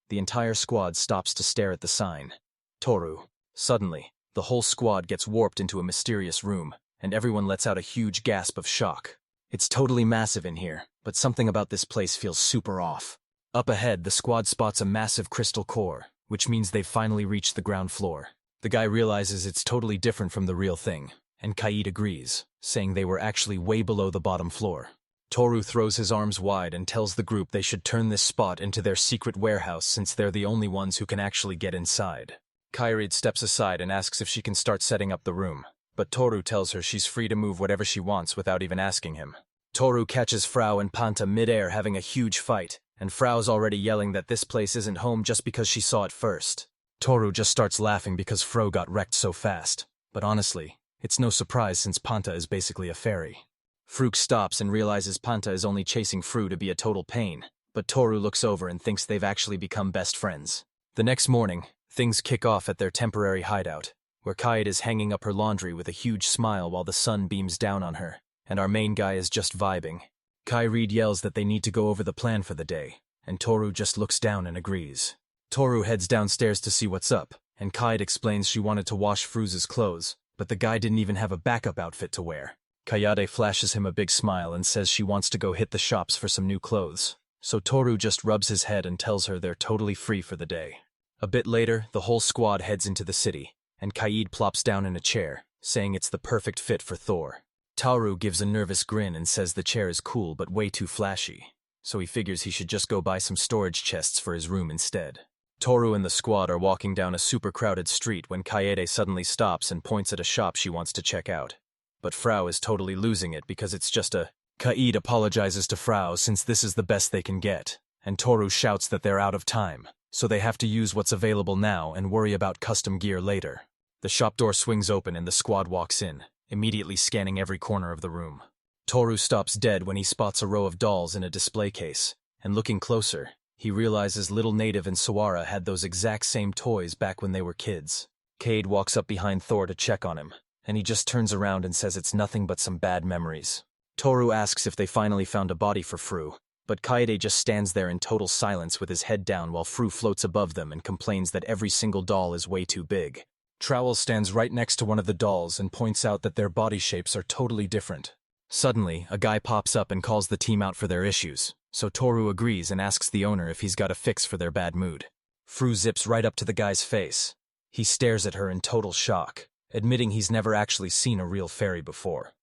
The entire squad stops to stare at the sign. Toru. Suddenly, the whole squad gets warped into a mysterious room, and everyone lets out a huge gasp of shock. It's totally massive in here, but something about this place feels super off. Up ahead, the squad spots a massive crystal core, which means they've finally reached the ground floor. The guy realizes it's totally different from the real thing, and Kaede agrees, saying they were actually way below the bottom floor. Toru throws his arms wide and tells the group they should turn this spot into their secret warehouse since they're the only ones who can actually get inside. Kaede steps aside and asks if she can start setting up the room, but Toru tells her she's free to move whatever she wants without even asking him. Toru catches Frau and Panta mid-air having a huge fight, and Frau's already yelling that this place isn't home just because she saw it first. Toru just starts laughing because Frau got wrecked so fast, but honestly, it's no surprise since Panta is basically a fairy. Fruk stops and realizes Panta is only chasing Fru to be a total pain, but Toru looks over and thinks they've actually become best friends. The next morning, things kick off at their temporary hideout, where Kaede is hanging up her laundry with a huge smile while the sun beams down on her, and our main guy is just vibing. Kaede yells that they need to go over the plan for the day, and Toru just looks down and agrees. Toru heads downstairs to see what's up, and Kaede explains she wanted to wash Fruz's clothes, but the guy didn't even have a backup outfit to wear. Kaede flashes him a big smile and says she wants to go hit the shops for some new clothes, so Toru just rubs his head and tells her they're totally free for the day. A bit later, the whole squad heads into the city, and Kaede plops down in a chair, saying it's the perfect fit for Thor. Toru gives a nervous grin and says the chair is cool but way too flashy, so he figures he should just go buy some storage chests for his room instead. Toru and the squad are walking down a super crowded street when Kaede suddenly stops and points at a shop she wants to check out. But Frau is totally losing it because it's just a... Kaede apologizes to Frau since this is the best they can get, and Toru shouts that they're out of time, so they have to use what's available now and worry about custom gear later. The shop door swings open and the squad walks in, immediately scanning every corner of the room. Toru stops dead when he spots a row of dolls in a display case, and looking closer, he realizes Little Native and Sawara had those exact same toys back when they were kids. Cade walks up behind Thor to check on him, and he just turns around and says it's nothing but some bad memories. Toru asks if they finally found a body for Fru, but Kaede just stands there in total silence with his head down while Fru floats above them and complains that every single doll is way too big. Trowel stands right next to one of the dolls and points out that their body shapes are totally different. Suddenly, a guy pops up and calls the team out for their issues, so Toru agrees and asks the owner if he's got a fix for their bad mood. Fru zips right up to the guy's face. He stares at her in total shock, admitting he's never actually seen a real fairy before.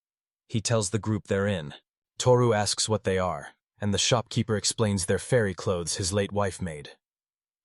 He tells the group they're in. Toru asks what they are, and the shopkeeper explains they're fairy clothes his late wife made.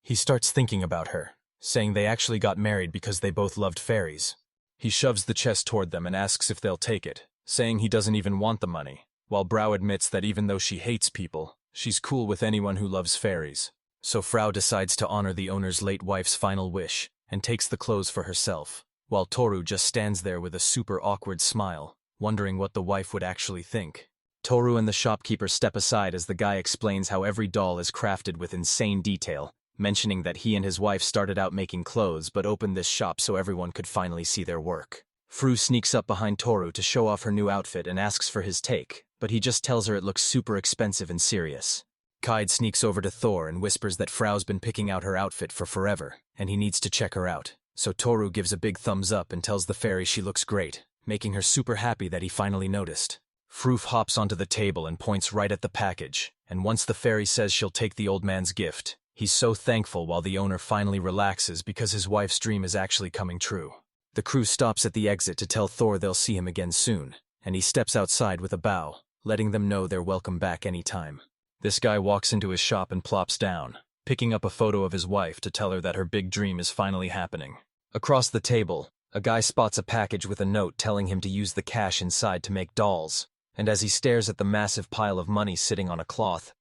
He starts thinking about her, saying they actually got married because they both loved fairies. He shoves the chest toward them and asks if they'll take it, saying he doesn't even want the money, while Brow admits that even though she hates people, she's cool with anyone who loves fairies. So Frau decides to honor the owner's late wife's final wish, and takes the clothes for herself, while Toru just stands there with a super awkward smile, wondering what the wife would actually think. Toru and the shopkeeper step aside as the guy explains how every doll is crafted with insane detail, mentioning that he and his wife started out making clothes but opened this shop so everyone could finally see their work. Fru sneaks up behind Toru to show off her new outfit and asks for his take, but he just tells her it looks super expensive and serious. Kaede sneaks over to Thor and whispers that Frau's been picking out her outfit for forever, and he needs to check her out. So Toru gives a big thumbs up and tells the fairy she looks great, making her super happy that he finally noticed. Froof hops onto the table and points right at the package, and once the fairy says she'll take the old man's gift, he's so thankful while the owner finally relaxes because his wife's dream is actually coming true. The crew stops at the exit to tell Thor they'll see him again soon, and he steps outside with a bow, letting them know they're welcome back anytime. This guy walks into his shop and plops down, picking up a photo of his wife to tell her that her big dream is finally happening. Across the table, a guy spots a package with a note telling him to use the cash inside to make dolls, and as he stares at the massive pile of money sitting on a cloth,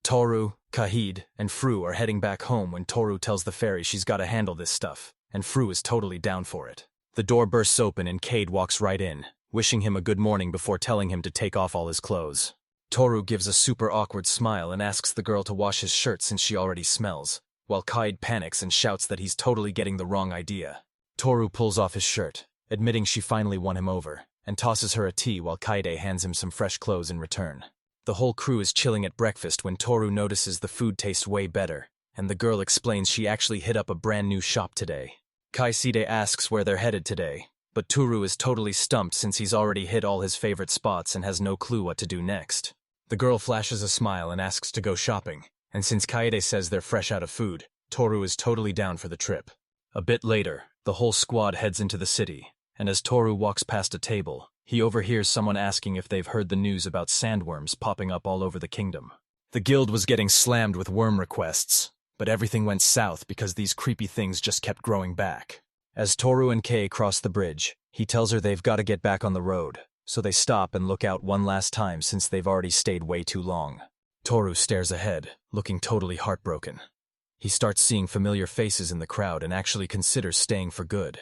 Toru, Kaede, and Fru are heading back home when Toru tells the fairy she's gotta handle this stuff, and Fru is totally down for it. The door bursts open and Kaede walks right in, wishing him a good morning before telling him to take off all his clothes. Toru gives a super awkward smile and asks the girl to wash his shirt since she already smells, while Kaede panics and shouts that he's totally getting the wrong idea. Toru pulls off his shirt, admitting she finally won him over, and tosses her a tea while Kaede hands him some fresh clothes in return. The whole crew is chilling at breakfast when Toru notices the food tastes way better, and the girl explains she actually hit up a brand new shop today. Kaiside asks where they're headed today, but Toru is totally stumped since he's already hit all his favorite spots and has no clue what to do next. The girl flashes a smile and asks to go shopping, and since Kaede says they're fresh out of food, Toru is totally down for the trip. A bit later, the whole squad heads into the city, and as Toru walks past a table, he overhears someone asking if they've heard the news about sandworms popping up all over the kingdom. The guild was getting slammed with worm requests, but everything went south because these creepy things just kept growing back. As Toru and Kei cross the bridge, he tells her they've got to get back on the road, so they stop and look out one last time since they've already stayed way too long. Toru stares ahead, looking totally heartbroken. He starts seeing familiar faces in the crowd and actually considers staying for good.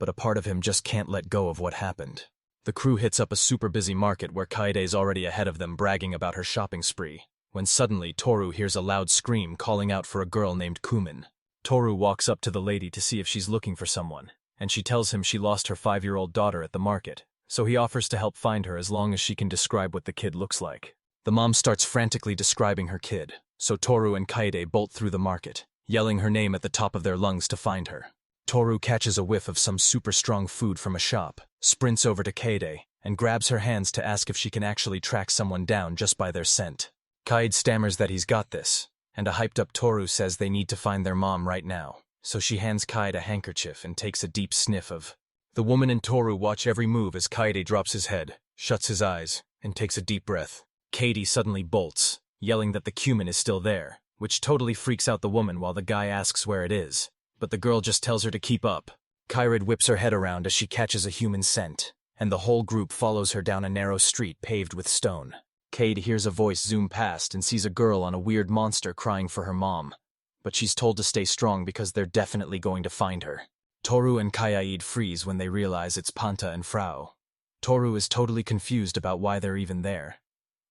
But a part of him just can't let go of what happened. The crew hits up a super busy market where Kaide's already ahead of them bragging about her shopping spree, when suddenly Toru hears a loud scream calling out for a girl named Kumin. Toru walks up to the lady to see if she's looking for someone, and she tells him she lost her 5-year-old daughter at the market, so he offers to help find her as long as she can describe what the kid looks like. The mom starts frantically describing her kid, so Toru and Kaede bolt through the market, yelling her name at the top of their lungs to find her. Toru catches a whiff of some super strong food from a shop, sprints over to Kaede, and grabs her hands to ask if she can actually track someone down just by their scent. Kaede stammers that he's got this, and a hyped-up Toru says they need to find their mom right now, so she hands Kaede a handkerchief and takes a deep sniff of. The woman and Toru watch every move as Kaede drops his head, shuts his eyes, and takes a deep breath. Kaede suddenly bolts, yelling that the cumin is still there, which totally freaks out the woman while the guy asks where it is. But the girl just tells her to keep up. Kairid whips her head around as she catches a human scent, and the whole group follows her down a narrow street paved with stone. Kaede hears a voice zoom past and sees a girl on a weird monster crying for her mom. but she's told to stay strong because they're definitely going to find her. Toru and Kayaid freeze when they realize it's Panta and Frau. Toru is totally confused about why they're even there.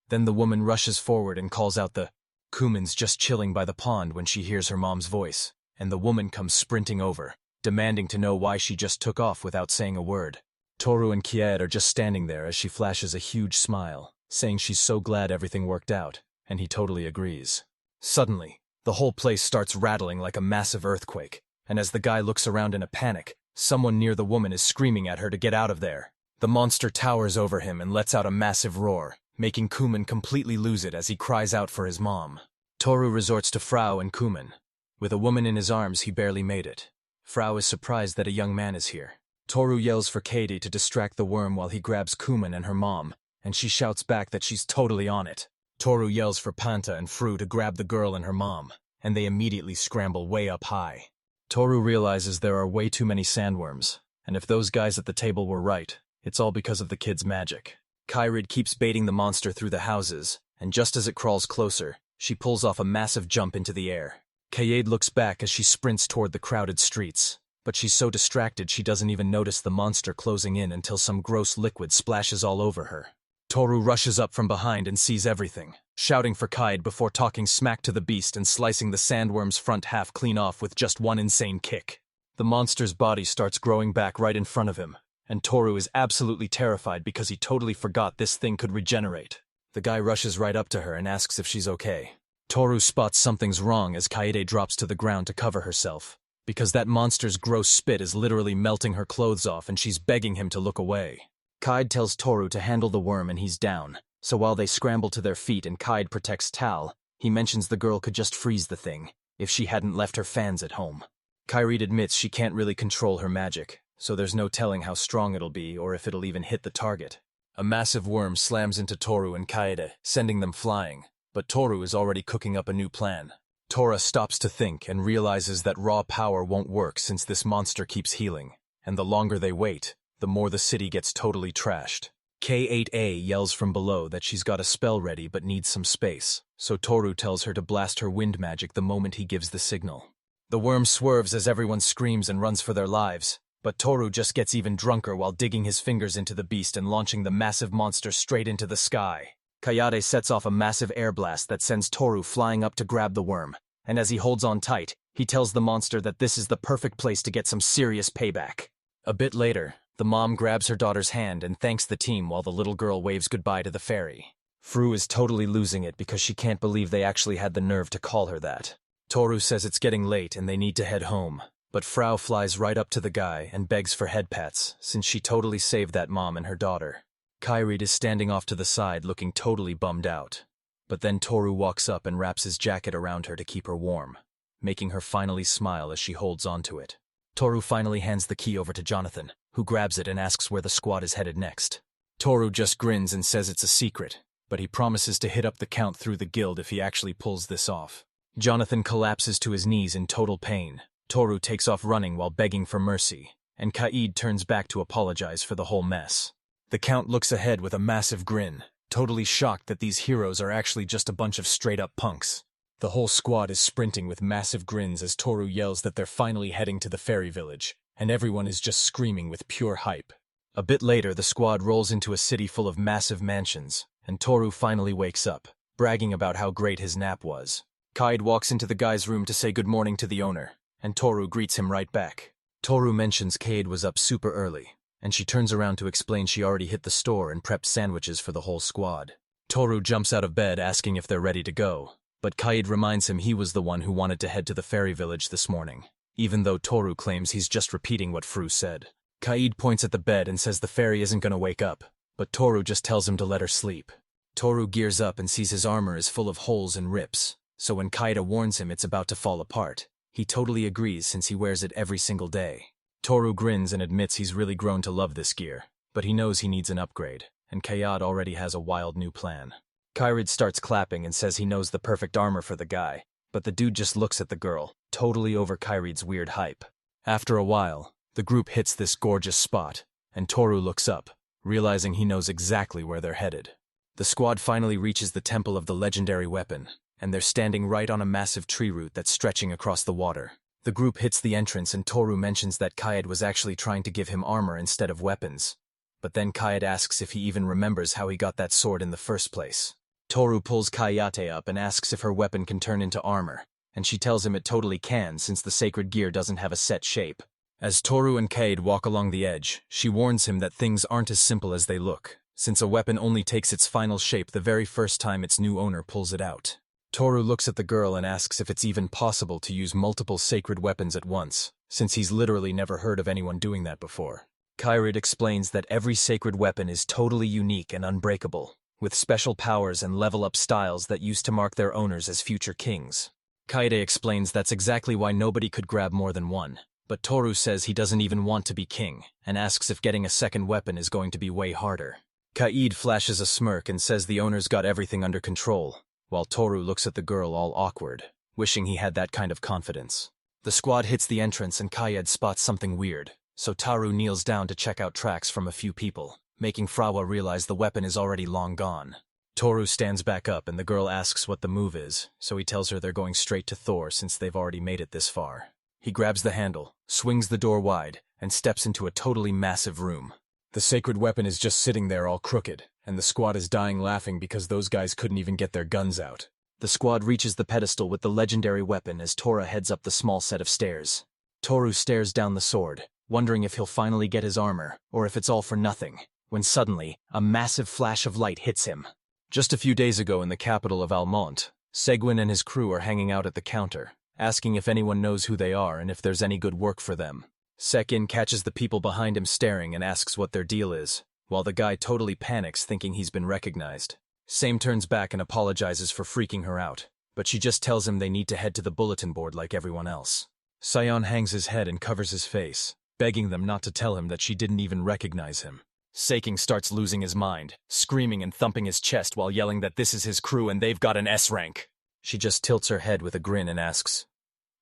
Then the woman rushes forward and calls out the Kuman's just chilling by the pond when she hears her mom's voice, and the woman comes sprinting over, demanding to know why she just took off without saying a word. Toru and Kied are just standing there as she flashes a huge smile, saying she's so glad everything worked out, and he totally agrees. Suddenly, the whole place starts rattling like a massive earthquake, and as the guy looks around in a panic, someone near the woman is screaming at her to get out of there. The monster towers over him and lets out a massive roar, making Kuman completely lose it as he cries out for his mom. Toru resorts to Frau and Kuman. With a woman in his arms, he barely made it. Frau is surprised that a young man is here. Toru yells for Katie to distract the worm while he grabs Kuman and her mom, and she shouts back that she's totally on it. Toru yells for Panta and Fru to grab the girl and her mom, and they immediately scramble way up high. Toru realizes there are way too many sandworms, and if those guys at the table were right, it's all because of the kid's magic. Kairid keeps baiting the monster through the houses, and just as it crawls closer, she pulls off a massive jump into the air. Kaede looks back as she sprints toward the crowded streets, but she's so distracted she doesn't even notice the monster closing in until some gross liquid splashes all over her. Toru rushes up from behind and sees everything, shouting for Kaede before talking smack to the beast and slicing the sandworm's front half clean off with just one insane kick. The monster's body starts growing back right in front of him, and Toru is absolutely terrified because he totally forgot this thing could regenerate. The guy rushes right up to her and asks if she's okay. Toru spots something's wrong as Kaede drops to the ground to cover herself, because that monster's gross spit is literally melting her clothes off and she's begging him to look away. Kaede tells Toru to handle the worm and he's down, so while they scramble to their feet and Kaede protects Tal, he mentions the girl could just freeze the thing, if she hadn't left her fans at home. Kaede admits she can't really control her magic, so there's no telling how strong it'll be or if it'll even hit the target. A massive worm slams into Toru and Kaede, sending them flying, but Toru is already cooking up a new plan. Tora stops to think and realizes that raw power won't work since this monster keeps healing, and the longer they wait, the more the city gets totally trashed. K8A yells from below that she's got a spell ready but needs some space, so Toru tells her to blast her wind magic the moment he gives the signal. The worm swerves as everyone screams and runs for their lives, but Toru just gets even drunker while digging his fingers into the beast and launching the massive monster straight into the sky. Kayade sets off a massive air blast that sends Toru flying up to grab the worm, and as he holds on tight, he tells the monster that this is the perfect place to get some serious payback. A bit later, the mom grabs her daughter's hand and thanks the team while the little girl waves goodbye to the fairy. Fru is totally losing it because she can't believe they actually had the nerve to call her that. Toru says it's getting late and they need to head home, but Frau flies right up to the guy and begs for head pats since she totally saved that mom and her daughter. Kaede is standing off to the side looking totally bummed out. But then Toru walks up and wraps his jacket around her to keep her warm, making her finally smile as she holds onto it. Toru finally hands the key over to Jonathan, who grabs it and asks where the squad is headed next. Toru just grins and says it's a secret, but he promises to hit up the count through the guild if he actually pulls this off. Jonathan collapses to his knees in total pain. Toru takes off running while begging for mercy, and Kaede turns back to apologize for the whole mess. The Count looks ahead with a massive grin, totally shocked that these heroes are actually just a bunch of straight-up punks. The whole squad is sprinting with massive grins as Toru yells that they're finally heading to the fairy village, and everyone is just screaming with pure hype. A bit later, the squad rolls into a city full of massive mansions, and Toru finally wakes up, bragging about how great his nap was. Kaede walks into the guy's room to say good morning to the owner, and Toru greets him right back. Toru mentions Kaede was up super early, and she turns around to explain she already hit the store and prepped sandwiches for the whole squad. Toru jumps out of bed asking if they're ready to go, but Kaede reminds him he was the one who wanted to head to the fairy village this morning, even though Toru claims he's just repeating what Fru said. Kaede points at the bed and says the fairy isn't going to wake up, but Toru just tells him to let her sleep. Toru gears up and sees his armor is full of holes and rips, so when Kaede warns him it's about to fall apart, he totally agrees since he wears it every single day. Toru grins and admits he's really grown to love this gear, but he knows he needs an upgrade, and Kaede already has a wild new plan. Kairid starts clapping and says he knows the perfect armor for the guy, but the dude just looks at the girl, totally over Kairid's weird hype. After a while, the group hits this gorgeous spot, and Toru looks up, realizing he knows exactly where they're headed. The squad finally reaches the temple of the legendary weapon, and they're standing right on a massive tree root that's stretching across the water. The group hits the entrance and Toru mentions that Kaede was actually trying to give him armor instead of weapons. But then Kaede asks if he even remembers how he got that sword in the first place. Toru pulls Kayate up and asks if her weapon can turn into armor, and she tells him it totally can since the sacred gear doesn't have a set shape. As Toru and Kaede walk along the edge, she warns him that things aren't as simple as they look, since a weapon only takes its final shape the very first time its new owner pulls it out. Toru looks at the girl and asks if it's even possible to use multiple sacred weapons at once, since he's literally never heard of anyone doing that before. Kaede explains that every sacred weapon is totally unique and unbreakable, with special powers and level-up styles that used to mark their owners as future kings. Kaede explains that's exactly why nobody could grab more than one, but Toru says he doesn't even want to be king, and asks if getting a second weapon is going to be way harder. Kaede flashes a smirk and says the owners got everything under control, while Toru looks at the girl all awkward, wishing he had that kind of confidence. The squad hits the entrance and Kaede spots something weird, so Toru kneels down to check out tracks from a few people, making Frawa realize the weapon is already long gone. Toru stands back up and the girl asks what the move is, so he tells her they're going straight to Thor since they've already made it this far. He grabs the handle, swings the door wide, and steps into a totally massive room. The sacred weapon is just sitting there all crooked, and the squad is dying laughing because those guys couldn't even get their guns out. The squad reaches the pedestal with the legendary weapon as Tora heads up the small set of stairs. Toru stares down the sword, wondering if he'll finally get his armor, or if it's all for nothing, when suddenly, a massive flash of light hits him. Just a few days ago in the capital of Almont, Seguin and his crew are hanging out at the counter, asking if anyone knows who they are and if there's any good work for them. Sekin catches the people behind him staring and asks what their deal is, while the guy totally panics thinking he's been recognized. Same turns back and apologizes for freaking her out, but she just tells him they need to head to the bulletin board like everyone else. Sion hangs his head and covers his face, begging them not to tell him that she didn't even recognize him. Seking starts losing his mind, screaming and thumping his chest while yelling that this is his crew and they've got an S rank. She just tilts her head with a grin and asks,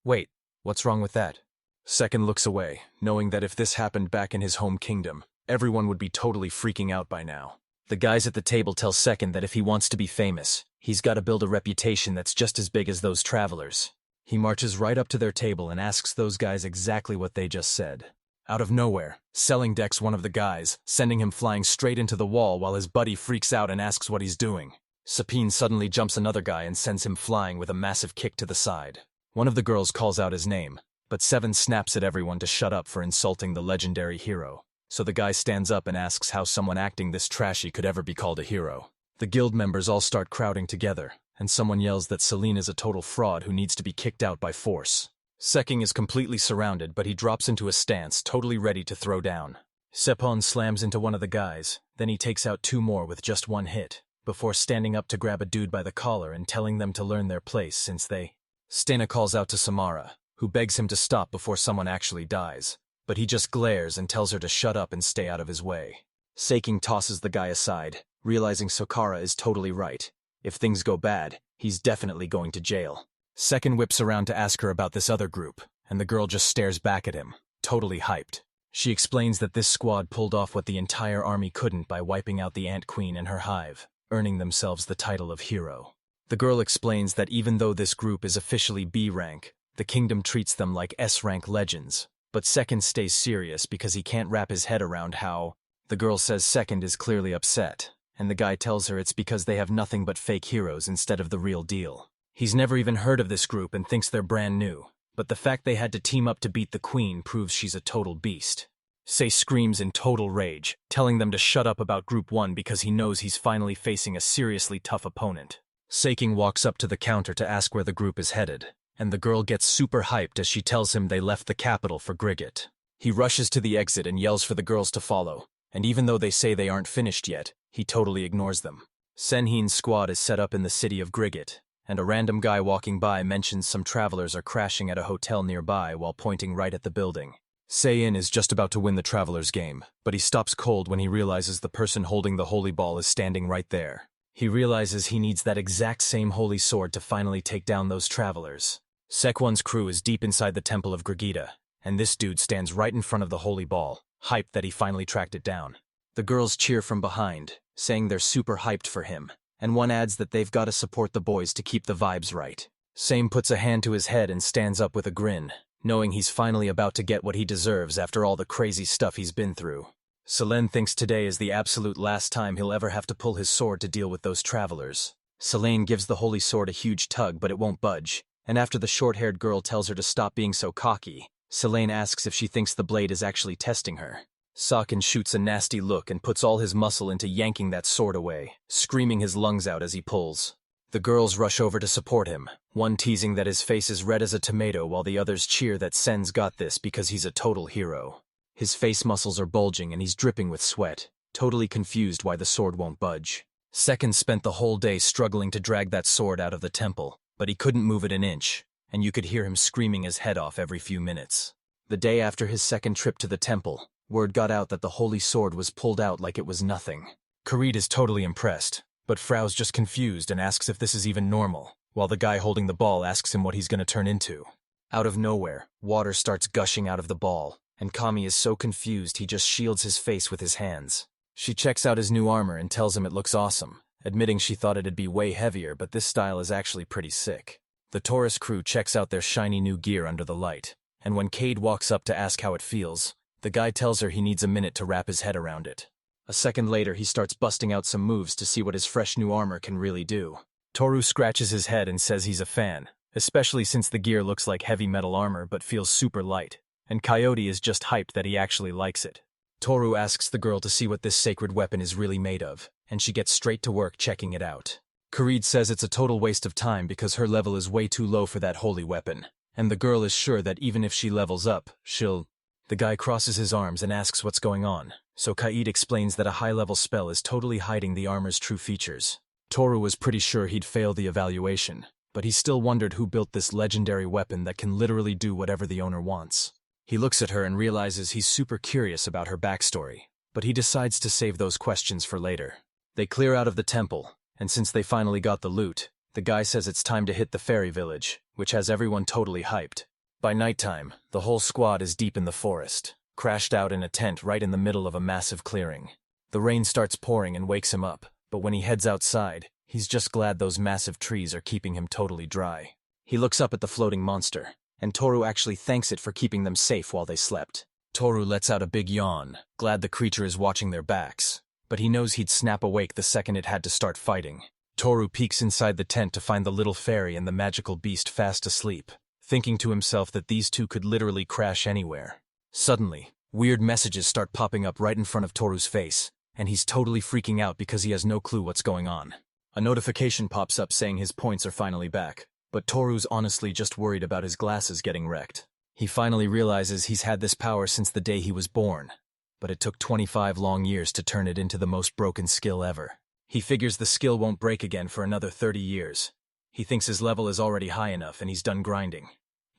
"Wait, what's wrong with that?" Sekin looks away, knowing that if this happened back in his home kingdom, everyone would be totally freaking out by now. The guys at the table tell Sekin that if he wants to be famous, he's got to build a reputation that's just as big as those travelers. He marches right up to their table and asks those guys exactly what they just said. Out of nowhere, Selling decks one of the guys, sending him flying straight into the wall while his buddy freaks out and asks what he's doing. Sapine suddenly jumps another guy and sends him flying with a massive kick to the side. One of the girls calls out his name, but Seven snaps at everyone to shut up for insulting the legendary hero. So the guy stands up and asks how someone acting this trashy could ever be called a hero. The guild members all start crowding together, and someone yells that Celine is a total fraud who needs to be kicked out by force. Seking is completely surrounded, but he drops into a stance, totally ready to throw down. Sepon slams into one of the guys, then he takes out two more with just one hit, before standing up to grab a dude by the collar and telling them to learn their place since they... Stena calls out to Samara, who begs him to stop before someone actually dies, but he just glares and tells her to shut up and stay out of his way. Seking tosses the guy aside, realizing Sokara is totally right. If things go bad, he's definitely going to jail. Sekin whips around to ask her about this other group, and the girl just stares back at him, totally hyped. She explains that this squad pulled off what the entire army couldn't by wiping out the Ant Queen and her hive, earning themselves the title of hero. The girl explains that even though this group is officially B rank, the kingdom treats them like S rank legends, but Second stays serious because he can't wrap his head around how... The girl says Second is clearly upset, and the guy tells her it's because they have nothing but fake heroes instead of the real deal. He's never even heard of this group and thinks they're brand new, but the fact they had to team up to beat the queen proves she's a total beast. Sei screams in total rage, telling them to shut up about Group 1 because he knows he's finally facing a seriously tough opponent. Seking walks up to the counter to ask where the group is headed, and the girl gets super hyped as she tells him they left the capital for Grigot. He rushes to the exit and yells for the girls to follow, and even though they say they aren't finished yet, he totally ignores them. Senheen's squad is set up in the city of Grigot, and a random guy walking by mentions some travelers are crashing at a hotel nearby while pointing right at the building. Seiin is just about to win the travelers' game, but he stops cold when he realizes the person holding the holy ball is standing right there. He realizes he needs that exact same holy sword to finally take down those travelers. Sekwon's crew is deep inside the temple of Grigita, and this dude stands right in front of the holy ball, hyped that he finally tracked it down. The girls cheer from behind, saying they're super hyped for him, and one adds that they've got to support the boys to keep the vibes right. Same puts a hand to his head and stands up with a grin, knowing he's finally about to get what he deserves after all the crazy stuff he's been through. Selene thinks today is the absolute last time he'll ever have to pull his sword to deal with those travelers. Selene gives the holy sword a huge tug, but it won't budge, and after the short-haired girl tells her to stop being so cocky, Selene asks if she thinks the blade is actually testing her. Sakin shoots a nasty look and puts all his muscle into yanking that sword away, screaming his lungs out as he pulls. The girls rush over to support him, one teasing that his face is red as a tomato while the others cheer that Sen's got this because he's a total hero. His face muscles are bulging and he's dripping with sweat, totally confused why the sword won't budge. Second spent the whole day struggling to drag that sword out of the temple, but he couldn't move it an inch, and you could hear him screaming his head off every few minutes. The day after his second trip to the temple, word got out that the holy sword was pulled out like it was nothing. Kareed is totally impressed, but Frau's just confused and asks if this is even normal, while the guy holding the ball asks him what he's gonna turn into. Out of nowhere, water starts gushing out of the ball, and Kami is so confused he just shields his face with his hands. She checks out his new armor and tells him it looks awesome, admitting she thought it'd be way heavier, but this style is actually pretty sick. The Taurus crew checks out their shiny new gear under the light, and when Cade walks up to ask how it feels, the guy tells her he needs a minute to wrap his head around it. A second later, he starts busting out some moves to see what his fresh new armor can really do. Toru scratches his head and says he's a fan, especially since the gear looks like heavy metal armor but feels super light, and Coyote is just hyped that he actually likes it. Toru asks the girl to see what this sacred weapon is really made of, and she gets straight to work checking it out. Kareed says it's a total waste of time because her level is way too low for that holy weapon, and the girl is sure that even if she levels up, she'll... The guy crosses his arms and asks what's going on, so Kaid explains that a high-level spell is totally hiding the armor's true features. Toru was pretty sure he'd fail the evaluation, but he still wondered who built this legendary weapon that can literally do whatever the owner wants. He looks at her and realizes he's super curious about her backstory, but he decides to save those questions for later. They clear out of the temple, and since they finally got the loot, the guy says it's time to hit the fairy village, which has everyone totally hyped. By nighttime, the whole squad is deep in the forest, crashed out in a tent right in the middle of a massive clearing. The rain starts pouring and wakes him up, but when he heads outside, he's just glad those massive trees are keeping him totally dry. He looks up at the floating monster, and Toru actually thanks it for keeping them safe while they slept. Toru lets out a big yawn, glad the creature is watching their backs, but he knows he'd snap awake the second it had to start fighting. Toru peeks inside the tent to find the little fairy and the magical beast fast asleep, thinking to himself that these two could literally crash anywhere. Suddenly, weird messages start popping up right in front of Toru's face, and he's totally freaking out because he has no clue what's going on. A notification pops up saying his points are finally back, but Toru's honestly just worried about his glasses getting wrecked. He finally realizes he's had this power since the day he was born, but it took 25 long years to turn it into the most broken skill ever. He figures the skill won't break again for another 30 years. He thinks his level is already high enough and he's done grinding.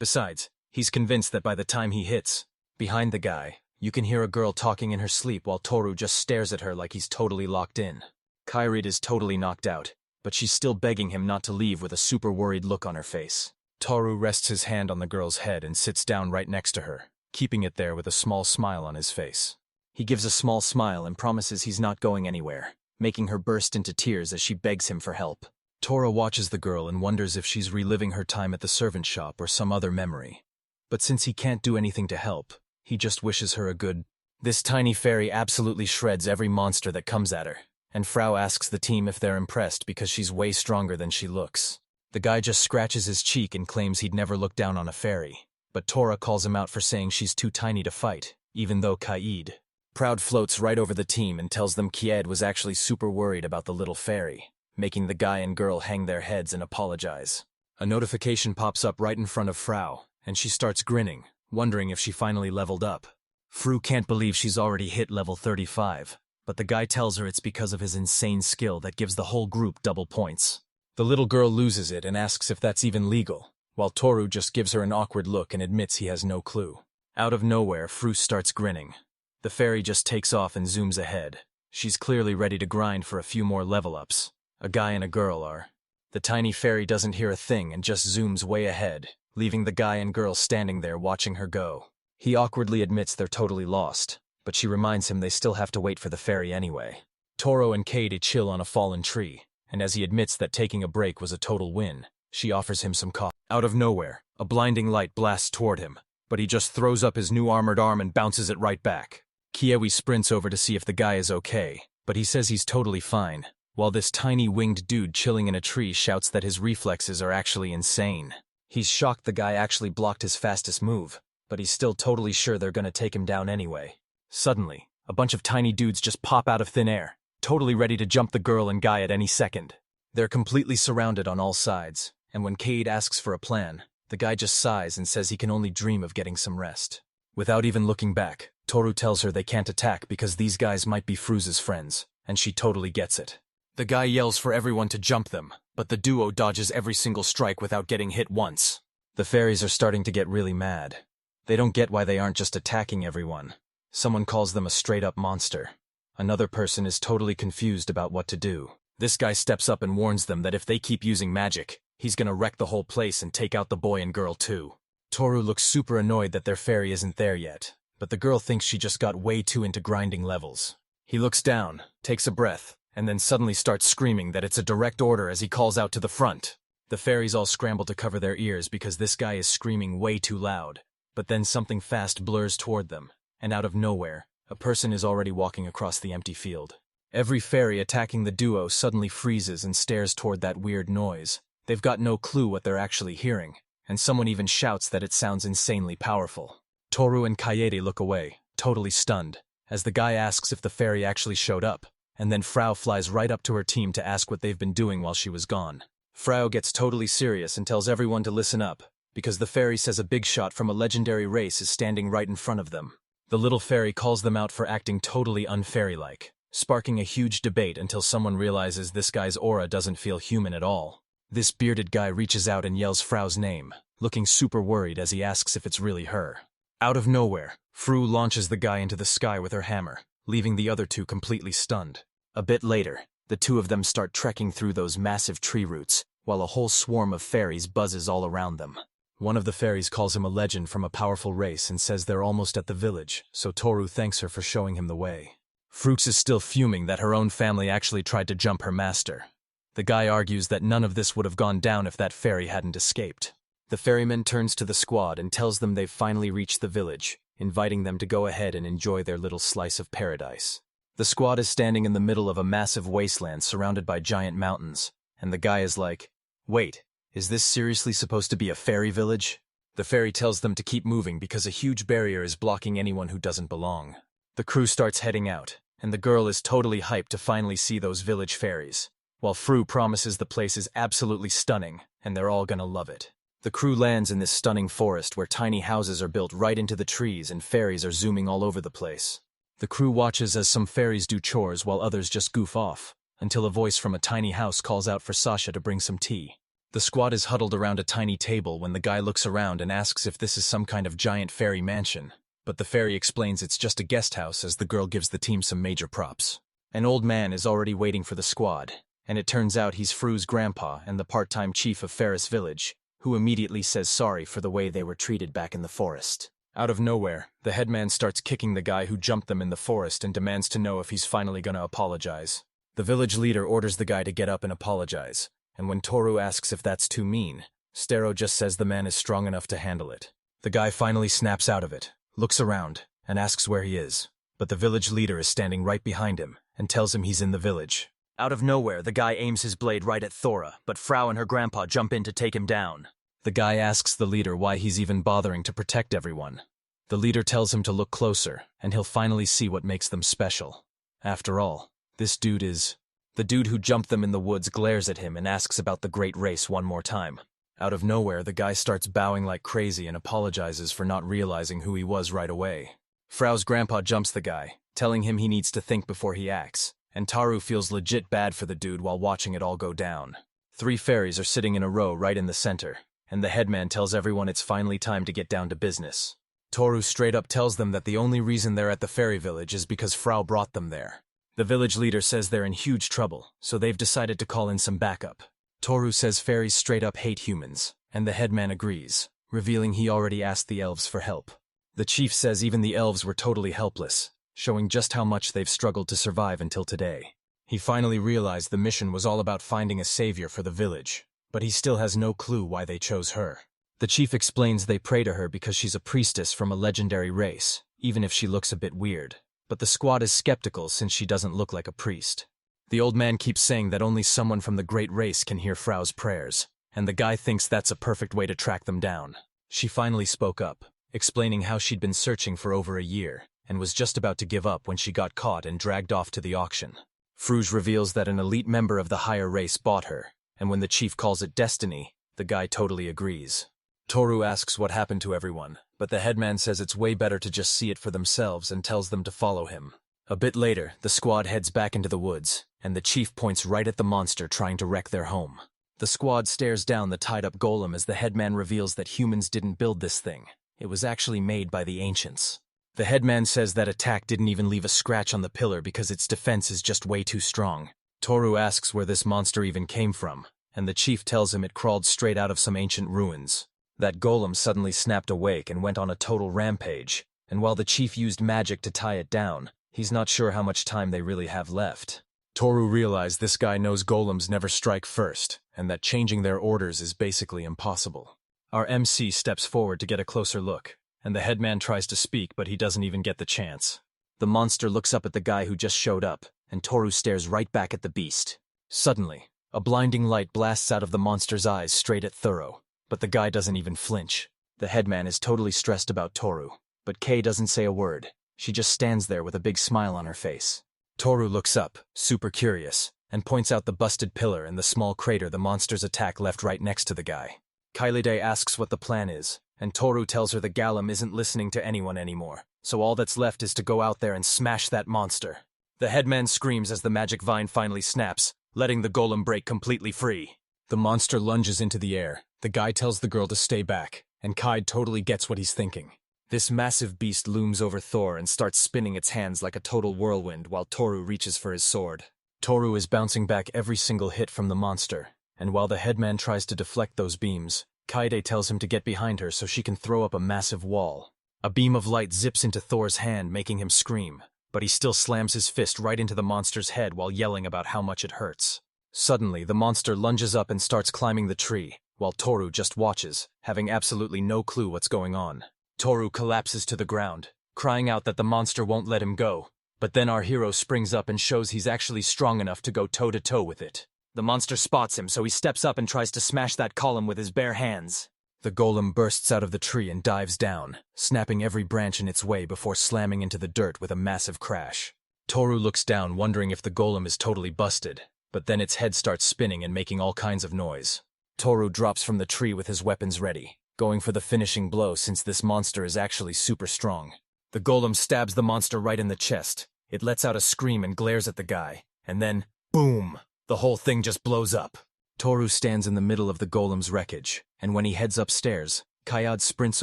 Besides, he's convinced that by the time he hits, behind the guy, you can hear a girl talking in her sleep while Toru just stares at her like he's totally locked in. Kairid is totally knocked out, but she's still begging him not to leave with a super worried look on her face. Toru rests his hand on the girl's head and sits down right next to her, keeping it there with a small smile on his face. He gives a small smile and promises he's not going anywhere, making her burst into tears as she begs him for help. Toru watches the girl and wonders if she's reliving her time at the servant shop or some other memory. But since he can't do anything to help, he just wishes her a good... This tiny fairy absolutely shreds every monster that comes at her, and Frau asks the team if they're impressed because she's way stronger than she looks. The guy just scratches his cheek and claims he'd never look down on a fairy, but Tora calls him out for saying she's too tiny to fight, even though Kaid. Proud floats right over the team and tells them Kied was actually super worried about the little fairy, making the guy and girl hang their heads and apologize. A notification pops up right in front of Frau, and she starts grinning, wondering if she finally leveled up. Fru can't believe she's already hit level 35, but the guy tells her it's because of his insane skill that gives the whole group double points. The little girl loses it and asks if that's even legal, while Toru just gives her an awkward look and admits he has no clue. Out of nowhere, Fru starts grinning. The fairy just takes off and zooms ahead. She's clearly ready to grind for a few more level-ups. A guy and a girl are. The tiny fairy doesn't hear a thing and just zooms way ahead, leaving the guy and girl standing there watching her go. He awkwardly admits they're totally lost, but she reminds him they still have to wait for the fairy anyway. Toro and Katie chill on a fallen tree, and as he admits that taking a break was a total win, she offers him some coffee. Out of nowhere, a blinding light blasts toward him, but he just throws up his new armored arm and bounces it right back. Kiewi sprints over to see if the guy is okay, but he says he's totally fine, while this tiny winged dude chilling in a tree shouts that his reflexes are actually insane. He's shocked the guy actually blocked his fastest move, but he's still totally sure they're gonna take him down anyway. Suddenly, a bunch of tiny dudes just pop out of thin air, totally ready to jump the girl and guy at any second. They're completely surrounded on all sides, and when Cade asks for a plan, the guy just sighs and says he can only dream of getting some rest. Without even looking back, Toru tells her they can't attack because these guys might be Fruze's friends, and she totally gets it. The guy yells for everyone to jump them, but the duo dodges every single strike without getting hit once. The fairies are starting to get really mad. They don't get why they aren't just attacking everyone. Someone calls them a straight-up monster. Another person is totally confused about what to do. This guy steps up and warns them that if they keep using magic, he's gonna wreck the whole place and take out the boy and girl too. Toru looks super annoyed that their fairy isn't there yet, but the girl thinks she just got way too into grinding levels. He looks down, takes a breath, and then suddenly starts screaming that it's a direct order as he calls out to the front. The fairies all scramble to cover their ears because this guy is screaming way too loud, but then something fast blurs toward them, and out of nowhere, a person is already walking across the empty field. Every fairy attacking the duo suddenly freezes and stares toward that weird noise. They've got no clue what they're actually hearing, and someone even shouts that it sounds insanely powerful. Toru and Kaede look away, totally stunned, as the guy asks if the fairy actually showed up, and then Frau flies right up to her team to ask what they've been doing while she was gone. Frau gets totally serious and tells everyone to listen up, because the fairy says a big shot from a legendary race is standing right in front of them. The little fairy calls them out for acting totally unfairy-like, sparking a huge debate until someone realizes this guy's aura doesn't feel human at all. This bearded guy reaches out and yells Frau's name, looking super worried as he asks if it's really her. Out of nowhere, Fru launches the guy into the sky with her hammer, leaving the other two completely stunned. A bit later, the two of them start trekking through those massive tree roots, while a whole swarm of fairies buzzes all around them. One of the fairies calls him a legend from a powerful race and says they're almost at the village, so Toru thanks her for showing him the way. Frux is still fuming that her own family actually tried to jump her master. The guy argues that none of this would have gone down if that fairy hadn't escaped. The ferryman turns to the squad and tells them they've finally reached the village, inviting them to go ahead and enjoy their little slice of paradise. The squad is standing in the middle of a massive wasteland surrounded by giant mountains, and the guy is like, "Wait, is this seriously supposed to be a fairy village?" The fairy tells them to keep moving because a huge barrier is blocking anyone who doesn't belong. The crew starts heading out, and the girl is totally hyped to finally see those village fairies, while Fru promises the place is absolutely stunning, and they're all gonna love it. The crew lands in this stunning forest where tiny houses are built right into the trees and fairies are zooming all over the place. The crew watches as some fairies do chores while others just goof off, until a voice from a tiny house calls out for Sasha to bring some tea. The squad is huddled around a tiny table when the guy looks around and asks if this is some kind of giant fairy mansion, but the fairy explains it's just a guest house as the girl gives the team some major props. An old man is already waiting for the squad, and it turns out he's Fru's grandpa and the part-time chief of Ferris Village, who immediately says sorry for the way they were treated back in the forest. Out of nowhere, the headman starts kicking the guy who jumped them in the forest and demands to know if he's finally gonna apologize. The village leader orders the guy to get up and apologize, and when Toru asks if that's too mean, Stero just says the man is strong enough to handle it. The guy finally snaps out of it, looks around, and asks where he is, but the village leader is standing right behind him and tells him he's in the village. Out of nowhere, the guy aims his blade right at Thora, but Frau and her grandpa jump in to take him down. The guy asks the leader why he's even bothering to protect everyone. The leader tells him to look closer, and he'll finally see what makes them special. After all, this dude is... The dude who jumped them in the woods glares at him and asks about the great race one more time. Out of nowhere, the guy starts bowing like crazy and apologizes for not realizing who he was right away. Frau's grandpa jumps the guy, telling him he needs to think before he acts, and Taru feels legit bad for the dude while watching it all go down. 3 fairies are sitting in a row right in the center, and the headman tells everyone it's finally time to get down to business. Toru straight up tells them that the only reason they're at the fairy village is because Frau brought them there. The village leader says they're in huge trouble, so they've decided to call in some backup. Toru says fairies straight up hate humans, and the headman agrees, revealing he already asked the elves for help. The chief says even the elves were totally helpless, showing just how much they've struggled to survive until today. He finally realized the mission was all about finding a savior for the village, but he still has no clue why they chose her. The chief explains they pray to her because she's a priestess from a legendary race, even if she looks a bit weird. But the squad is skeptical since she doesn't look like a priest. The old man keeps saying that only someone from the great race can hear Frau's prayers, and the guy thinks that's a perfect way to track them down. She finally spoke up, explaining how she'd been searching for over a year, and was just about to give up when she got caught and dragged off to the auction. Fruge reveals that an elite member of the higher race bought her, and when the chief calls it destiny, the guy totally agrees. Toru asks what happened to everyone, but the headman says it's way better to just see it for themselves and tells them to follow him. A bit later, the squad heads back into the woods, and the chief points right at the monster trying to wreck their home. The squad stares down the tied-up golem as the headman reveals that humans didn't build this thing. It was actually made by the ancients. The headman says that attack didn't even leave a scratch on the pillar because its defense is just way too strong. Toru asks where this monster even came from, and the chief tells him it crawled straight out of some ancient ruins. That golem suddenly snapped awake and went on a total rampage, and while the chief used magic to tie it down, he's not sure how much time they really have left. Toru realized this guy knows golems never strike first, and that changing their orders is basically impossible. Our MC steps forward to get a closer look, and the headman tries to speak, but he doesn't even get the chance. The monster looks up at the guy who just showed up, and Toru stares right back at the beast. Suddenly, a blinding light blasts out of the monster's eyes straight at Thorough, but the guy doesn't even flinch. The headman is totally stressed about Toru, but Kei doesn't say a word. She just stands there with a big smile on her face. Toru looks up, super curious, and points out the busted pillar and the small crater the monster's attack left right next to the guy. Kailide asks what the plan is, and Toru tells her the golem isn't listening to anyone anymore, so all that's left is to go out there and smash that monster. The headman screams as the magic vine finally snaps, letting the golem break completely free. The monster lunges into the air. The guy tells the girl to stay back, and Kai totally gets what he's thinking. This massive beast looms over Thor and starts spinning its hands like a total whirlwind while Toru reaches for his sword. Toru is bouncing back every single hit from the monster, and while the headman tries to deflect those beams, Kaide tells him to get behind her so she can throw up a massive wall. A beam of light zips into Thor's hand, making him scream, but he still slams his fist right into the monster's head while yelling about how much it hurts. Suddenly, the monster lunges up and starts climbing the tree, while Toru just watches, having absolutely no clue what's going on. Toru collapses to the ground, crying out that the monster won't let him go, but then our hero springs up and shows he's actually strong enough to go toe-to-toe with it. The monster spots him, so he steps up and tries to smash that column with his bare hands. The golem bursts out of the tree and dives down, snapping every branch in its way before slamming into the dirt with a massive crash. Toru looks down, wondering if the golem is totally busted, but then its head starts spinning and making all kinds of noise. Toru drops from the tree with his weapons ready, going for the finishing blow since this monster is actually super strong. The golem stabs the monster right in the chest. It lets out a scream and glares at the guy, and then, boom! The whole thing just blows up. Toru stands in the middle of the golem's wreckage, and when he heads upstairs, Kayad sprints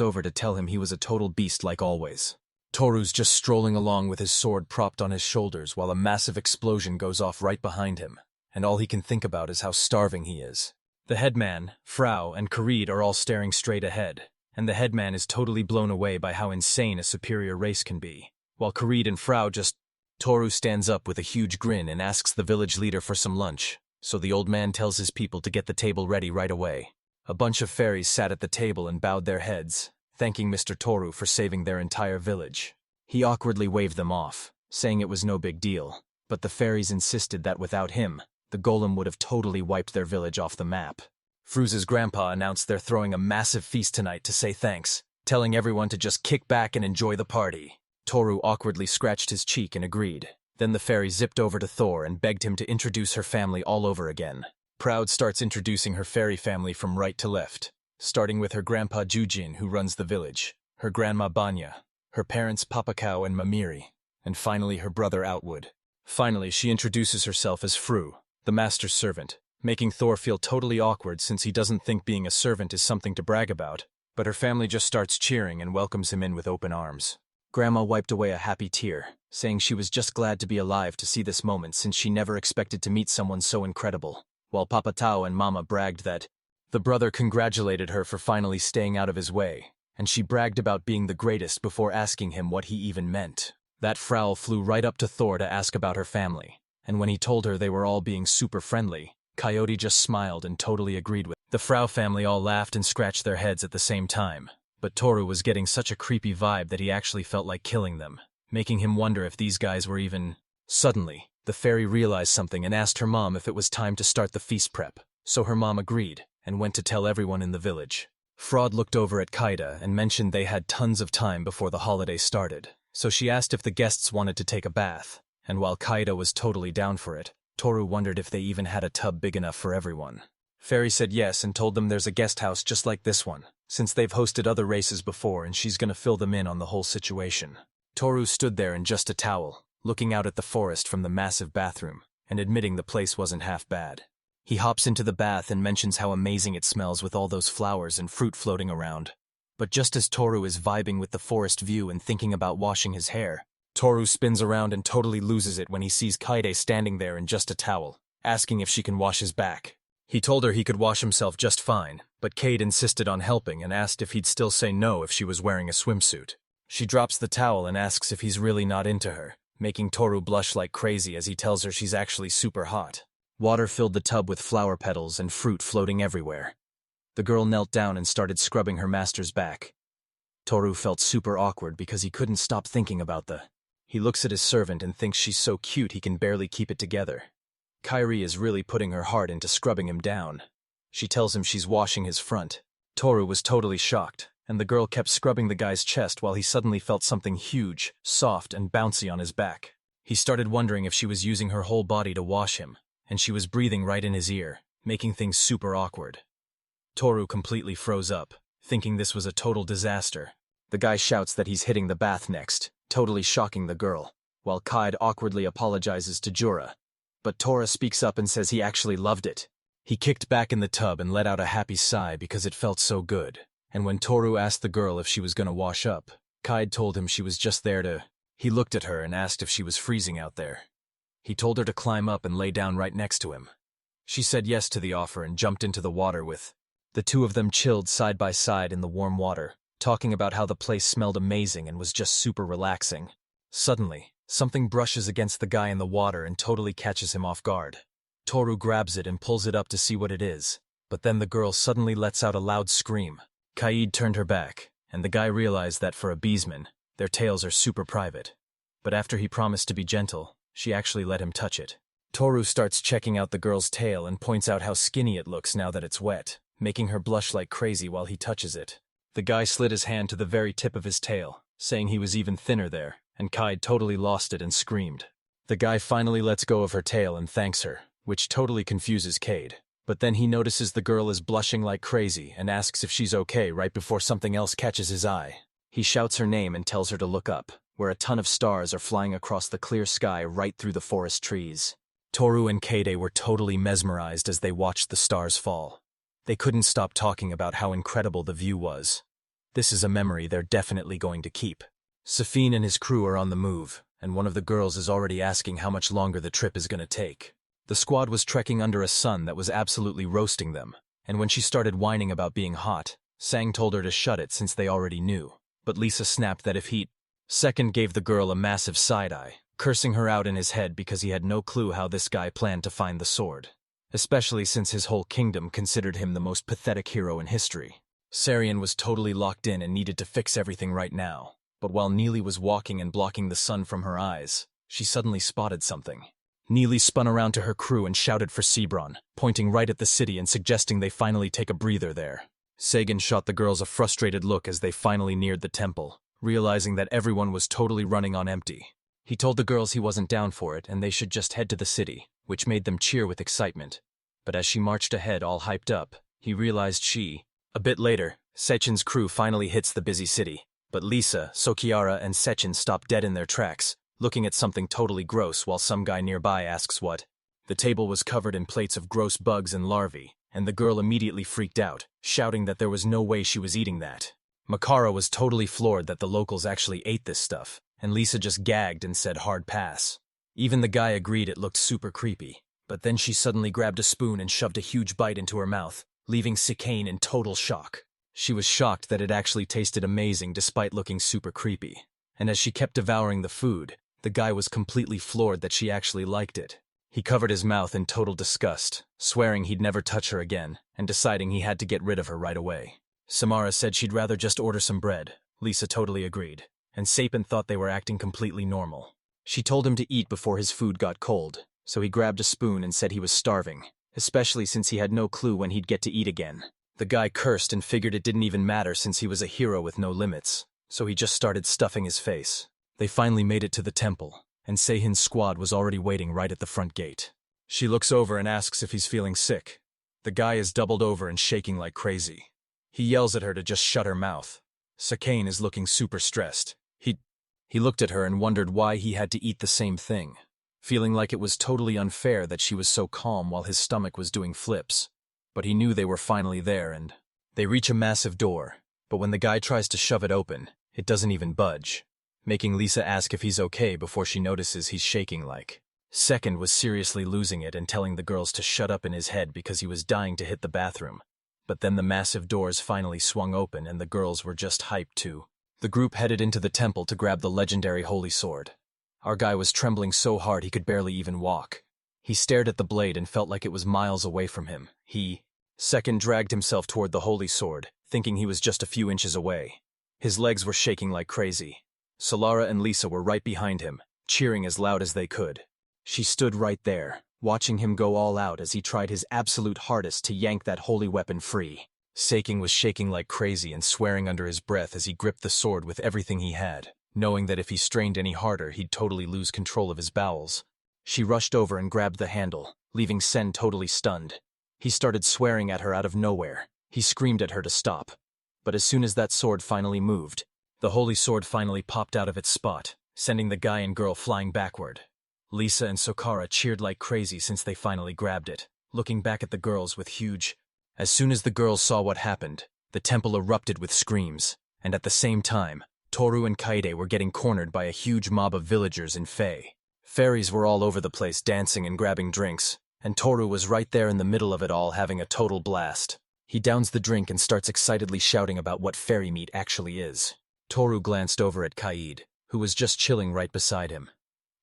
over to tell him he was a total beast like always. Toru's just strolling along with his sword propped on his shoulders while a massive explosion goes off right behind him, and all he can think about is how starving he is. The headman, Frau, and Karid are all staring straight ahead, and the headman is totally blown away by how insane a superior race can be, while Karid and Frau just... Toru stands up with a huge grin and asks the village leader for some lunch, so the old man tells his people to get the table ready right away. A bunch of fairies sat at the table and bowed their heads, thanking Mr. Toru for saving their entire village. He awkwardly waved them off, saying it was no big deal, but the fairies insisted that without him, the golem would have totally wiped their village off the map. Fruze's grandpa announced they're throwing a massive feast tonight to say thanks, telling everyone to just kick back and enjoy the party. Toru awkwardly scratched his cheek and agreed. Then the fairy zipped over to Thor and begged him to introduce her family all over again. Proud starts introducing her fairy family from right to left, starting with her grandpa Jujin, who runs the village, her grandma Banya, her parents Papakau and Mamiri, and finally her brother Outwood. Finally, she introduces herself as Fru, the master's servant, making Thor feel totally awkward since he doesn't think being a servant is something to brag about, but her family just starts cheering and welcomes him in with open arms. Grandma wiped away a happy tear, saying she was just glad to be alive to see this moment since she never expected to meet someone so incredible, while Papa Tao and Mama bragged that the brother congratulated her for finally staying out of his way, and she bragged about being the greatest before asking him what he even meant. That Frau flew right up to Thor to ask about her family, and when he told her they were all being super friendly, Coyote just smiled and totally agreed with. The Frau family all laughed and scratched their heads at the same time, but Toru was getting such a creepy vibe that he actually felt like killing them, making him wonder if these guys were even... Suddenly, the fairy realized something and asked her mom if it was time to start the feast prep, so her mom agreed and went to tell everyone in the village. Fraud looked over at Kaida and mentioned they had tons of time before the holiday started, so she asked if the guests wanted to take a bath, and while Kaida was totally down for it, Toru wondered if they even had a tub big enough for everyone. Fairy said yes and told them there's a guest house just like this one, since they've hosted other races before and she's gonna fill them in on the whole situation. Toru stood there in just a towel, looking out at the forest from the massive bathroom, and admitting the place wasn't half bad. He hops into the bath and mentions how amazing it smells with all those flowers and fruit floating around. But just as Toru is vibing with the forest view and thinking about washing his hair, Toru spins around and totally loses it when he sees Kaide standing there in just a towel, asking if she can wash his back. He told her he could wash himself just fine, but Cade insisted on helping and asked if he'd still say no if she was wearing a swimsuit. She drops the towel and asks if he's really not into her, making Toru blush like crazy as he tells her she's actually super hot. Water filled the tub with flower petals and fruit floating everywhere. The girl knelt down and started scrubbing her master's back. Toru felt super awkward because he couldn't stop thinking about the... He looks at his servant and thinks she's so cute he can barely keep it together. Kairi is really putting her heart into scrubbing him down. She tells him she's washing his front. Toru was totally shocked, and the girl kept scrubbing the guy's chest while he suddenly felt something huge, soft, and bouncy on his back. He started wondering if she was using her whole body to wash him, and she was breathing right in his ear, making things super awkward. Toru completely froze up, thinking this was a total disaster. The guy shouts that he's hitting the bath next, totally shocking the girl, while Kaide awkwardly apologizes to Jura. But Tora speaks up and says he actually loved it. He kicked back in the tub and let out a happy sigh because it felt so good. And when Toru asked the girl if she was gonna wash up, Kaide told him she was just there to... He looked at her and asked if she was freezing out there. He told her to climb up and lay down right next to him. She said yes to the offer and jumped into the water with... The two of them chilled side by side in the warm water, talking about how the place smelled amazing and was just super relaxing. Suddenly, something brushes against the guy in the water and totally catches him off guard. Toru grabs it and pulls it up to see what it is, but then the girl suddenly lets out a loud scream. Kaide turned her back, and the guy realized that for a beesman, their tails are super private. But after he promised to be gentle, she actually let him touch it. Toru starts checking out the girl's tail and points out how skinny it looks now that it's wet, making her blush like crazy while he touches it. The guy slid his hand to the very tip of his tail, saying he was even thinner there, and Kaide totally lost it and screamed. The guy finally lets go of her tail and thanks her, which totally confuses Kaide. But then he notices the girl is blushing like crazy and asks if she's okay right before something else catches his eye. He shouts her name and tells her to look up, where a ton of stars are flying across the clear sky right through the forest trees. Toru and Kaide were totally mesmerized as they watched the stars fall. They couldn't stop talking about how incredible the view was. This is a memory they're definitely going to keep. Safin and his crew are on the move, and one of the girls is already asking how much longer the trip is going to take. The squad was trekking under a sun that was absolutely roasting them, and when she started whining about being hot, Sang told her to shut it since they already knew. But Lisa snapped that if he'd... Second gave the girl a massive side-eye, cursing her out in his head because he had no clue how this guy planned to find the sword, especially since his whole kingdom considered him the most pathetic hero in history. Sarian was totally locked in and needed to fix everything right now, but while Neely was walking and blocking the sun from her eyes, she suddenly spotted something. Neely spun around to her crew and shouted for Sebron, pointing right at the city and suggesting they finally take a breather there. Sagan shot the girls a frustrated look as they finally neared the temple, realizing that everyone was totally running on empty. He told the girls he wasn't down for it and they should just head to the city, which made them cheer with excitement. But as she marched ahead all hyped up, he realized she... A bit later, Sechin's crew finally hits the busy city, but Lisa, Sokiara, and Sechin stop dead in their tracks, looking at something totally gross while some guy nearby asks what. The table was covered in plates of gross bugs and larvae, and the girl immediately freaked out, shouting that there was no way she was eating that. Makara was totally floored that the locals actually ate this stuff, and Lisa just gagged and said hard pass. Even the guy agreed it looked super creepy, but then she suddenly grabbed a spoon and shoved a huge bite into her mouth, leaving Sikane in total shock. She was shocked that it actually tasted amazing despite looking super creepy, and as she kept devouring the food, the guy was completely floored that she actually liked it. He covered his mouth in total disgust, swearing he'd never touch her again, and deciding he had to get rid of her right away. Samara said she'd rather just order some bread. Lisa totally agreed, and Sapin thought they were acting completely normal. She told him to eat before his food got cold, so he grabbed a spoon and said he was starving, especially since he had no clue when he'd get to eat again. The guy cursed and figured it didn't even matter since he was a hero with no limits, so he just started stuffing his face. They finally made it to the temple, and Seihin's squad was already waiting right at the front gate. She looks over and asks if he's feeling sick. The guy is doubled over and shaking like crazy. He yells at her to just shut her mouth. Sakane is looking super stressed. He looked at her and wondered why he had to eat the same thing, feeling like it was totally unfair that she was so calm while his stomach was doing flips. But he knew they were finally there, and they reach a massive door, but when the guy tries to shove it open, it doesn't even budge, making Lisa ask if he's okay before she notices he's shaking like. Second was seriously losing it and telling the girls to shut up in his head because he was dying to hit the bathroom. But then the massive doors finally swung open and the girls were just hyped too. The group headed into the temple to grab the legendary holy sword. Our guy was trembling so hard he could barely even walk. He stared at the blade and felt like it was miles away from him. Second dragged himself toward the holy sword, thinking he was just a few inches away. His legs were shaking like crazy. Solara and Lisa were right behind him, cheering as loud as they could. She stood right there, watching him go all out as he tried his absolute hardest to yank that holy weapon free. Seihin was shaking like crazy and swearing under his breath as he gripped the sword with everything he had, knowing that if he strained any harder he'd totally lose control of his bowels. She rushed over and grabbed the handle, leaving Sen totally stunned. He started swearing at her out of nowhere. He screamed at her to stop. But as soon as that sword finally moved, the holy sword finally popped out of its spot, sending the guy and girl flying backward. Lisa and Sokara cheered like crazy since they finally grabbed it, looking back at the girls with huge. As soon as the girls saw what happened, the temple erupted with screams, and at the same time, Toru and Kaede were getting cornered by a huge mob of villagers in Fae. Fairies were all over the place dancing and grabbing drinks, and Toru was right there in the middle of it all having a total blast. He downs the drink and starts excitedly shouting about what fairy meat actually is. Toru glanced over at Kaede, who was just chilling right beside him.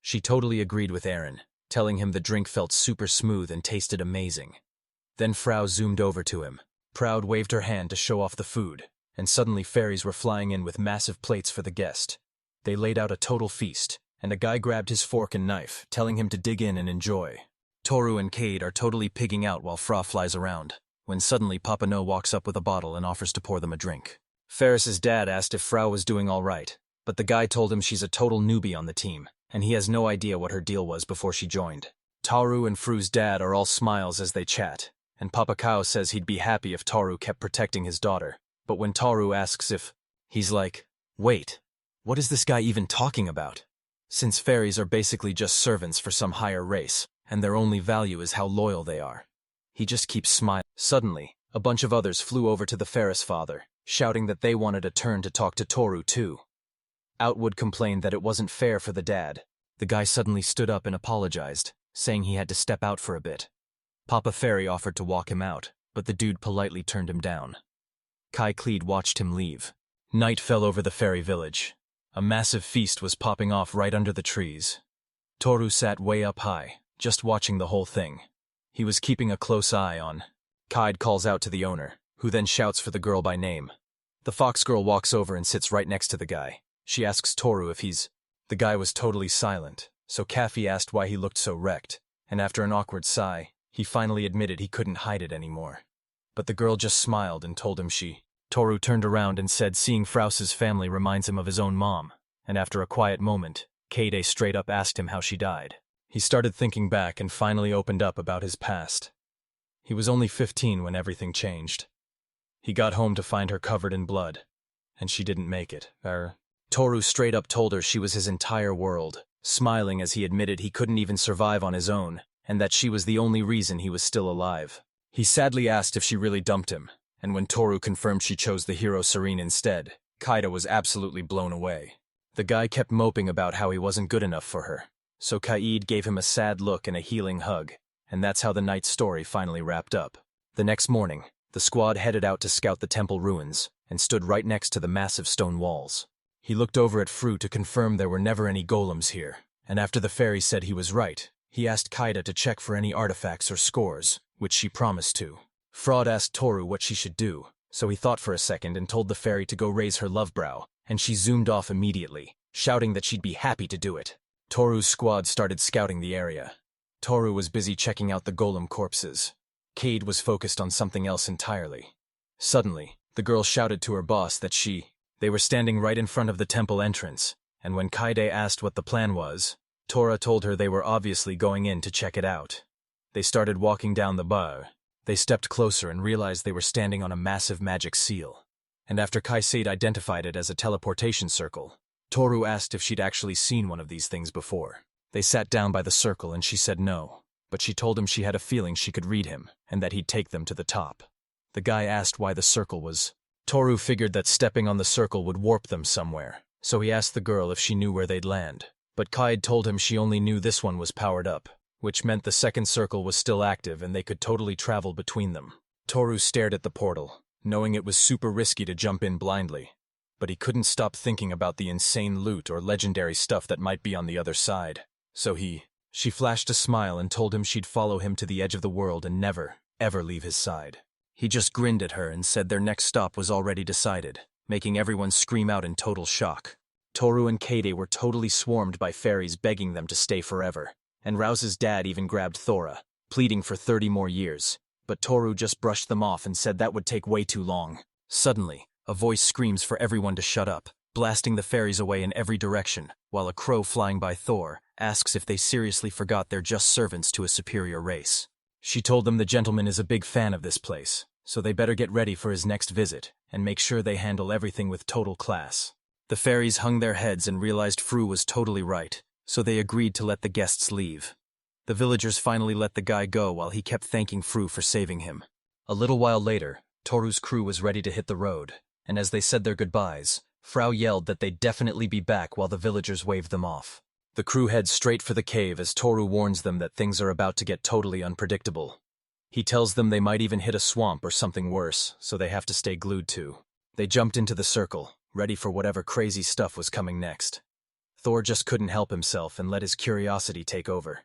She totally agreed with Eren, telling him the drink felt super smooth and tasted amazing. Then Frau zoomed over to him. Proud waved her hand to show off the food, and suddenly fairies were flying in with massive plates for the guest. They laid out a total feast, and a guy grabbed his fork and knife, telling him to dig in and enjoy. Toru and Cade are totally pigging out while Fra flies around, when suddenly Papa No walks up with a bottle and offers to pour them a drink. Ferris's dad asked if Frau was doing all right, but the guy told him she's a total newbie on the team, and he has no idea what her deal was before she joined. Taru and Fru's dad are all smiles as they chat, and Papa Kao says he'd be happy if Taru kept protecting his daughter, but when Taru asks if, he's like, wait, what is this guy even talking about? Since fairies are basically just servants for some higher race, and their only value is how loyal they are. He just keeps smiling. Suddenly, a bunch of others flew over to the Ferris father, shouting that they wanted a turn to talk to Toru too. Outwood complained that it wasn't fair for the dad. The guy suddenly stood up and apologized, saying he had to step out for a bit. Papa Fairy offered to walk him out, but the dude politely turned him down. Kai Cleed watched him leave. Night fell over the fairy village. A massive feast was popping off right under the trees. Toru sat way up high, just watching the whole thing. He was keeping a close eye on. Kaide calls out to the owner, who then shouts for the girl by name. The fox girl walks over and sits right next to the guy. She asks Toru if he's... The guy was totally silent, so Kafi asked why he looked so wrecked, and after an awkward sigh, he finally admitted he couldn't hide it anymore. But the girl just smiled and told him she... Toru turned around and said seeing Fraus's family reminds him of his own mom, and after a quiet moment, Kaede straight up asked him how she died. He started thinking back and finally opened up about his past. He was only 15 when everything changed. He got home to find her covered in blood, and she didn't make it. Toru straight up told her she was his entire world, smiling as he admitted he couldn't even survive on his own, and that she was the only reason he was still alive. He sadly asked if she really dumped him, and when Toru confirmed she chose the hero Serene instead, Kaida was absolutely blown away. The guy kept moping about how he wasn't good enough for her, so Kaide gave him a sad look and a healing hug, and that's how the night's story finally wrapped up. The next morning, the squad headed out to scout the temple ruins, and stood right next to the massive stone walls. He looked over at Fru to confirm there were never any golems here, and after the fairy said he was right, He asked Kaida to check for any artifacts or scores, which she promised to. Fraud asked Toru what she should do, so he thought for a second and told the fairy to go raise her love brow, and she zoomed off immediately, shouting that she'd be happy to do it. Toru's squad started scouting the area. Toru was busy checking out the golem corpses. Cade was focused on something else entirely. Suddenly, the girl shouted to her boss that they were standing right in front of the temple entrance, and when Kaide asked what the plan was, Tora told her they were obviously going in to check it out. They started walking down the bar. They stepped closer and realized they were standing on a massive magic seal. And after Kaisade identified it as a teleportation circle, Toru asked if she'd actually seen one of these things before. They sat down by the circle and she said no, but she told him she had a feeling she could read him and that he'd take them to the top. The guy asked why the circle was. Toru figured that stepping on the circle would warp them somewhere, so he asked the girl if she knew where they'd land. But Kaide told him she only knew this one was powered up, which meant the second circle was still active and they could totally travel between them. Toru stared at the portal, knowing it was super risky to jump in blindly. But he couldn't stop thinking about the insane loot or legendary stuff that might be on the other side. So she flashed a smile and told him she'd follow him to the edge of the world and never, ever leave his side. He just grinned at her and said their next stop was already decided, making everyone scream out in total shock. Toru and Kaide were totally swarmed by fairies begging them to stay forever, and Rouse's dad even grabbed Thora, pleading for 30 more years, but Toru just brushed them off and said that would take way too long. Suddenly, a voice screams for everyone to shut up, blasting the fairies away in every direction, while a crow flying by Thor asks if they seriously forgot they're just servants to a superior race. She told them the gentleman is a big fan of this place, so they better get ready for his next visit and make sure they handle everything with total class. The fairies hung their heads and realized Fru was totally right, so they agreed to let the guests leave. The villagers finally let the guy go while he kept thanking Fru for saving him. A little while later, Toru's crew was ready to hit the road, and as they said their goodbyes, Frau yelled that they'd definitely be back while the villagers waved them off. The crew heads straight for the cave as Toru warns them that things are about to get totally unpredictable. He tells them they might even hit a swamp or something worse, so they have to stay glued to. They jumped into the circle, ready for whatever crazy stuff was coming next. Thor just couldn't help himself and let his curiosity take over.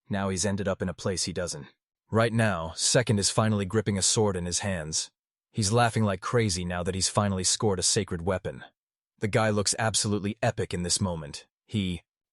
Now he's ended up in a place he doesn't. Right now, Second is finally gripping a sword in his hands. He's laughing like crazy now that he's finally scored a sacred weapon. The guy looks absolutely epic in this moment.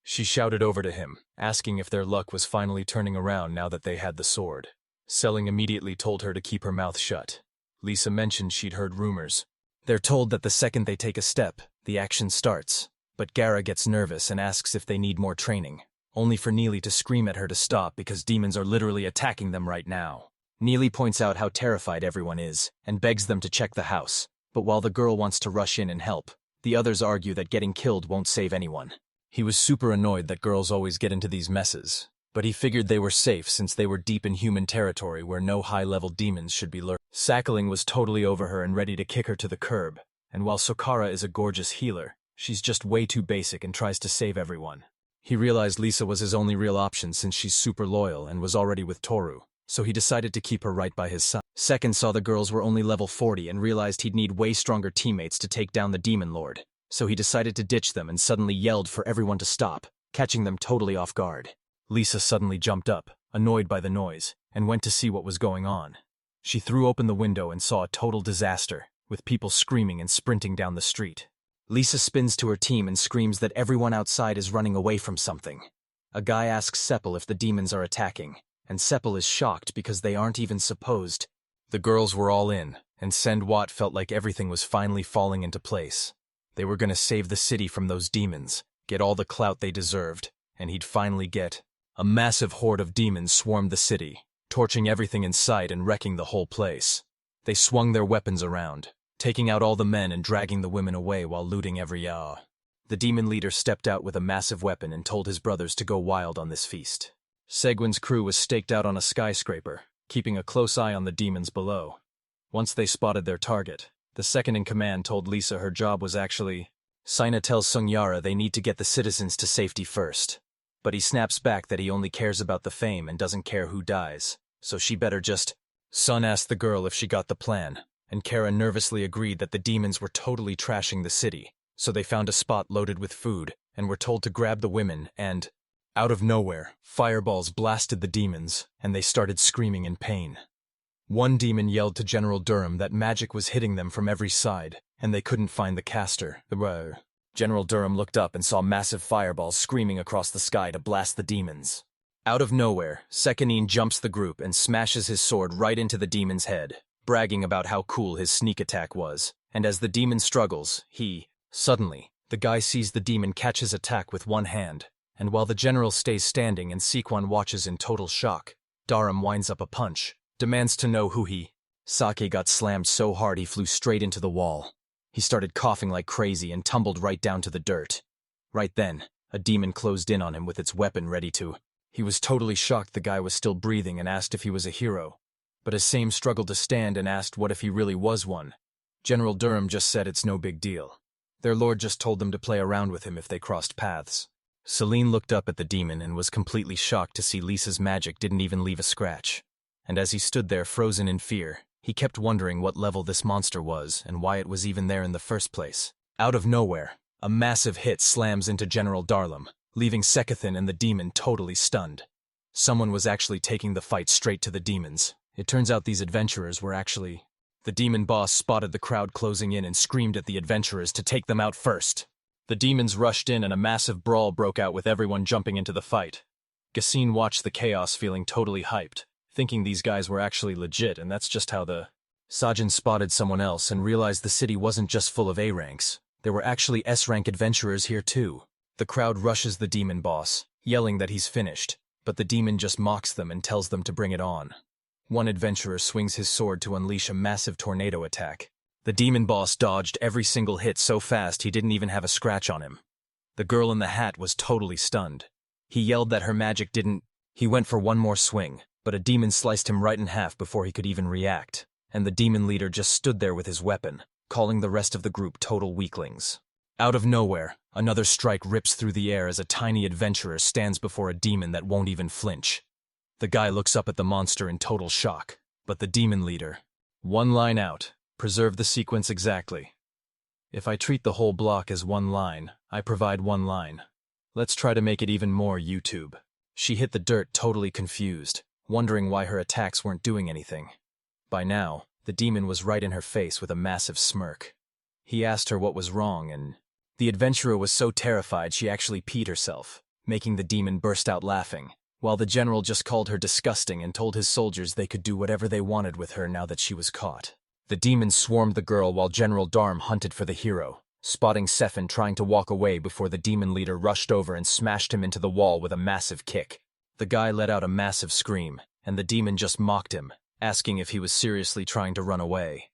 She shouted over to him, asking if their luck was finally turning around now that they had the sword. Selling immediately told her to keep her mouth shut. Lisa mentioned she'd heard rumors. They're told that the second they take a step, the action starts. But Gara gets nervous and asks if they need more training, only for Neely to scream at her to stop because demons are literally attacking them right now. Neely points out how terrified everyone is and begs them to check the house, but while the girl wants to rush in and help, the others argue that getting killed won't save anyone. He was super annoyed that girls always get into these messes, but he figured they were safe since they were deep in human territory where no high-level demons should be lurking. Sackling was totally over her and ready to kick her to the curb, and while Sokara is a gorgeous healer, she's just way too basic and tries to save everyone. He realized Lisa was his only real option since she's super loyal and was already with Toru, so he decided to keep her right by his side. Second saw the girls were only level 40 and realized he'd need way stronger teammates to take down the Demon Lord, so he decided to ditch them and suddenly yelled for everyone to stop, catching them totally off guard. Lisa suddenly jumped up, annoyed by the noise, and went to see what was going on. She threw open the window and saw a total disaster, with people screaming and sprinting down the street. Lisa spins to her team and screams that everyone outside is running away from something. A guy asks Seppel if the demons are attacking, and Seppel is shocked because they aren't even supposed. The girls were all in, and Send-Wat felt like everything was finally falling into place. They were gonna save the city from those demons, get all the clout they deserved, and he'd finally get. A massive horde of demons swarmed the city, torching everything in sight and wrecking the whole place. They swung their weapons around, taking out all the men and dragging the women away while looting every yaw. The demon leader stepped out with a massive weapon and told his brothers to go wild on this feast. Seguin's crew was staked out on a skyscraper, keeping a close eye on the demons below. Once they spotted their target, the second-in-command told Lisa her job was actually. Sina tells Sungyara they need to get the citizens to safety first. But he snaps back that he only cares about the fame and doesn't care who dies, so she better just. Sun asked the girl if she got the plan, and Kara nervously agreed that the demons were totally trashing the city, so they found a spot loaded with food and were told to grab the women and. Out of nowhere, fireballs blasted the demons, and they started screaming in pain. One demon yelled to General Durham that magic was hitting them from every side, and they couldn't find the caster. General Durham looked up and saw massive fireballs screaming across the sky to blast the demons. Out of nowhere, Sekanine jumps the group and smashes his sword right into the demon's head, bragging about how cool his sneak attack was, and as the demon struggles, Suddenly, the guy sees the demon catch his attack with one hand, and while the general stays standing and Sequan watches in total shock, Durham winds up a punch, demands to know who Sake got slammed so hard he flew straight into the wall. He started coughing like crazy and tumbled right down to the dirt. Right then, a demon closed in on him with its weapon ready to. He was totally shocked the guy was still breathing and asked if he was a hero. But as Same struggled to stand and asked what if he really was one. General Durham just said it's no big deal. Their lord just told them to play around with him if they crossed paths. Celine looked up at the demon and was completely shocked to see Lisa's magic didn't even leave a scratch. And as he stood there frozen in fear, he kept wondering what level this monster was and why it was even there in the first place. Out of nowhere, a massive hit slams into General Darlam, leaving Sekathin and the demon totally stunned. Someone was actually taking the fight straight to the demons. It turns out these adventurers were actually... The demon boss spotted the crowd closing in and screamed at the adventurers to take them out first. The demons rushed in and a massive brawl broke out with everyone jumping into the fight. Gassine watched the chaos feeling totally hyped, thinking these guys were actually legit, and that's just how the... Sajin spotted someone else and realized the city wasn't just full of A-ranks. There were actually S-rank adventurers here too. The crowd rushes the demon boss, yelling that he's finished, but the demon just mocks them and tells them to bring it on. One adventurer swings his sword to unleash a massive tornado attack. The demon boss dodged every single hit so fast he didn't even have a scratch on him. The girl in the hat was totally stunned. He yelled that her magic didn't... He went for one more swing, but a demon sliced him right in half before he could even react, and the demon leader just stood there with his weapon, calling the rest of the group total weaklings. Out of nowhere, another strike rips through the air as a tiny adventurer stands before a demon that won't even flinch. The guy looks up at the monster in total shock, but the demon leader... One line out. Preserve the sequence exactly. If I treat the whole block as one line, I provide one line. Let's try to make it even more YouTube. She hit the dirt totally confused, wondering why her attacks weren't doing anything. By now, the demon was right in her face with a massive smirk. He asked her what was wrong and... The adventurer was so terrified she actually peed herself, making the demon burst out laughing, while the general just called her disgusting and told his soldiers they could do whatever they wanted with her now that she was caught. The demon swarmed the girl while General Darm hunted for the hero, spotting Sefin trying to walk away before the demon leader rushed over and smashed him into the wall with a massive kick. The guy let out a massive scream, and the demon just mocked him, asking if he was seriously trying to run away.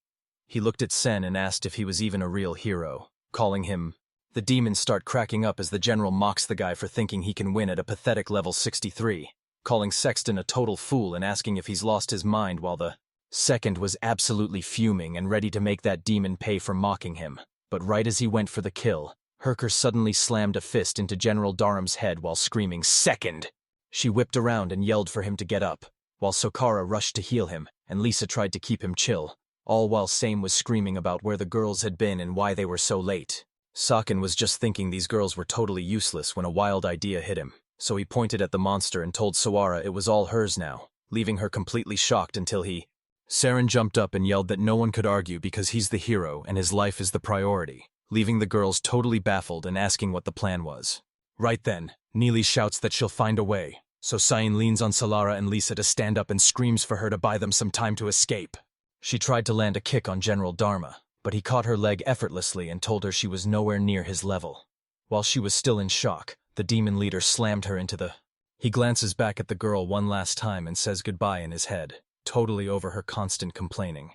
He looked at Sen and asked if he was even a real hero, calling him... The demons start cracking up as the general mocks the guy for thinking he can win at a pathetic level 63, calling Sexton a total fool and asking if he's lost his mind while the second was absolutely fuming and ready to make that demon pay for mocking him. But right as he went for the kill, Herker suddenly slammed a fist into General Darham's head while screaming, "Second!" She whipped around and yelled for him to get up, while Sokara rushed to heal him and Lisa tried to keep him chill, all while Same was screaming about where the girls had been and why they were so late. Sakin was just thinking these girls were totally useless when a wild idea hit him, so he pointed at the monster and told Sawara it was all hers now, leaving her completely shocked until he... Saren jumped up and yelled that no one could argue because he's the hero and his life is the priority, leaving the girls totally baffled and asking what the plan was. Right then, Neely shouts that she'll find a way, so Sain leans on Solara and Lisa to stand up and screams for her to buy them some time to escape. She tried to land a kick on General Dharma, but he caught her leg effortlessly and told her she was nowhere near his level. While she was still in shock, the demon leader slammed her into the... He glances back at the girl one last time and says goodbye in his head, totally over her constant complaining.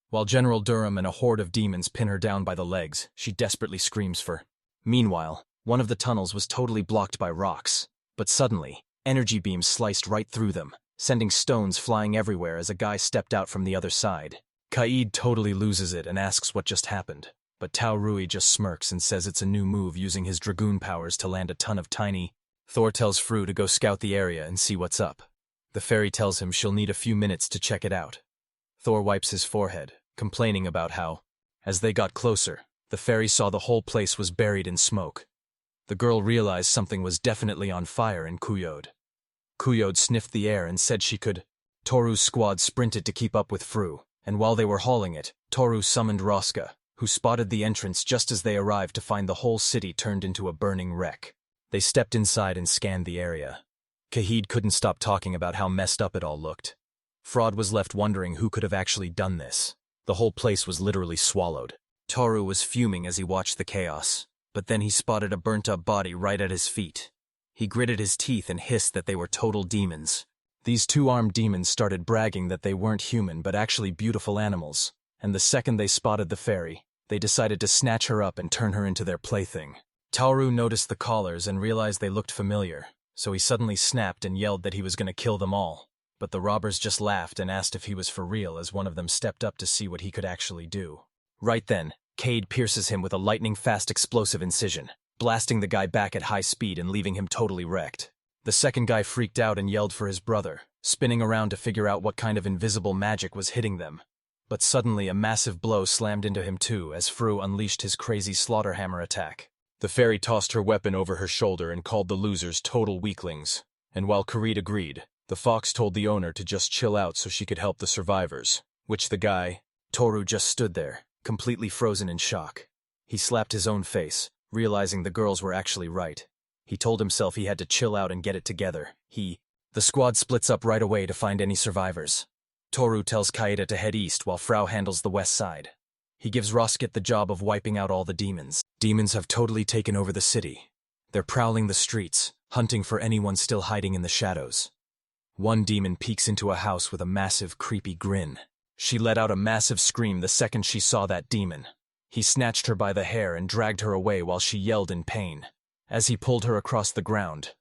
While General Durham and a horde of demons pin her down by the legs, she desperately screams for... Meanwhile, one of the tunnels was totally blocked by rocks, but suddenly, energy beams sliced right through them, sending stones flying everywhere as a guy stepped out from the other side. Kaid totally loses it and asks what just happened, but Tao Rui just smirks and says it's a new move using his dragoon powers to land a ton of tiny... Thor tells Fru to go scout the area and see what's up. The fairy tells him she'll need a few minutes to check it out. Thor wipes his forehead, complaining about how, as they got closer, the fairy saw the whole place was buried in smoke. The girl realized something was definitely on fire in Kuyode. Kuyode sniffed the air and said she could. Toru's squad sprinted to keep up with Fru, and while they were hauling it, Toru summoned Rosca, who spotted the entrance just as they arrived to find the whole city turned into a burning wreck. They stepped inside and scanned the area. Kahid couldn't stop talking about how messed up it all looked. Fraud was left wondering who could have actually done this. The whole place was literally swallowed. Toru was fuming as he watched the chaos, but then he spotted a burnt-up body right at his feet. He gritted his teeth and hissed that they were total demons. These two-armed demons started bragging that they weren't human but actually beautiful animals, and the second they spotted the fairy, they decided to snatch her up and turn her into their plaything. Toru noticed the collars and realized they looked familiar, so he suddenly snapped and yelled that he was going to kill them all. But the robbers just laughed and asked if he was for real as one of them stepped up to see what he could actually do. Right then, Cade pierces him with a lightning-fast explosive incision, blasting the guy back at high speed and leaving him totally wrecked. The second guy freaked out and yelled for his brother, spinning around to figure out what kind of invisible magic was hitting them. But suddenly a massive blow slammed into him too as Fru unleashed his crazy slaughter hammer attack. The fairy tossed her weapon over her shoulder and called the losers total weaklings. And while Kareed agreed, the fox told the owner to just chill out so she could help the survivors, which the guy, Toru, just stood there, completely frozen in shock. He slapped his own face, realizing the girls were actually right. He told himself he had to chill out and get it together. The squad splits up right away to find any survivors. Toru tells Kaeda to head east while Frau handles the west side. He gives Roskit the job of wiping out all the demons. Demons have totally taken over the city. They're prowling the streets, hunting for anyone still hiding in the shadows. One demon peeks into a house with a massive, creepy grin. She let out a massive scream the second she saw that demon. He snatched her by the hair and dragged her away while she yelled in pain. As he pulled her across the ground,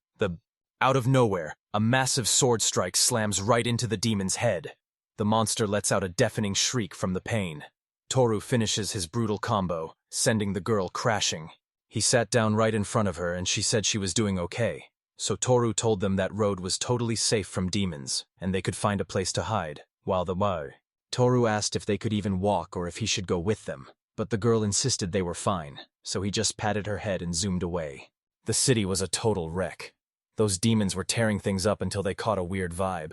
out of nowhere, a massive sword strike slams right into the demon's head. The monster lets out a deafening shriek from the pain. Toru finishes his brutal combo, sending the girl crashing. He sat down right in front of her and she said she was doing okay. So Toru told them that road was totally safe from demons, and they could find a place to hide, while Toru asked if they could even walk or if he should go with them, but the girl insisted they were fine, so he just patted her head and zoomed away. The city was a total wreck. Those demons were tearing things up until they caught a weird vibe.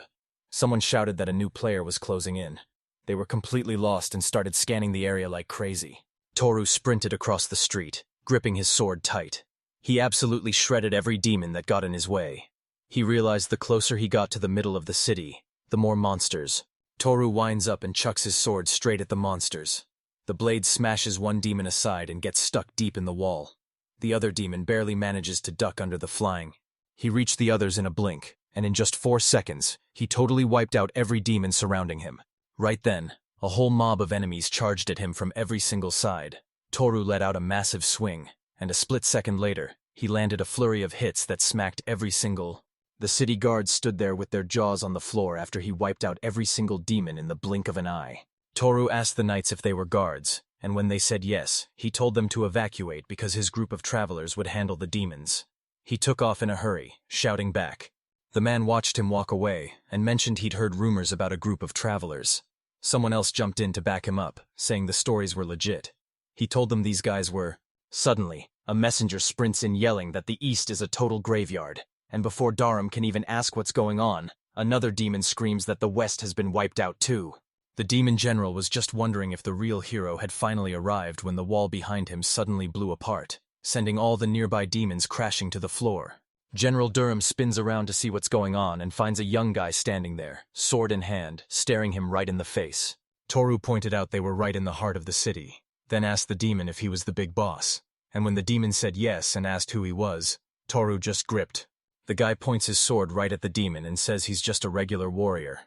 Someone shouted that a new player was closing in. They were completely lost and started scanning the area like crazy. Toru sprinted across the street, gripping his sword tight. He absolutely shredded every demon that got in his way. He realized the closer he got to the middle of the city, the more monsters. Toru winds up and chucks his sword straight at the monsters. The blade smashes one demon aside and gets stuck deep in the wall. The other demon barely manages to duck under the flying. He reached the others in a blink, and in just 4 seconds, he totally wiped out every demon surrounding him. Right then, a whole mob of enemies charged at him from every single side. Toru let out a massive swing, and a split second later, he landed a flurry of hits that smacked every single. The city guards stood there with their jaws on the floor after he wiped out every single demon in the blink of an eye. Toru asked the knights if they were guards, and when they said yes, he told them to evacuate because his group of travelers would handle the demons. He took off in a hurry, shouting back. The man watched him walk away and mentioned he'd heard rumors about a group of travelers. Someone else jumped in to back him up, saying the stories were legit. He told them these guys were. Suddenly, a messenger sprints in yelling that the east is a total graveyard, and before Dharam can even ask what's going on, another demon screams that the west has been wiped out too. The demon general was just wondering if the real hero had finally arrived when the wall behind him suddenly blew apart, sending all the nearby demons crashing to the floor. General Durham spins around to see what's going on and finds a young guy standing there, sword in hand, staring him right in the face. Toru pointed out they were right in the heart of the city, then asked the demon if he was the big boss. And when the demon said yes and asked who he was, Toru just gripped. The guy points his sword right at the demon and says he's just a regular warrior.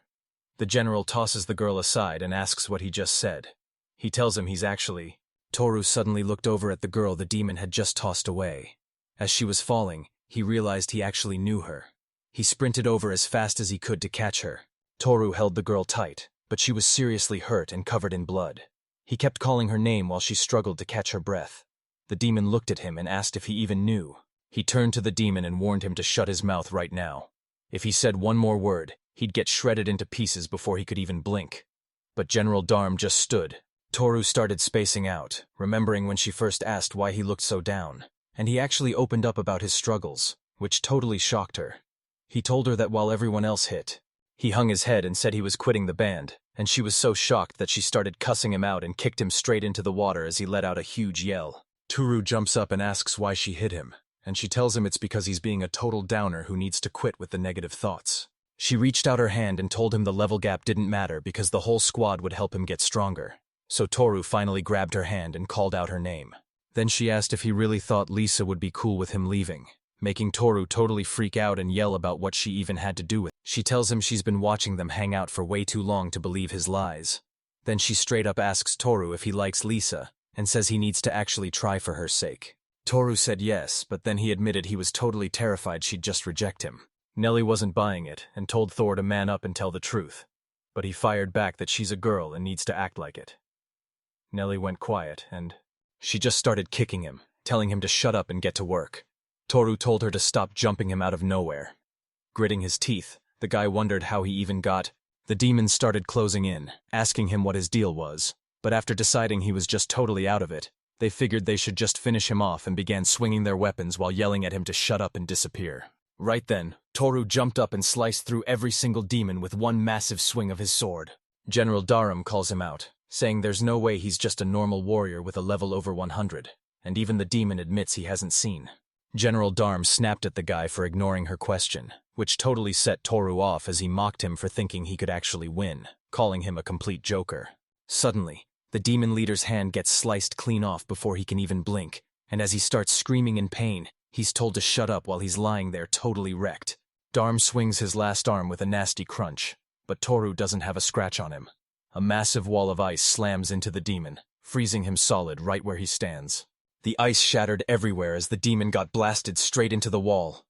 The general tosses the girl aside and asks what he just said. He tells him he's actually. Toru suddenly looked over at the girl the demon had just tossed away. As she was falling, he realized he actually knew her. He sprinted over as fast as he could to catch her. Toru held the girl tight, but she was seriously hurt and covered in blood. He kept calling her name while she struggled to catch her breath. The demon looked at him and asked if he even knew. He turned to the demon and warned him to shut his mouth right now. If he said one more word, he'd get shredded into pieces before he could even blink. But General Dharm just stood. Toru started spacing out, remembering when she first asked why he looked so down. and he actually opened up about his struggles, which totally shocked her. He told her that while everyone else hit, he hung his head and said he was quitting the band, and she was so shocked that she started cussing him out and kicked him straight into the water as he let out a huge yell. Toru jumps up and asks why she hit him, and she tells him it's because he's being a total downer who needs to quit with the negative thoughts. She reached out her hand and told him the level gap didn't matter because the whole squad would help him get stronger. So Toru finally grabbed her hand and called out her name. Then she asked if he really thought Lisa would be cool with him leaving, making Toru totally freak out and yell about what she even had to do with it. She tells him she's been watching them hang out for way too long to believe his lies. Then she straight up asks Toru if he likes Lisa, and says he needs to actually try for her sake. Toru said yes, but then he admitted he was totally terrified she'd just reject him. Nellie wasn't buying it and told Thor to man up and tell the truth, but he fired back that she's a girl and needs to act like it. Nellie went quiet and she just started kicking him, telling him to shut up and get to work. Toru told her to stop jumping him out of nowhere. Gritting his teeth, the guy wondered how he even got. The demons started closing in, asking him what his deal was, but after deciding he was just totally out of it, they figured they should just finish him off and began swinging their weapons while yelling at him to shut up and disappear. Right then, Toru jumped up and sliced through every single demon with one massive swing of his sword. General Darum calls him out, saying there's no way he's just a normal warrior with a level over 100, and even the demon admits he hasn't seen. General Darum snapped at the guy for ignoring her question, which totally set Toru off as he mocked him for thinking he could actually win, calling him a complete joker. Suddenly, the demon leader's hand gets sliced clean off before he can even blink, and as he starts screaming in pain, he's told to shut up while he's lying there totally wrecked. Darm swings his last arm with a nasty crunch, but Toru doesn't have a scratch on him. A massive wall of ice slams into the demon, freezing him solid right where he stands. The ice shattered everywhere as the demon got blasted straight into the wall.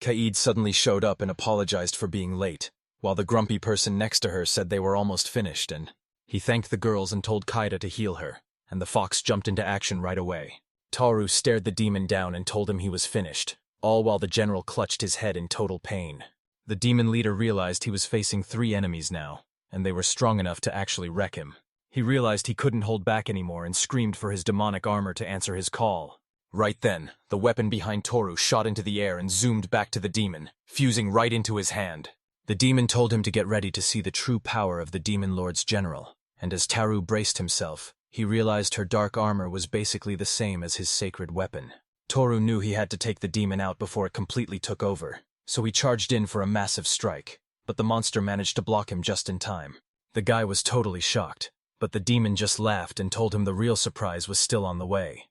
Kaid suddenly showed up and apologized for being late, while the grumpy person next to her said they were almost finished, and he thanked the girls and told Kaida to heal her, and the fox jumped into action right away. Toru stared the demon down and told him he was finished, all while the general clutched his head in total pain. The demon leader realized he was facing 3 enemies now, and they were strong enough to actually wreck him. He realized he couldn't hold back anymore and screamed for his demonic armor to answer his call. Right then, the weapon behind Toru shot into the air and zoomed back to the demon, fusing right into his hand. The demon told him to get ready to see the true power of the Demon Lord's general, and as Toru braced himself, he realized her dark armor was basically the same as his sacred weapon. Toru knew he had to take the demon out before it completely took over, so he charged in for a massive strike, but the monster managed to block him just in time. The guy was totally shocked, but the demon just laughed and told him the real surprise was still on the way.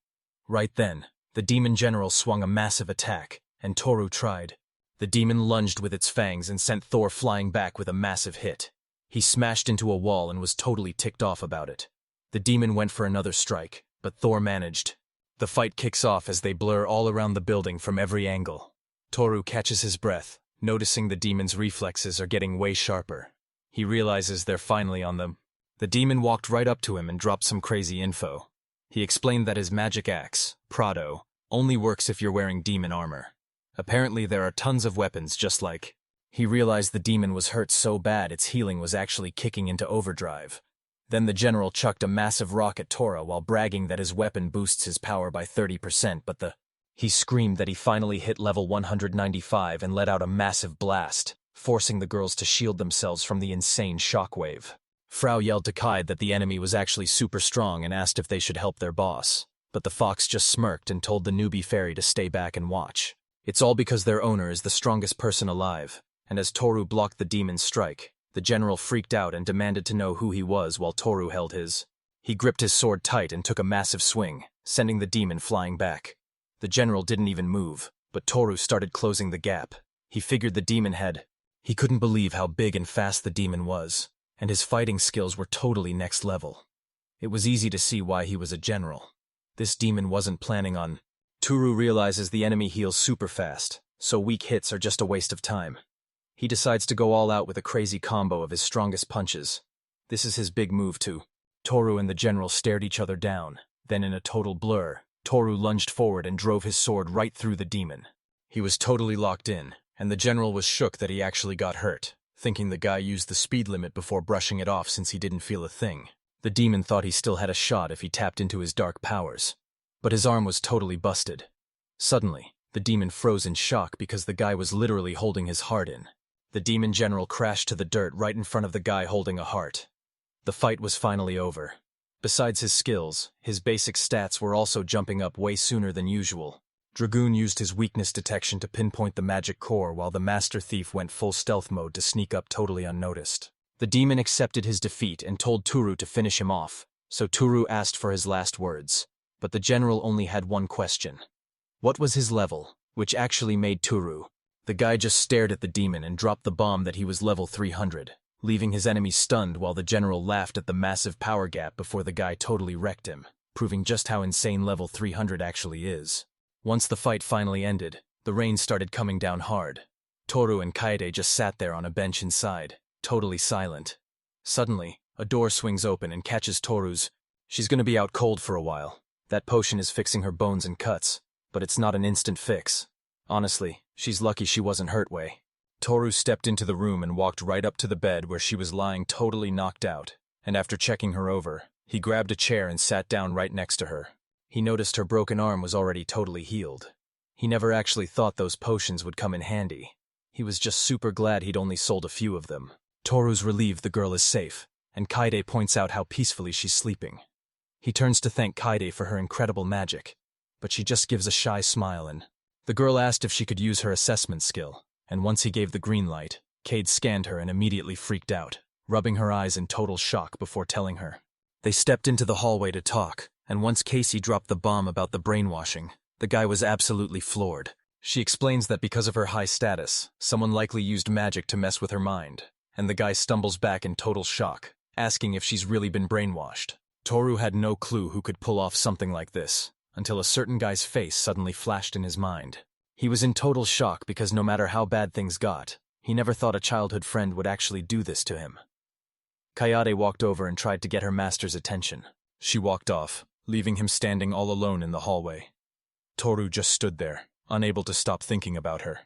Right then, the demon general swung a massive attack, and Toru tried. The demon lunged with its fangs and sent Thor flying back with a massive hit. He smashed into a wall and was totally ticked off about it. The demon went for another strike, but Thor managed. The fight kicks off as they blur all around the building from every angle. Toru catches his breath, noticing the demon's reflexes are getting way sharper. He realizes they're finally on them. The demon walked right up to him and dropped some crazy info. He explained that his magic axe, Prado, only works if you're wearing demon armor. Apparently there are tons of weapons just like. He realized the demon was hurt so bad its healing was actually kicking into overdrive. Then the general chucked a massive rock at Tora while bragging that his weapon boosts his power by 30%, but he screamed that he finally hit level 195 and let out a massive blast, forcing the girls to shield themselves from the insane shockwave. Frau yelled to Kaid that the enemy was actually super strong and asked if they should help their boss, but the fox just smirked and told the newbie fairy to stay back and watch. It's all because their owner is the strongest person alive, and as Toru blocked the demon's strike, the general freaked out and demanded to know who he was while Toru held his. He gripped his sword tight and took a massive swing, sending the demon flying back. The general didn't even move, but Toru started closing the gap. He figured the demon had. He couldn't believe how big and fast the demon was, and his fighting skills were totally next level. It was easy to see why he was a general. This demon wasn't planning on. Toru realizes the enemy heals super fast, so weak hits are just a waste of time. He decides to go all out with a crazy combo of his strongest punches. This is his big move too. Toru and the general stared each other down. Then in a total blur, Toru lunged forward and drove his sword right through the demon. He was totally locked in, and the general was shook that he actually got hurt, thinking the guy used the speed limit before brushing it off since he didn't feel a thing. The demon thought he still had a shot if he tapped into his dark powers. But his arm was totally busted. Suddenly, the demon froze in shock because the guy was literally holding his heart in. The demon general crashed to the dirt right in front of the guy holding a heart. The fight was finally over. Besides his skills, his basic stats were also jumping up way sooner than usual. Dragoon used his weakness detection to pinpoint the magic core while the Master Thief went full stealth mode to sneak up totally unnoticed. The demon accepted his defeat and told Toru to finish him off, so Toru asked for his last words. But the general only had one question. What was his level? Which actually made Toru. The guy just stared at the demon and dropped the bomb that he was level 300, leaving his enemy stunned while the general laughed at the massive power gap before the guy totally wrecked him, proving just how insane level 300 actually is. Once the fight finally ended, the rain started coming down hard. Toru and Kaede just sat there on a bench inside, totally silent. Suddenly, a door swings open and catches Toru's. She's gonna be out cold for a while. That potion is fixing her bones and cuts, but it's not an instant fix. Honestly, she's lucky she wasn't hurt way. Toru stepped into the room and walked right up to the bed where she was lying totally knocked out, and after checking her over, he grabbed a chair and sat down right next to her. He noticed her broken arm was already totally healed. He never actually thought those potions would come in handy. He was just super glad he'd only sold a few of them. Toru's relieved the girl is safe, and Kaede points out how peacefully she's sleeping. He turns to thank Kaede for her incredible magic, but she just gives a shy smile and the girl asked if she could use her assessment skill, and once he gave the green light, Cade scanned her and immediately freaked out, rubbing her eyes in total shock before telling her. They stepped into the hallway to talk, and once Casey dropped the bomb about the brainwashing, the guy was absolutely floored. She explains that because of her high status, someone likely used magic to mess with her mind, and the guy stumbles back in total shock, asking if she's really been brainwashed. Toru had no clue who could pull off something like this, until a certain guy's face suddenly flashed in his mind. He was in total shock because no matter how bad things got, he never thought a childhood friend would actually do this to him. Kayade walked over and tried to get her master's attention. She walked off, leaving him standing all alone in the hallway. Toru just stood there, unable to stop thinking about her.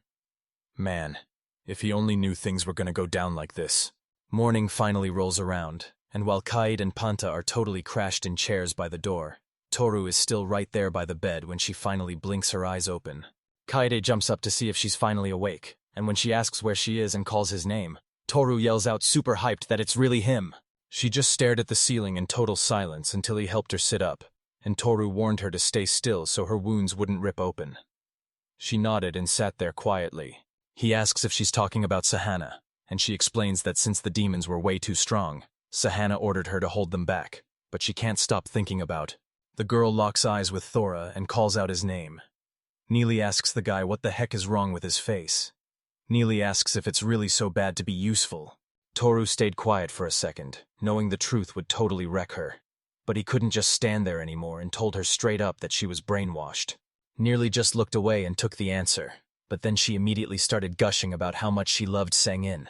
Man, if he only knew things were gonna go down like this. Morning finally rolls around, and while Kaide and Panta are totally crashed in chairs by the door, Toru is still right there by the bed when she finally blinks her eyes open. Kaede jumps up to see if she's finally awake, and when she asks where she is and calls his name, Toru yells out super hyped that it's really him. She just stared at the ceiling in total silence until he helped her sit up, and Toru warned her to stay still so her wounds wouldn't rip open. She nodded and sat there quietly. He asks if she's talking about Sahana, and she explains that since the demons were way too strong, Sahana ordered her to hold them back, but she can't stop thinking about. The girl locks eyes with Thora and calls out his name. Neely asks the guy what the heck is wrong with his face. Neely asks if it's really so bad to be useful. Toru stayed quiet for a second, knowing the truth would totally wreck her. But he couldn't just stand there anymore and told her straight up that she was brainwashed. Nearly just looked away and took the answer, but then she immediately started gushing about how much she loved Sang-in.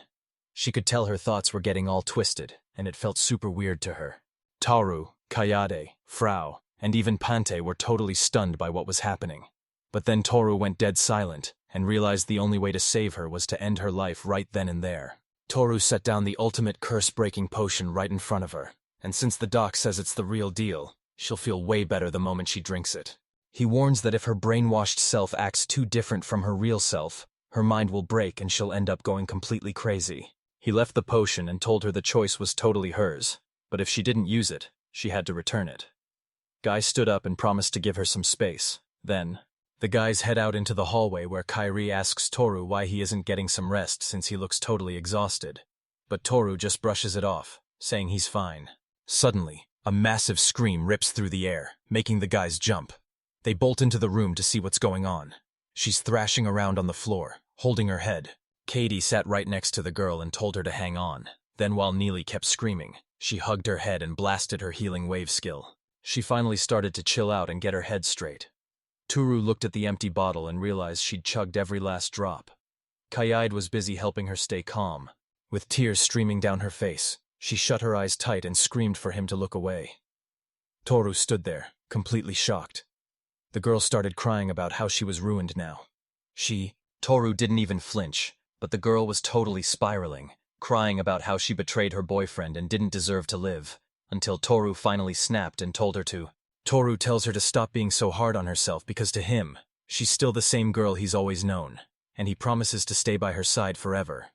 She could tell her thoughts were getting all twisted, and it felt super weird to her. Taru, Kayade, Frau, and even Pante were totally stunned by what was happening. But then Toru went dead silent and realized the only way to save her was to end her life right then and there. Toru set down the ultimate curse-breaking potion right in front of her, and since the doc says it's the real deal, she'll feel way better the moment she drinks it. He warns that if her brainwashed self acts too different from her real self, her mind will break and she'll end up going completely crazy. He left the potion and told her the choice was totally hers, but if she didn't use it, she had to return it. Guy stood up and promised to give her some space. Then, the guys head out into the hallway where Kairi asks Toru why he isn't getting some rest since he looks totally exhausted. But Toru just brushes it off, saying he's fine. Suddenly, a massive scream rips through the air, making the guys jump. They bolt into the room to see what's going on. She's thrashing around on the floor, holding her head. Katie sat right next to the girl and told her to hang on. Then while Neely kept screaming, she hugged her head and blasted her healing wave skill. She finally started to chill out and get her head straight. Toru looked at the empty bottle and realized she'd chugged every last drop. Kaide was busy helping her stay calm. With tears streaming down her face, she shut her eyes tight and screamed for him to look away. Toru stood there, completely shocked. The girl started crying about how she was ruined now. Toru didn't even flinch, but the girl was totally spiraling, crying about how she betrayed her boyfriend and didn't deserve to live, until Toru finally snapped and told her to. Toru tells her to stop being so hard on herself because to him, She's still the same girl he's always known, and he promises to stay by her side forever.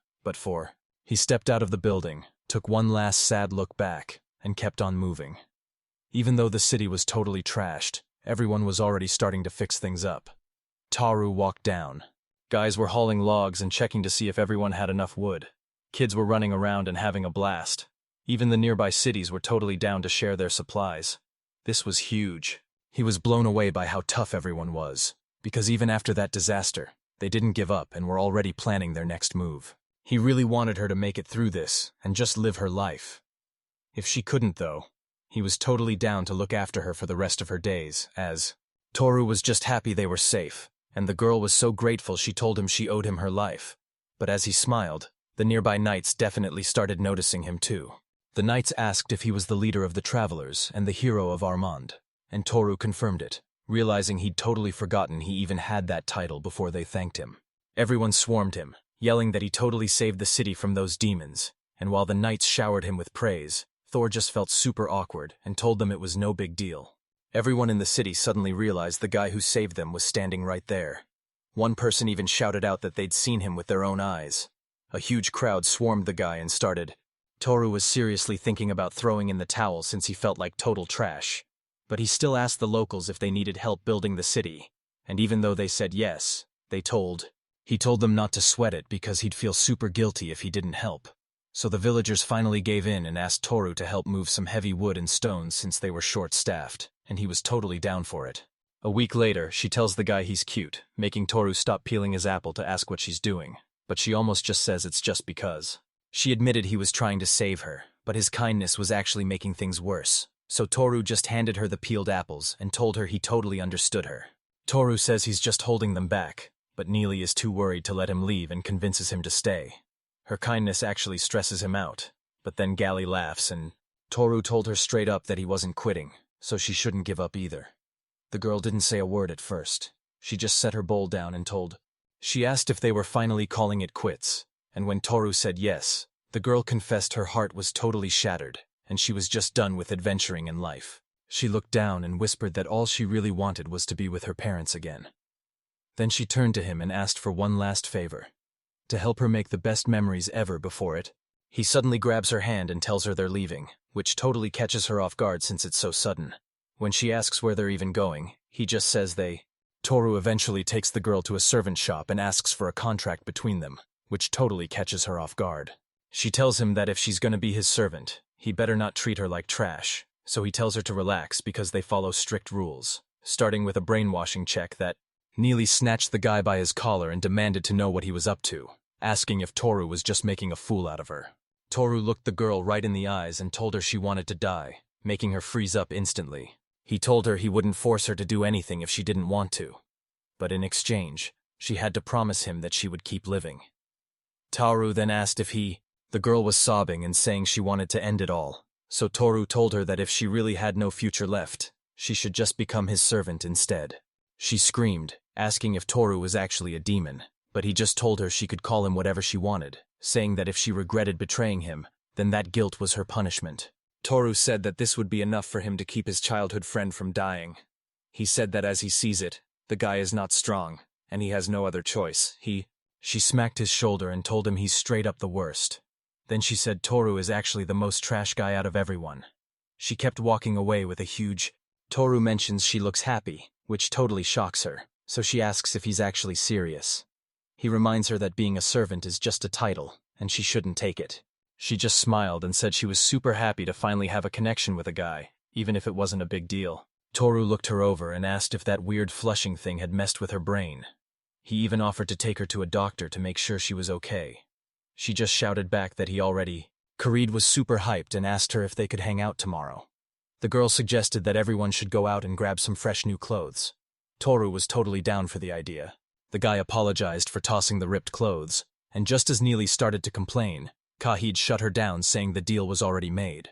He stepped out of the building, took one last sad look back, and kept on moving. Even though the city was totally trashed, everyone was already starting to fix things up. Toru walked down. Guys were hauling logs and checking to see if everyone had enough wood. Kids were running around and having a blast. Even the nearby cities were totally down to share their supplies. This was huge. He was blown away by how tough everyone was, because even after that disaster, they didn't give up and were already planning their next move. He really wanted her to make it through this and just live her life. If she couldn't, though, he was totally down to look after her for the rest of her days, as Toru was just happy they were safe, and the girl was so grateful she told him she owed him her life. But as he smiled, the nearby knights definitely started noticing him too. The knights asked if he was the leader of the travelers and the hero of Armand, and Toru confirmed it, realizing he'd totally forgotten he even had that title before they thanked him. Everyone swarmed him, yelling that he totally saved the city from those demons, and while the knights showered him with praise, Thor just felt super awkward and told them it was no big deal. Everyone in the city suddenly realized the guy who saved them was standing right there. One person even shouted out that they'd seen him with their own eyes. A huge crowd swarmed the guy and started. Toru was seriously thinking about throwing in the towel since he felt like total trash. But he still asked the locals if they needed help building the city, and even though they said yes, he told them not to sweat it because he'd feel super guilty if he didn't help. So the villagers finally gave in and asked Toru to help move some heavy wood and stones since they were short-staffed, and he was totally down for it. A week later, she tells the guy he's cute, making Toru stop peeling his apple to ask what she's doing, but she almost just says it's just because. She admitted he was trying to save her, but his kindness was actually making things worse, so Toru just handed her the peeled apples and told her he totally understood her. Toru says he's just holding them back, but Neely is too worried to let him leave and convinces him to stay. Her kindness actually stresses him out, but then Gali laughs and Toru told her straight up that he wasn't quitting, so she shouldn't give up either. The girl didn't say a word at first. She just set her bowl down and She asked if they were finally calling it quits, and when Toru said yes, the girl confessed her heart was totally shattered, and she was just done with adventuring in life. She looked down and whispered that all she really wanted was to be with her parents again. Then she turned to him and asked for one last favor. To help her make the best memories ever before it. He suddenly grabs her hand and tells her they're leaving, which totally catches her off guard since it's so sudden. When she asks where they're even going, he just says Toru eventually takes the girl to a servant shop and asks for a contract between them, which totally catches her off guard. She tells him that if she's gonna be his servant, he better not treat her like trash, so he tells her to relax because they follow strict rules, starting with a brainwashing check that Neely snatched the guy by his collar and demanded to know what he was up to, asking if Toru was just making a fool out of her. Toru looked the girl right in the eyes and told her she wanted to die, making her freeze up instantly. He told her he wouldn't force her to do anything if she didn't want to. But in exchange, she had to promise him that she would keep living. Toru then asked if the girl was sobbing and saying she wanted to end it all, so Toru told her that if she really had no future left, she should just become his servant instead. She screamed, asking if Toru was actually a demon, but he just told her she could call him whatever she wanted, saying that if she regretted betraying him, then that guilt was her punishment. Toru said that this would be enough for him to keep his childhood friend from dying. He said that as he sees it, the guy is not strong, and he has no other choice. She smacked his shoulder and told him he's straight up the worst. Then she said Toru is actually the most trash guy out of everyone. She kept walking away with a huge. Toru mentions she looks happy, which totally shocks her, so she asks if he's actually serious. He reminds her that being a servant is just a title, and she shouldn't take it. She just smiled and said she was super happy to finally have a connection with a guy, even if it wasn't a big deal. Toru looked her over and asked if that weird flushing thing had messed with her brain. He even offered to take her to a doctor to make sure she was okay. She just shouted back that he already. Khalid was super hyped and asked her if they could hang out tomorrow. The girl suggested that everyone should go out and grab some fresh new clothes. Toru was totally down for the idea. The guy apologized for tossing the ripped clothes, and just as Neely started to complain, Khalid shut her down saying the deal was already made.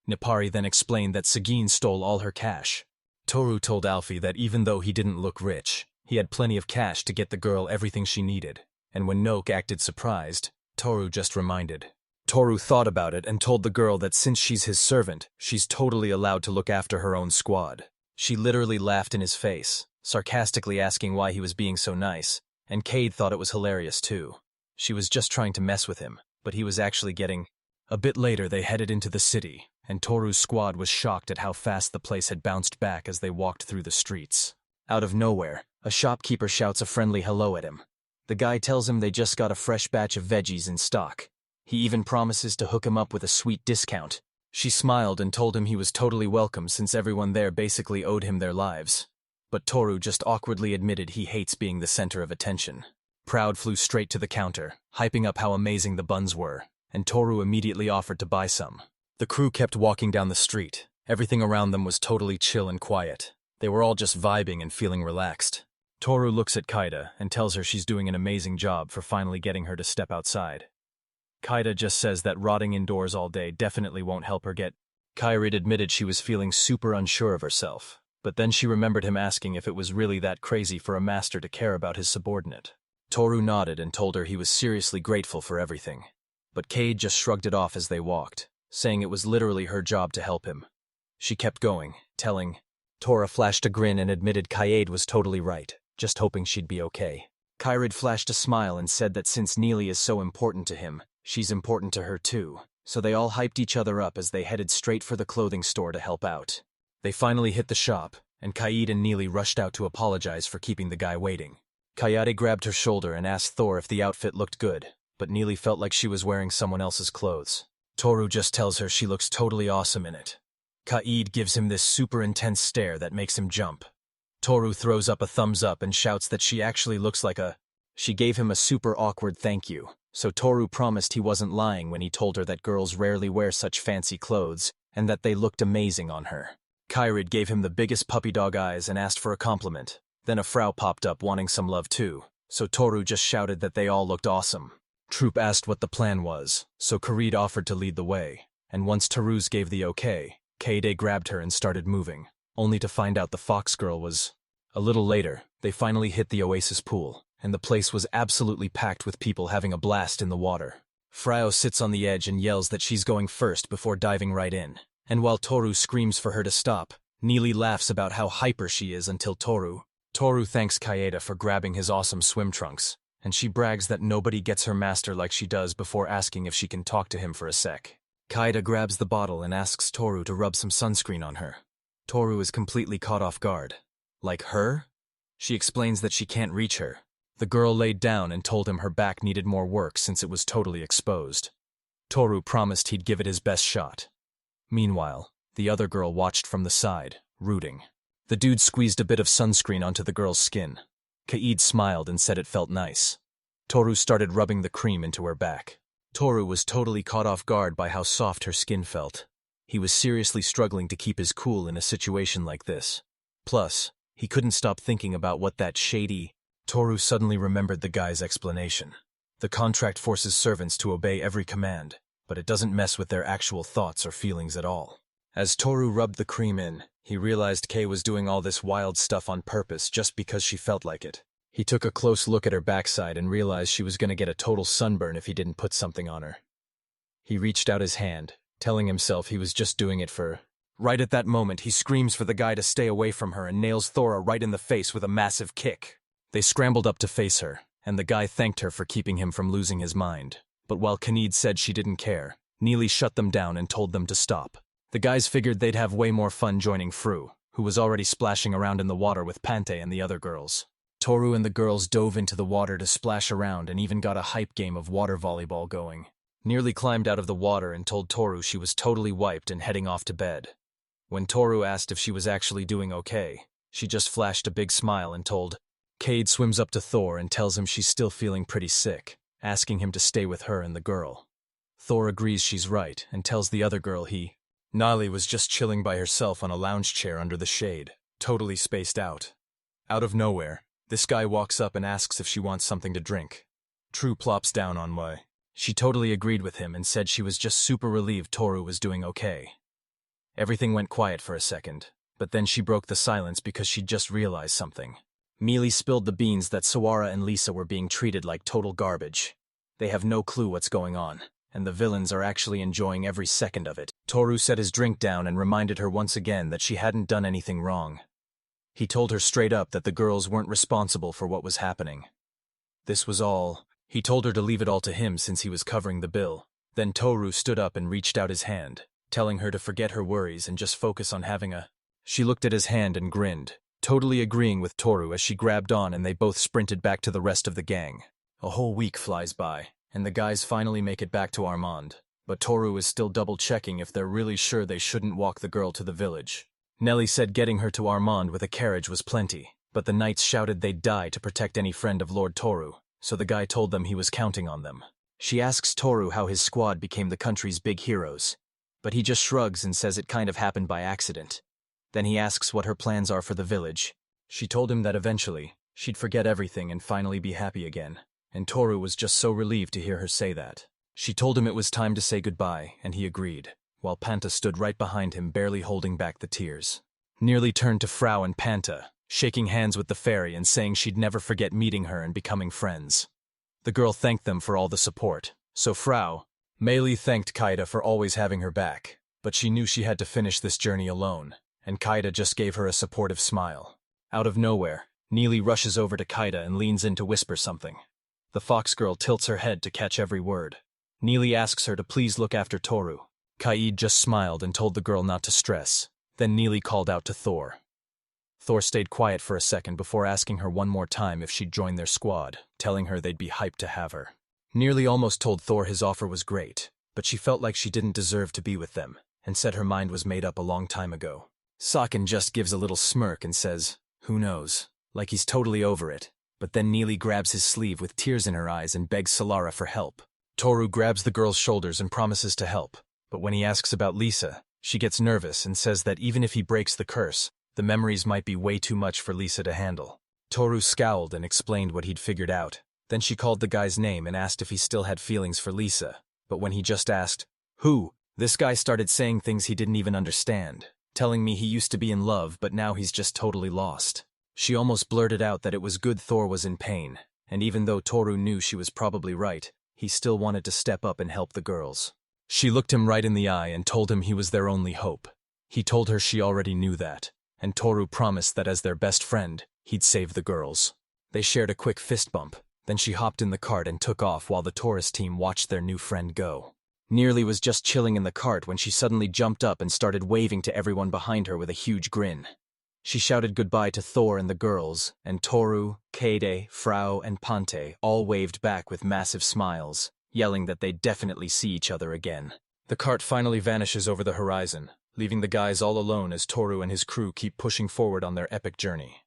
Nipari then explained that Sagin stole all her cash. Toru told Alfie that even though he didn't look rich, he had plenty of cash to get the girl everything she needed, and when Noak acted surprised, Toru just reminded. Toru thought about it and told the girl that since she's his servant, she's totally allowed to look after her own squad. She literally laughed in his face, sarcastically asking why he was being so nice, and Cade thought it was hilarious too. She was just trying to mess with him, but he was actually getting... A bit later, they headed into the city, and Toru's squad was shocked at how fast the place had bounced back as they walked through the streets. Out of nowhere, a shopkeeper shouts a friendly hello at him. The guy tells him they just got a fresh batch of veggies in stock. He even promises to hook him up with a sweet discount. She smiled and told him he was totally welcome since everyone there basically owed him their lives. But Toru just awkwardly admitted he hates being the center of attention. Proud flew straight to the counter, hyping up how amazing the buns were, and Toru immediately offered to buy some. The crew kept walking down the street. Everything around them was totally chill and quiet. They were all just vibing and feeling relaxed. Toru looks at Kaida and tells her she's doing an amazing job for finally getting her to step outside. Kaida just says that rotting indoors all day definitely won't help her get... Kairi admitted she was feeling super unsure of herself, but then she remembered him asking if it was really that crazy for a master to care about his subordinate. Toru nodded and told her he was seriously grateful for everything. But Cade just shrugged it off as they walked, saying it was literally her job to help him. She kept going, telling... Tora flashed a grin and admitted Kaede was totally right, just hoping she'd be okay. Kairid flashed a smile and said that since Neely is so important to him, she's important to her too, so they all hyped each other up as they headed straight for the clothing store to help out. They finally hit the shop, and Kaede and Neely rushed out to apologize for keeping the guy waiting. Kayade grabbed her shoulder and asked Thor if the outfit looked good, but Neely felt like she was wearing someone else's clothes. Toru just tells her she looks totally awesome in it. Kaede gives him this super intense stare that makes him jump. Toru throws up a thumbs up and shouts that she actually looks like a... She gave him a super awkward thank you, so Toru promised he wasn't lying when he told her that girls rarely wear such fancy clothes, and that they looked amazing on her. Kairid gave him the biggest puppy dog eyes and asked for a compliment. Then a Frau popped up wanting some love too, so Toru just shouted that they all looked awesome. Troop asked what the plan was, so Karid offered to lead the way, and once Taruz gave the okay, Kaede grabbed her and started moving, only to find out the fox girl was... A little later, they finally hit the oasis pool, and the place was absolutely packed with people having a blast in the water. Frau sits on the edge and yells that she's going first before diving right in, and while Toru screams for her to stop, Neely laughs about how hyper she is until Toru thanks Kaede for grabbing his awesome swim trunks, and she brags that nobody gets her master like she does before asking if she can talk to him for a sec. Kaede grabs the bottle and asks Toru to rub some sunscreen on her. Toru is completely caught off guard. Like her? She explains that she can't reach her. The girl laid down and told him her back needed more work since it was totally exposed. Toru promised he'd give it his best shot. Meanwhile, the other girl watched from the side, rooting. The dude squeezed a bit of sunscreen onto the girl's skin. Kaede smiled and said it felt nice. Toru started rubbing the cream into her back. Toru was totally caught off guard by how soft her skin felt. He was seriously struggling to keep his cool in a situation like this. Plus, he couldn't stop thinking about what that shady... Toru suddenly remembered the guy's explanation. The contract forces servants to obey every command, but it doesn't mess with their actual thoughts or feelings at all. As Toru rubbed the cream in, he realized Kei was doing all this wild stuff on purpose just because she felt like it. He took a close look at her backside and realized she was going to get a total sunburn if he didn't put something on her. He reached out his hand, telling himself he was just doing it for... Right at that moment, he screams for the guy to stay away from her and nails Thora right in the face with a massive kick. They scrambled up to face her, and the guy thanked her for keeping him from losing his mind. But while Kaede said she didn't care, Neely shut them down and told them to stop. The guys figured they'd have way more fun joining Fru, who was already splashing around in the water with Pante and the other girls. Toru and the girls dove into the water to splash around and even got a hype game of water volleyball going. Nearly climbed out of the water and told Toru she was totally wiped and heading off to bed. When Toru asked if she was actually doing okay, she just flashed a big smile and told... Kaede swims up to Thor and tells him she's still feeling pretty sick, asking him to stay with her and the girl. Thor agrees she's right and tells the other girl Nali was just chilling by herself on a lounge chair under the shade, totally spaced out. Out of nowhere, this guy walks up and asks if she wants something to drink. True plops down on Wei. She totally agreed with him and said she was just super relieved Toru was doing okay. Everything went quiet for a second, but then she broke the silence because she'd just realized something. Mealy spilled the beans that Sawara and Lisa were being treated like total garbage. They have no clue what's going on, and the villains are actually enjoying every second of it. Toru set his drink down and reminded her once again that she hadn't done anything wrong. He told her straight up that the girls weren't responsible for what was happening. This was all. He told her to leave it all to him since he was covering the bill. Then Toru stood up and reached out his hand, telling her to forget her worries and just focus on having a... She looked at his hand and grinned, totally agreeing with Toru as she grabbed on and they both sprinted back to the rest of the gang. A whole week flies by, and the guys finally make it back to Armand, but Toru is still double-checking if they're really sure they shouldn't walk the girl to the village. Nellie said getting her to Armand with a carriage was plenty, but the knights shouted they'd die to protect any friend of Lord Toru, so the guy told them he was counting on them. She asks Toru how his squad became the country's big heroes, but he just shrugs and says it kind of happened by accident. Then he asks what her plans are for the village. She told him that eventually, she'd forget everything and finally be happy again, and Toru was just so relieved to hear her say that. She told him it was time to say goodbye, and he agreed, while Panta stood right behind him, barely holding back the tears. Nearly turned to Frau and Panta, shaking hands with the fairy and saying she'd never forget meeting her and becoming friends. The girl thanked them for all the support, so Frau, Meili thanked Kaida for always having her back, but she knew she had to finish this journey alone, and Kaida just gave her a supportive smile. Out of nowhere, Neely rushes over to Kaida and leans in to whisper something. The fox girl tilts her head to catch every word. Neely asks her to please look after Toru. Kaid just smiled and told the girl not to stress. Then Neely called out to Thor. Thor stayed quiet for a second before asking her one more time if she'd join their squad, telling her they'd be hyped to have her. Nearly almost told Thor his offer was great, but she felt like she didn't deserve to be with them, and said her mind was made up a long time ago. Sakin just gives a little smirk and says, "Who knows?" like he's totally over it. But then Neely grabs his sleeve with tears in her eyes and begs Solara for help. Toru grabs the girl's shoulders and promises to help, but when he asks about Lisa, she gets nervous and says that even if he breaks the curse, the memories might be way too much for Lisa to handle. Toru scowled and explained what he'd figured out. Then she called the guy's name and asked if he still had feelings for Lisa, but when he just asked, "Who?" this guy started saying things he didn't even understand, telling me he used to be in love but now he's just totally lost. She almost blurted out that it was good Thor was in pain, and even though Toru knew she was probably right, he still wanted to step up and help the girls. She looked him right in the eye and told him he was their only hope. He told her she already knew that, and Toru promised that as their best friend, he'd save the girls. They shared a quick fist bump, then she hopped in the cart and took off while the tourist team watched their new friend go. Nearly was just chilling in the cart when she suddenly jumped up and started waving to everyone behind her with a huge grin. She shouted goodbye to Thor and the girls, and Toru, Kaede, Frau, and Pante all waved back with massive smiles, yelling that they'd definitely see each other again. The cart finally vanishes over the horizon, leaving the guys all alone as Toru and his crew keep pushing forward on their epic journey.